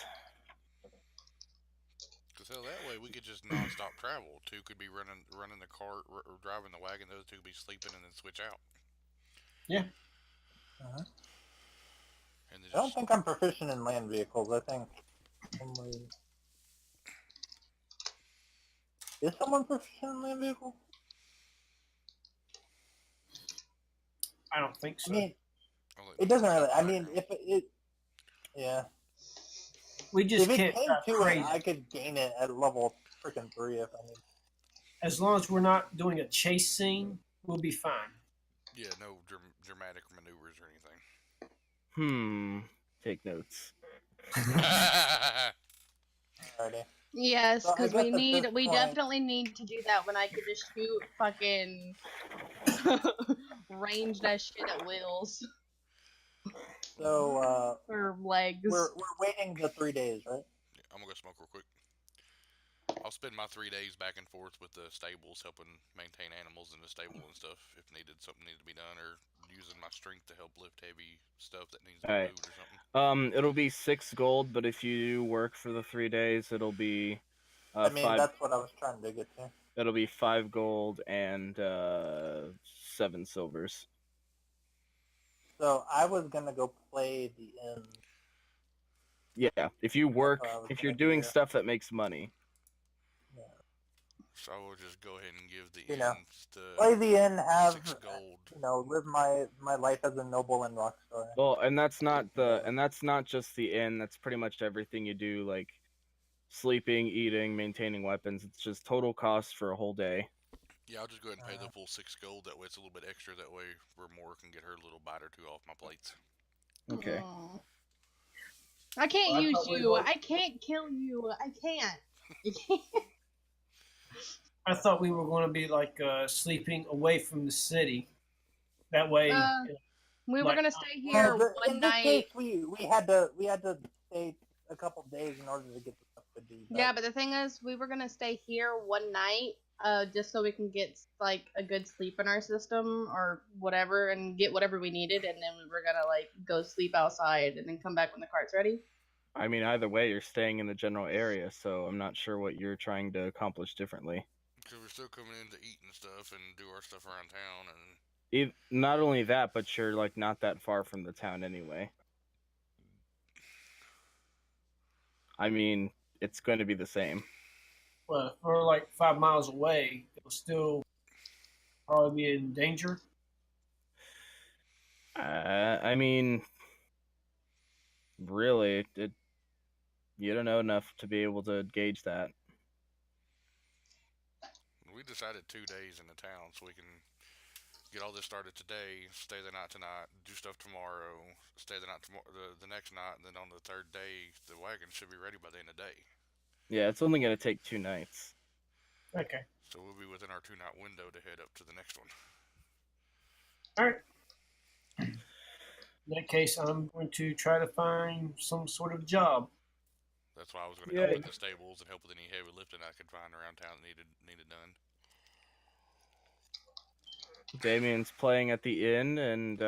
S1: Because hell, that way we could just non-stop travel. 2 could be running the cart or driving the wagon. The other 2 could be sleeping and then switch out.
S3: Yeah.
S5: Uh-huh.
S1: And then
S5: I don't
S1: just
S5: think I'm proficient in land vehicles. I think only... Is someone proficient in land vehicles?
S3: I don't think
S5: I
S3: so.
S5: mean,
S1: I'll let
S5: it doesn't
S1: Nathan
S5: really.
S1: keep
S5: I
S1: track
S5: mean,
S1: of
S5: if it yeah,
S3: We just
S5: if it
S3: can't
S5: came
S3: drive
S5: to
S3: crazy.
S5: it, I could gain it at level freaking 3 if I need.
S3: As long as we're not doing a chase scene, we'll be fine.
S1: Yeah, no dramatic maneuvers or anything.
S2: Take notes.
S5: Alrighty.
S4: Yes,
S5: So I
S4: because
S5: guess at this
S4: we
S5: point,
S4: definitely need to do that when I could just shoot fucking range that shit at wheels
S5: so
S4: or legs.
S5: we're waiting the 3 days, right?
S1: Yeah, I'm gonna go smoke real quick. I'll spend my 3 days back and forth with the stables, helping maintain animals in the stable and stuff if needed. Something needed to be done, or using my strength to help lift heavy stuff that needs to be
S2: Alright.
S1: moved or something.
S2: It'll be 6 gold, but if you work for the 3 days, it'll be
S5: I mean,
S2: 5.
S5: that's what I was trying to get to.
S2: It'll be 5 gold and 7 silvers.
S5: So I was gonna go play the inn.
S2: Yeah, if you work,
S5: what I was
S2: if you're
S5: gonna
S2: doing
S5: do.
S2: stuff that makes money.
S5: Yeah.
S1: So I will just go ahead and give the
S5: You know,
S1: inns
S5: Play
S1: the
S5: the inn, have
S1: 6 gold.
S5: live my life as a noble in Rockstar.
S2: Well, and that's not just the inn. That's pretty much everything you do, like sleeping, eating, maintaining weapons. It's just total cost for a whole day.
S1: Yeah, I'll just go ahead and pay the full 6 gold. That way it's a little bit extra. That way Remora can get her little bite or 2 off my plates.
S2: Okay.
S4: Aw. I can't
S3: Well, I
S4: use
S3: thought we
S4: you.
S3: were-
S4: I can't kill you. I can't. You can't.
S3: I thought we were going to be like sleeping away from the city. That way,
S4: We were
S3: Like-
S4: gonna stay
S5: Well,
S4: here
S5: in
S4: one
S5: this
S4: night.
S5: case, we had to stay a couple days in order to get the stuff to do.
S4: Yeah, but the thing is, we were gonna stay here one night, just so we can get like a good sleep in our system or whatever, and get whatever we needed, and then we were gonna like go sleep outside and then come back when the cart's ready.
S2: I mean, either way, you're staying in the general area, so I'm not sure what you're trying to accomplish differently.
S1: Because we're still coming in to eat and stuff and do our stuff around town. And
S2: Not only that, but you're like not that far from the town anyway. I mean, it's going to be the same.
S3: well, if we're like 5 miles away, it'll still probably be in danger.
S2: I mean, really, you don't know enough to be able to gauge that.
S1: We decided 2 days in the town so we can get all this started today, stay the night tonight, do stuff tomorrow, stay the night tomorrow, the next night, and then on the third day, the wagon should be ready by the end of the day.
S2: Yeah, it's only gonna take 2 nights.
S3: Okay.
S1: So we'll be within our 2 night window to head up to the next one.
S3: All right. In that case, I'm going to try to find some sort of job.
S1: That's why I was going to
S2: Yeah.
S1: help with the stables and help with any heavy lifting I could find around town that needed done.
S2: Damien's playing at the inn, and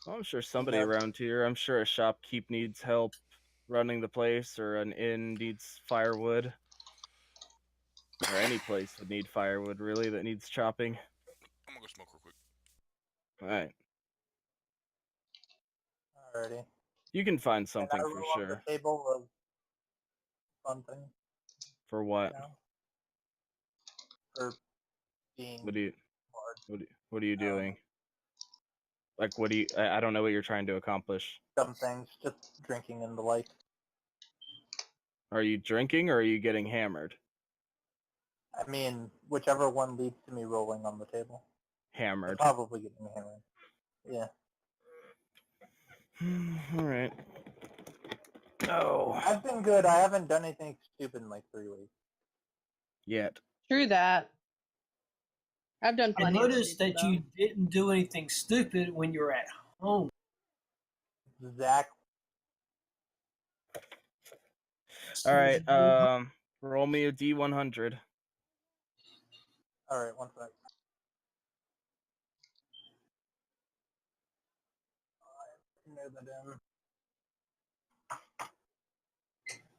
S2: I'm sure somebody around here. I'm sure a shopkeep needs help running the place, or an inn needs firewood, or any place would need firewood really that needs chopping.
S1: I'm gonna go smoke real quick.
S2: All right,
S5: Alrighty.
S2: you can find
S5: And
S2: something
S5: I
S2: for
S5: roll
S2: sure.
S5: up the table of something
S2: For what?
S5: now. For being
S2: What do you?
S5: hard.
S2: What are you doing? Like, what do you? I don't know what you're trying to accomplish.
S5: Some things, just drinking and the like.
S2: Are you drinking or are you getting hammered?
S5: I mean, whichever one leads to me rolling on the table. I'm
S2: Hammered.
S5: probably getting hammered. Yeah.
S2: All right. Oh.
S5: I've been good. I haven't done anything stupid in like 3 weeks.
S2: Yet.
S4: True that. I've done
S3: I
S4: plenty.
S3: noticed
S4: of stupid,
S3: that you didn't do anything stupid when you're at home.
S5: Exactly.
S2: All right. Roll me a D100.
S5: Alright, one sec. Near the dim.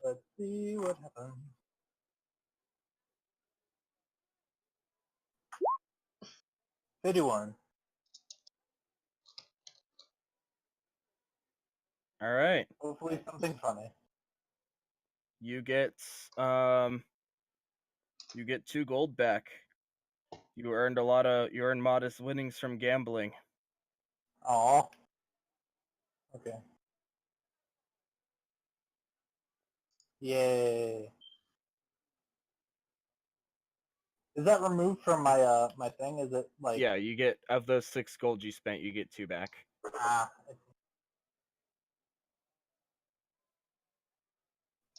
S5: Let's see what happens. $51.
S2: All right.
S5: Hopefully something funny.
S2: You get 2 gold back. You earned modest winnings from gambling.
S5: Aw. Okay. Yay. Is that removed from my my thing? Is it like
S2: Yeah, you get, of those 6 gold you spent, you get 2 back.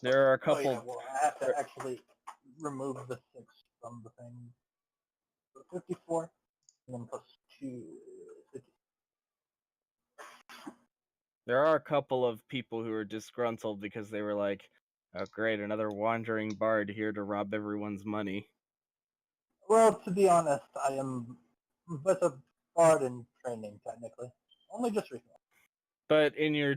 S2: There are a couple.
S5: Oh yeah, well I have to actually remove the 6 from the thing. So 54 and then plus 2 50.
S2: There are a couple of people who are disgruntled because they were like, "Oh great, another wandering bard here to rob everyone's money."
S5: Well, to be honest, I am but a bard in training technically. Only just recently.
S2: But in your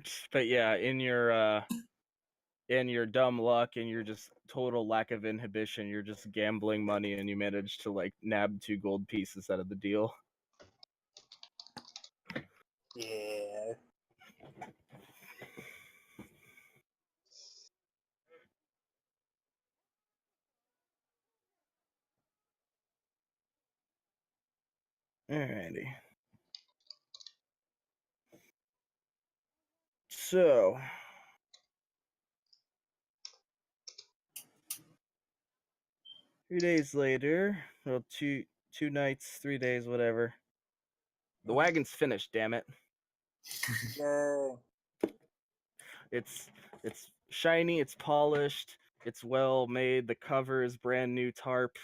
S2: dumb luck and your just total lack of inhibition, you're just gambling money and you manage to like nab 2 gold pieces out of the deal.
S5: Yeah.
S2: Alrighty. So 3 days later, well, two nights, 3 days, whatever. The wagon's finished, damn it.
S5: Yay.
S2: It's shiny, it's polished, it's well made. The cover is brand new tarp,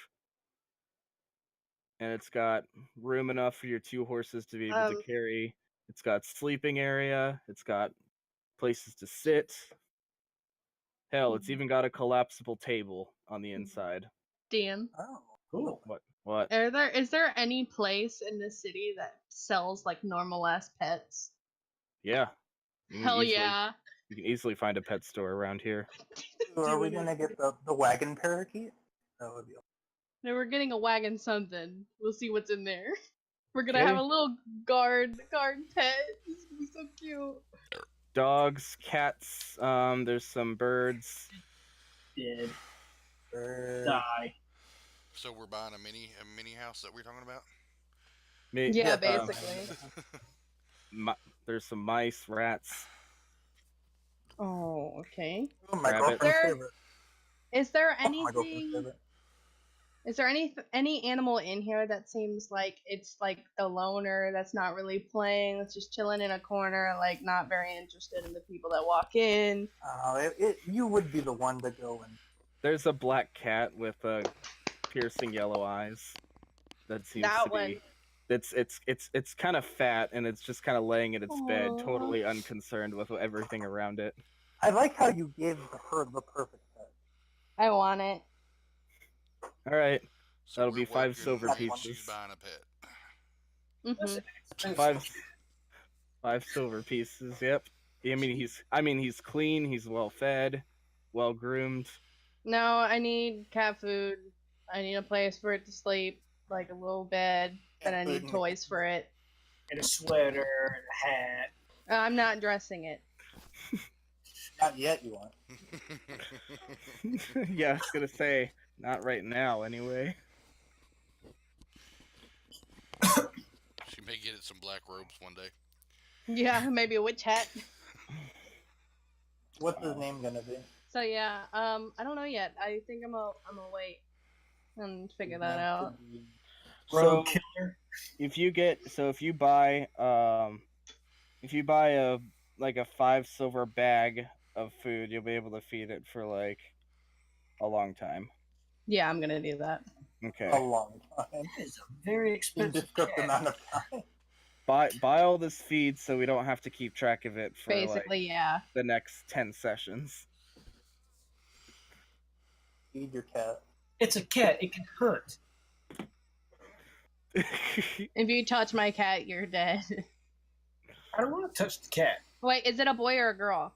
S2: and it's got room enough for your 2 horses to be able to carry. It's got sleeping area. It's got places to sit. Hell, it's even got a collapsible table on the inside.
S4: DM.
S5: Oh,
S3: Cool.
S2: What?
S4: Is there any place in the city that sells like normal ass pets?
S2: Yeah. You
S4: Hell yeah.
S2: You can easily find a pet store around here.
S5: So are we gonna get the wagon parakeet? That would be awesome.
S4: No, we're getting a wagon something. We'll see what's in there. We're gonna
S2: Okay.
S4: have a little guard pet. It's gonna be so cute.
S2: Dogs, cats, there's some birds.
S3: Dead.
S5: Bird.
S3: Die.
S1: So we're buying a mini house that we're talking about.
S4: Yeah,
S5: Yeah,
S4: basically.
S2: There's some mice, rats.
S4: Oh, okay.
S5: Oh, my
S2: Rabbit.
S5: girlfriend's favorite.
S4: Is there
S5: Oh, my girlfriend's
S4: anything?
S5: favorite.
S4: Is there any animal in here that seems like it's like the loner that's not really playing, that's just chilling in a corner, like not very interested in the people that walk in?
S5: You would be the one to go and
S2: There's a black cat with piercing yellow eyes. That seems
S4: That
S2: to
S4: one.
S2: be. It's kind of fat and it's just kind of laying in its bed,
S4: Aw.
S2: totally unconcerned with everything around it.
S5: I like how you gave her the perfect pet.
S4: I want it.
S2: All right,
S1: So
S2: that'll
S1: we're
S2: be 5
S1: working
S2: silver
S1: and
S2: pieces.
S1: she's buying a pet.
S3: That's
S4: Hmm.
S3: an expensive
S2: Five,
S3: cat.
S2: 5 silver pieces. Yep. He's clean. He's well fed, well groomed.
S4: No, I need cat food. I need a place for it to sleep, like a little bed, and I need toys for it.
S3: And a sweater and a hat.
S4: I'm not dressing it.
S5: Not yet, you want.
S2: Yeah, I was gonna say not right now. Anyway.
S1: She may get it some black robes one day.
S4: Yeah, maybe a witch hat.
S5: What's his name gonna be?
S4: So yeah, I don't know yet. I think I'm gonna wait and figure that out.
S3: Road
S2: So
S3: killer.
S2: if you buy a 5 silver bag of food, you'll be able to feed it for like a long time.
S4: Yeah, I'm gonna do that.
S2: Okay.
S5: A long time.
S3: That is a very expensive
S5: Indescript
S3: cat.
S5: amount of time.
S2: Buy all this feed so we don't have to keep track of it for
S4: Basically, yeah.
S2: the next 10 sessions.
S5: Feed your cat.
S3: It's a cat. It can hunt.
S4: If you touch my cat, you're dead.
S3: I don't want to touch the cat.
S4: Wait, is it a boy or a girl?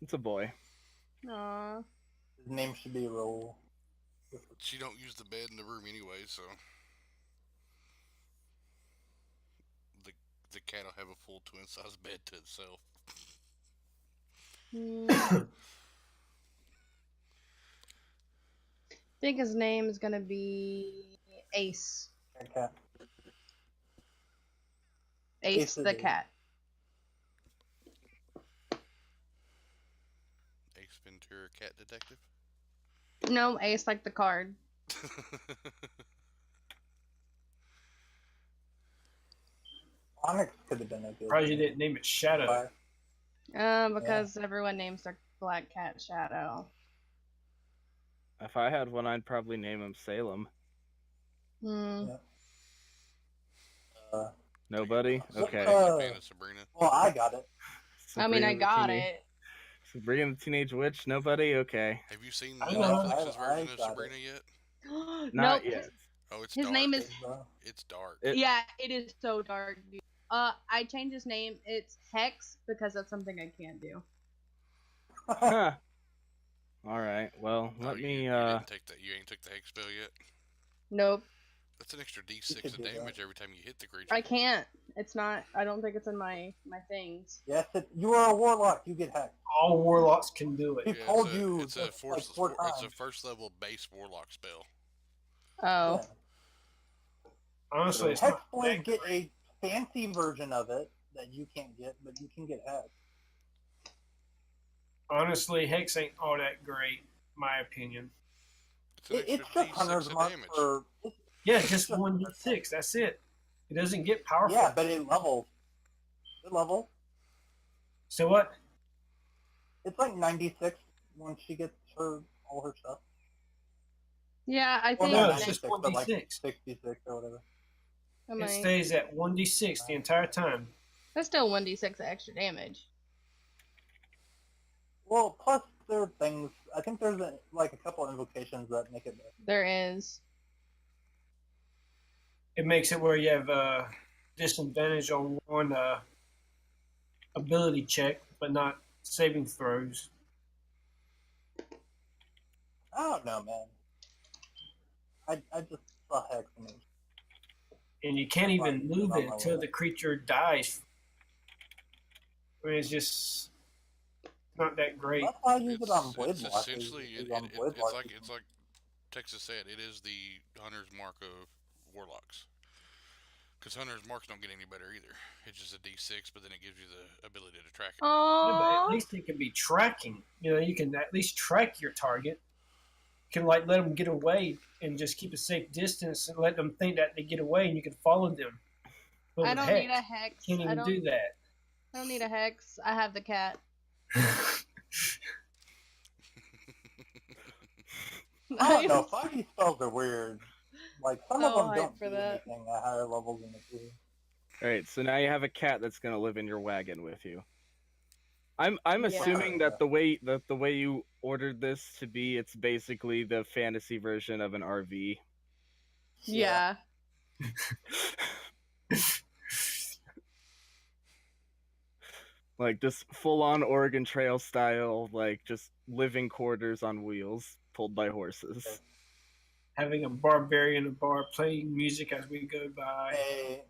S2: It's a boy.
S4: Aww.
S5: His name should be Roll.
S1: She don't use the bed in the room anyway, so the cat will have a full twin size bed to itself.
S4: I think his name is gonna be Ace.
S5: Cat.
S4: Ace
S5: Ace
S4: the
S5: is-
S4: cat.
S1: Ace Ventura, cat detective.
S4: No, Ace like the card.
S5: Onyx could have been a good.
S3: Surprised you didn't name it Shadow.
S4: Because everyone names their black cat Shadow.
S2: If I had one, I'd probably name him Salem.
S4: Hmm.
S2: Nobody? Okay.
S1: Fan of Sabrina.
S5: Well, I got it.
S4: I mean, I
S2: Sabrina the
S4: got
S2: Teenage-
S4: it.
S2: Sabrina the Teenage Witch? Nobody? Okay.
S1: Have you seen
S3: I know.
S1: Netflix's
S5: I
S1: version of
S5: got
S1: Sabrina yet?
S2: Not
S4: Nope.
S2: yet.
S1: Oh, it's
S4: His
S1: dark.
S4: name is.
S1: It's dark.
S4: Yeah, it is so dark, dude. I changed his name. It's Hex because that's something I can't do.
S2: Huh. Alright, well,
S1: Oh,
S2: let
S1: you
S2: me,
S1: didn't take that. You ain't took the hex spell yet.
S4: Nope.
S1: That's an extra
S5: You
S1: D6
S5: could
S1: of
S5: do that.
S1: damage every time you hit the creature.
S4: I can't. It's not. I don't think it's in my things.
S5: Yes, you are a warlock. You get hacked.
S3: All warlocks can do it.
S5: He told you
S1: It's a
S5: just,
S1: force.
S5: like 4
S1: It's a
S5: times.
S1: first level base warlock spell.
S4: Oh.
S5: Yeah.
S3: Honestly, it's
S5: Hex
S3: not
S5: boys
S3: that
S5: get
S3: great.
S5: a fancy version of it that you can't get, but you can get hacked.
S3: Honestly, Hex ain't all that great, my opinion.
S1: It's an
S5: It's
S1: extra
S5: just
S1: D6
S5: Hunter's
S1: of
S5: Mark
S1: damage.
S5: for.
S3: Yeah, just 1d6. That's it. It doesn't get powerful.
S5: Yeah, but it levels. It level.
S3: So what?
S5: It's like 96 once she gets all her stuff.
S4: Yeah, I
S5: Well,
S4: think.
S3: no,
S5: not
S3: it's
S5: 96,
S3: just
S5: but like
S3: 1d6.
S5: 66 or whatever.
S4: I
S3: It
S4: might-
S3: stays at 1d6 the entire time.
S4: That's still 1d6 extra damage.
S5: Well, plus there are things. I think there's like a couple invocations that make it better.
S4: There is.
S3: It makes it where you have disadvantage on one ability check, but not saving throws.
S5: I don't know, man. I just saw Hex and it.
S3: And you can't even
S5: Right,
S3: move
S5: on
S3: it
S5: my
S3: until
S5: way.
S3: the creature dies. I mean, it's just not that great.
S5: That's why I use it on
S1: It's
S5: Blade Block.
S1: essentially
S5: It's
S1: it,
S5: on
S1: it,
S5: Blade
S1: it's
S5: Block.
S1: like Texas said. It is the Hunter's Mark of warlocks. Because Hunter's Marks don't get any better either. It's just a D6, but then it gives you the ability to track it.
S3: Yeah, but at
S4: Oh.
S3: least it can be tracking. You know, you can at least track your target. can like let them get away and just keep a safe distance and let them think that they get away and you can follow them. But
S4: I
S3: with
S4: don't need a hex.
S3: can't even do that.
S4: I don't need a hex. I have the cat.
S5: I don't know. 5e spells are weird. Like some
S4: So
S5: of them
S4: hyped
S5: don't
S4: for
S5: do
S4: that.
S5: anything at higher levels than the 2.
S2: All right, so now you have a cat that's gonna live in your wagon with you. I'm
S4: Yeah.
S2: assuming that the way you ordered this to be, it's basically the fantasy version of an RV.
S4: Yeah.
S2: Like just full on Oregon Trail style, like just living quarters on wheels pulled by horses.
S3: Having a barbarian in a bar playing music as we go by.
S5: Hey,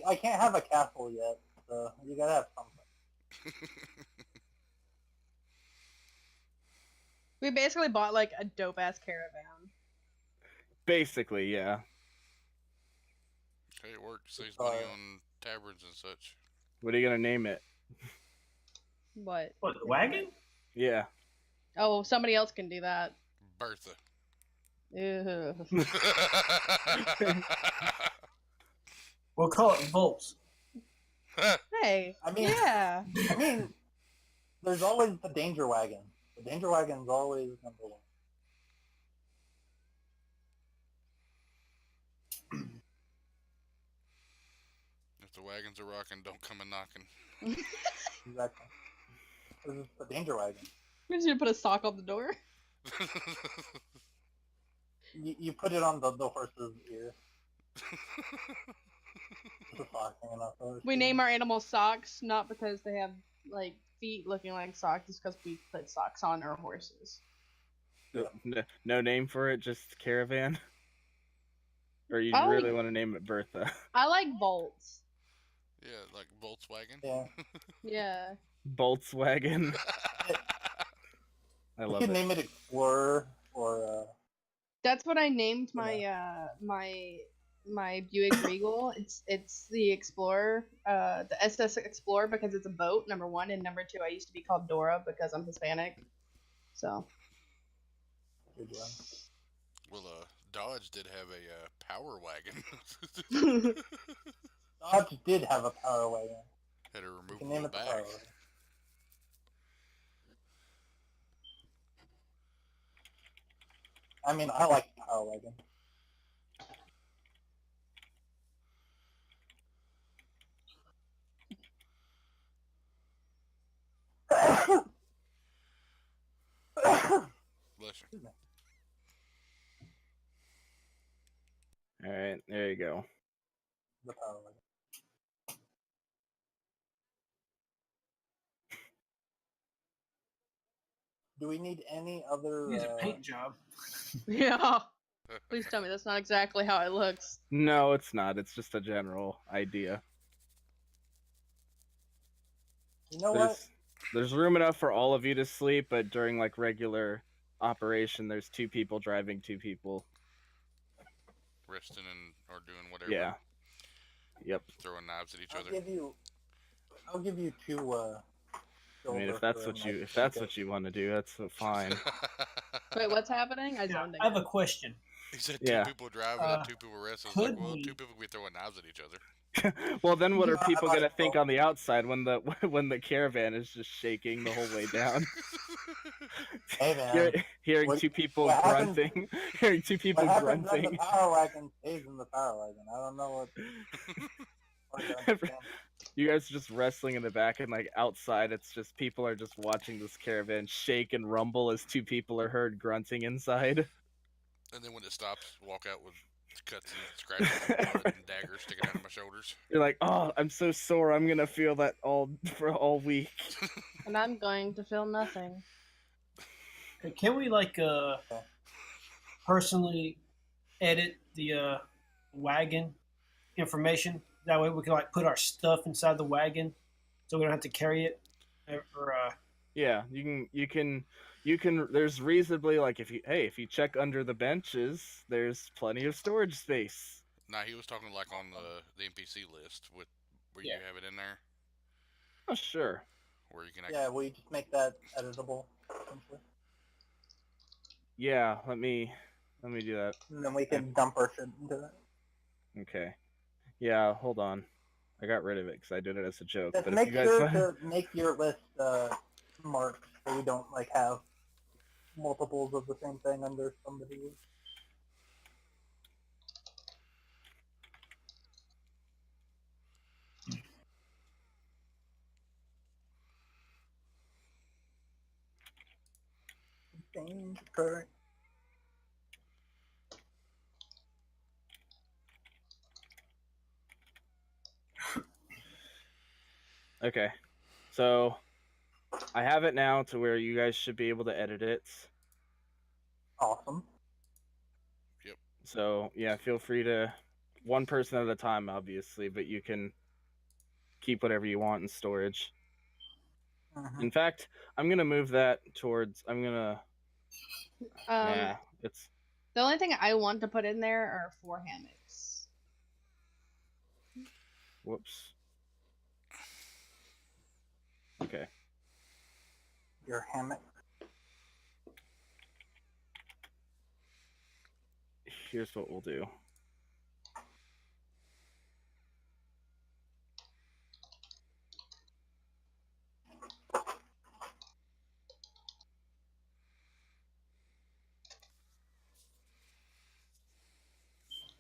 S5: I can't have a castle yet, so you gotta have something.
S4: We basically bought like a dope ass caravan.
S2: Basically, yeah.
S1: Hey, it works. Saves money on taverns and such.
S2: What are you gonna name it?
S4: What?
S3: What, the wagon?
S2: Yeah.
S4: Oh, somebody else can do that.
S1: Bertha.
S4: Ew.
S3: We'll call it Volts.
S4: Hey.
S5: I mean,
S4: Yeah.
S5: I mean, there's always the danger wagon. The danger wagon's always number 1.
S1: If the wagons are rocking, don't come a knocking.
S5: Exactly. This is the danger wagon.
S4: We're just gonna put a sock on the door.
S5: You put it on the horse's ear. It's a sock hanging off the horse's
S4: We
S5: ear.
S4: name our animals socks, not because they have like feet looking like socks, it's because we put socks on our horses.
S2: No name for it, just caravan. Or you
S4: I
S2: really
S4: like-
S2: want to name it Bertha?
S4: I like bolts.
S1: Yeah, like Volkswagen.
S5: Yeah.
S4: Yeah.
S2: Volkswagen. I
S5: You
S2: love
S5: could
S2: it.
S5: name it Explorer or
S4: That's what I named my my Buick Regal. It's the Explorer, the SS Explorer because it's a boat, number 1, and number 2 I used to be called Dora because I'm Hispanic. So.
S5: good one.
S1: Well, Dodge did have a power wagon.
S5: Dodge did have a power wagon.
S1: Had a
S5: You can name
S1: removable
S5: it the power
S1: back.
S5: wagon. I mean, I like the power wagon.
S1: Bless you.
S2: All right, there you go.
S5: The power wagon. Do we need any other?
S3: Use a paint job.
S4: Yeah. Please tell me that's not exactly how it looks.
S2: No, it's not. It's just a general idea.
S5: You know what?
S2: There's room enough for all of you to sleep, but during like regular operation, there's 2 people driving 2 people.
S1: Resting and or doing whatever.
S2: Yeah. Yep.
S1: Throwing knives at each
S5: I'll
S1: other.
S5: give you 2.
S2: I mean, if that's what you want to do, that's fine.
S4: Wait, what's happening? I
S3: Now,
S4: zoned
S3: I have
S4: again.
S3: a question.
S1: He said
S2: Yeah.
S1: 2 people driving and 2 people resting. It's
S3: could
S1: like, well,
S3: we-
S1: 2 people could be throwing knives at each other.
S2: Well, then what are
S5: Yeah,
S2: people
S5: I
S2: gonna
S5: like
S2: think
S5: both.
S2: on the outside when the caravan is just shaking the whole way down?
S5: Hey man,
S2: Hearing
S5: What-
S2: 2 people
S5: what happens-
S2: grunting, hearing 2 people
S5: what happens when
S2: grunting.
S5: the power wagon stays in the power wagon? I don't know what. hard to understand.
S2: You guys are just wrestling in the back, and like outside, it's just people are just watching this caravan shake and rumble as 2 people are heard grunting inside.
S1: And then when it stops, walk out with cuts and scratches and blood and daggers sticking out of my shoulders.
S2: You're like, oh, I'm so sore. I'm gonna feel that for all week.
S4: And I'm going to feel nothing.
S3: Hey, can we like personally edit the wagon information? That way we can like put our stuff inside the wagon, so we don't have to carry it. Or
S2: Yeah, you can. There's reasonably like if you check under the benches, there's plenty of storage space.
S1: Nah, he was talking like on the NPC list with where you
S3: Yeah.
S1: have it in there,
S2: Oh sure.
S1: where you can.
S5: Yeah, we just make that editable. Essentially.
S2: Yeah, let me do that.
S5: And then we can dump our shit into it.
S2: Okay. Yeah, hold on. I got rid of it because I did it as a joke.
S5: Just
S2: But if
S5: make
S2: you guys
S5: sure
S2: want,
S5: to make your list marked so we don't like have multiples of the same thing under somebody. Things occurring.
S2: okay. So I have it now to where you guys should be able to edit it.
S5: Awesome.
S2: So yeah, feel free to one person at a time, obviously, but you can keep whatever you want in storage.
S5: Mhm.
S2: In fact, I'm gonna move that towards. I'm gonna. Nah, it's
S4: The only thing I want to put in there are 4 hammocks.
S2: whoops. Okay.
S5: Your hammock.
S2: Here's what we'll do.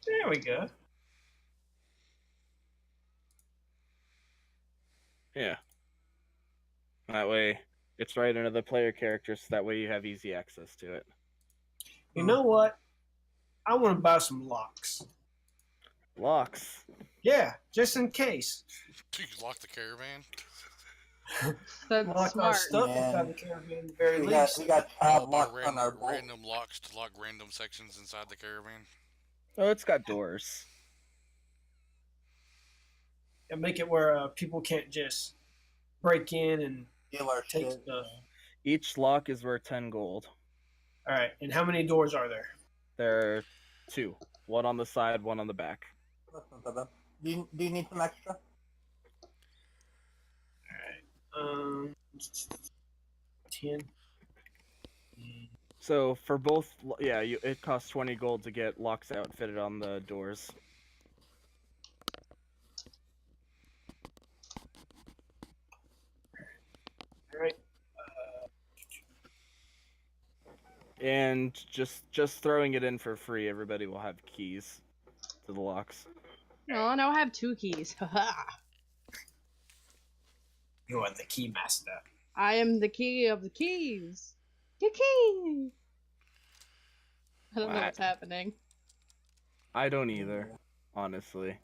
S3: There we go.
S2: Yeah. That way, it's right under the player characters. So that way, you have easy access to it.
S3: You know what? I want to buy some locks.
S2: Locks.
S3: Yeah, just in case.
S1: Do you lock the caravan?
S4: That's
S3: Lock our
S4: smart.
S3: stuff
S5: Man.
S3: inside the caravan at the very
S5: We
S3: least.
S5: got
S1: I'll buy
S5: locks on our boat.
S1: random locks to lock random sections inside the caravan.
S2: Oh, it's got doors.
S3: And make it where people can't just break in and
S5: Steal our
S3: take
S5: shit.
S3: stuff.
S2: Each lock is worth 10 gold.
S3: All right, and how many doors are there?
S2: There are 2. One on the side, one on the back.
S5: That's not that bad. Do you need some extra?
S3: All right. 10.
S2: So for both, yeah, it costs 20 gold to get locks outfitted on the doors.
S3: All right.
S2: And just throwing it in for free, everybody will have keys to the locks.
S4: No, now I have 2 keys. Haha.
S3: You are the key master.
S4: I am the key of the keys. The key. I don't know what's happening.
S2: I don't either, honestly.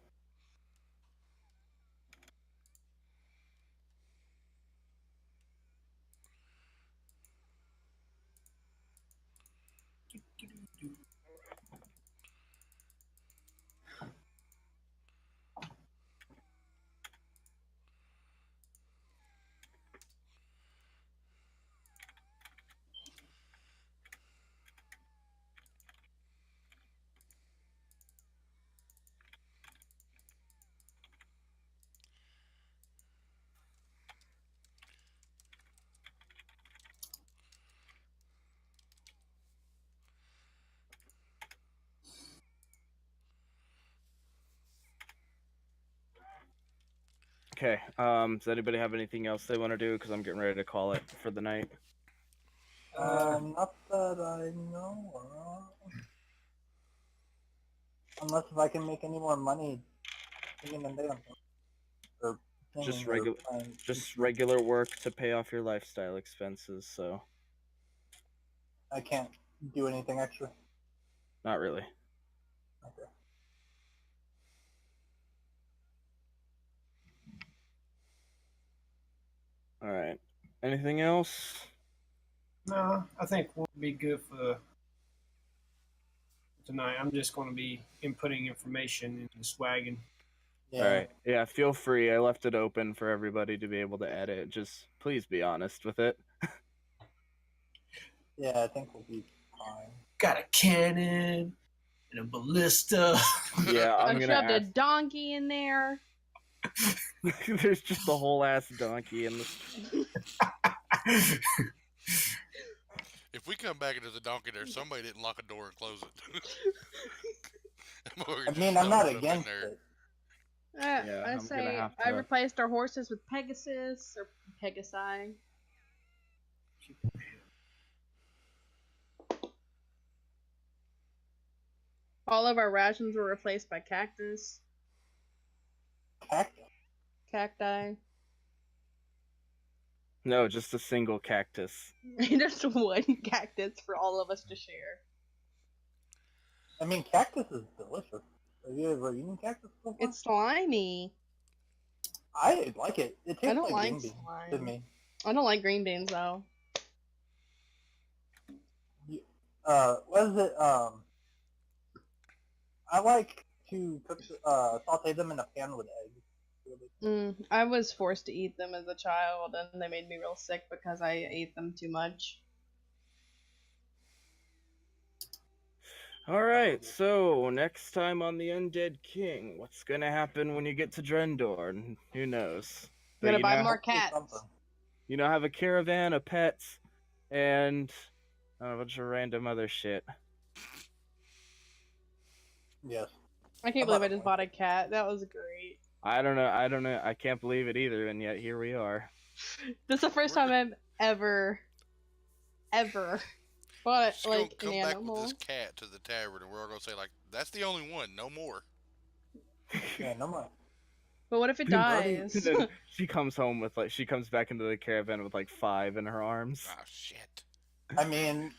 S2: Okay. Does anybody have anything else they want to do? Because I'm getting ready to call it for the night.
S5: Not that I know of. Unless if I can make any more money singing and dancing. Or
S2: Just
S5: singing or playing.
S2: regular work to pay off your lifestyle expenses. So
S5: I can't do anything extra.
S2: not really.
S5: Okay.
S2: All right. Anything else?
S3: No, I think we'll be good for tonight. I'm just going to be inputting information in this wagon.
S5: Yeah.
S2: All right. Yeah, feel free. I left it open for everybody to be able to edit. Just please be honest with it.
S5: Yeah, I think we'll be fine.
S3: Got a cannon and a ballista.
S2: Yeah, I'm
S4: I
S2: gonna
S4: shoved a
S2: ask.
S4: donkey in there.
S2: There's just a whole ass donkey in this.
S1: If we come back into the donkey there, somebody didn't lock a door and close it.
S5: I mean, I'm not
S1: Up in
S5: against
S1: there.
S5: it.
S2: Yeah,
S4: I
S2: I'm gonna
S4: say
S2: have
S4: I
S2: to.
S4: replaced our horses with Pegasus or Pegasi. All of our rations were replaced by cactus,
S5: Cactus.
S4: cacti.
S2: No, just a single cactus.
S4: There's one cactus for all of us to share.
S5: I mean, cactus is delicious. Have you ever eaten cactus before?
S4: It's slimy.
S5: I like it. It tastes
S4: I don't
S5: like
S4: like
S5: green beans to
S4: slime.
S5: me.
S4: I don't like green beans though.
S5: What is it? I like to cook, saute them in a pan with eggs.
S4: I was forced to eat them as a child, and they made me real sick because I ate them too much.
S2: Alright, so next time on the Undead King, what's gonna happen when you get to Drendor? Who knows?
S4: I'm gonna buy
S2: know,
S4: more
S5: Hopefully
S4: cats.
S5: something.
S2: have a caravan of pets and a bunch of random other shit.
S5: Yes.
S4: I can't believe I just bought a cat. That was great.
S2: I don't know. I can't believe it either, and yet here we are.
S4: This is the first time I've ever bought
S1: She's gonna
S4: like an
S1: come back
S4: animal.
S1: with this cat to the tavern, and we're all gonna say like, "That's the only one, no more."
S5: Yeah, no more.
S4: But what if it
S5: Already-
S4: dies?
S2: And then she comes home with she comes back into the caravan with 5 in her arms.
S1: Ah, shit.
S5: I mean,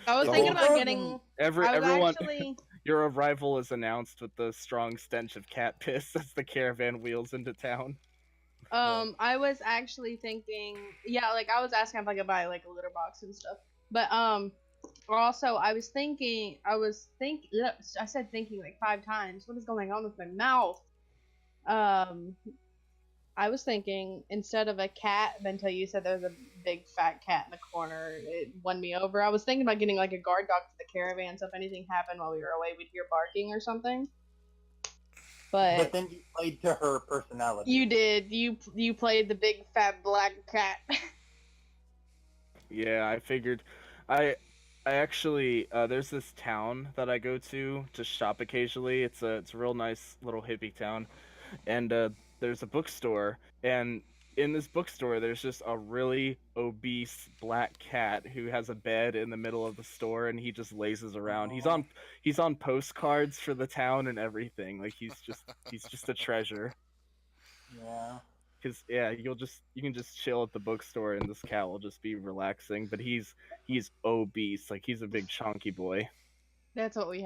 S4: I was
S5: Yeah,
S4: thinking
S5: well,
S4: about
S5: frozen-
S4: getting.
S2: Everyone,
S4: Actually,
S2: your arrival is announced with the strong stench of cat piss as the caravan wheels into town.
S4: I was actually thinking, yeah, like I was asking if I could buy like a litter box and stuff. But also I said thinking like 5 times. What is going on with my mouth? I was thinking instead of a cat, until you said there was a big fat cat in the corner, it won me over. I was thinking about getting like a guard dog for the caravan, so if anything happened while we were away, we'd hear barking or something.
S5: but then you played to her personality.
S4: You did. You played the big fat black cat.
S2: Yeah, I figured. I actually there's this town that I go to shop occasionally. It's a real nice little hippie town, and there's a bookstore, and in this bookstore there's just a really obese black cat who has a bed in the middle of the store, and he just lazes around.
S5: Aw.
S2: He's on postcards for the town and everything. Like he's just a treasure.
S5: Yeah.
S2: Cause yeah, you can just chill at the bookstore and this cat will just be relaxing. But he's obese, like he's a big chunky boy.
S4: That's what we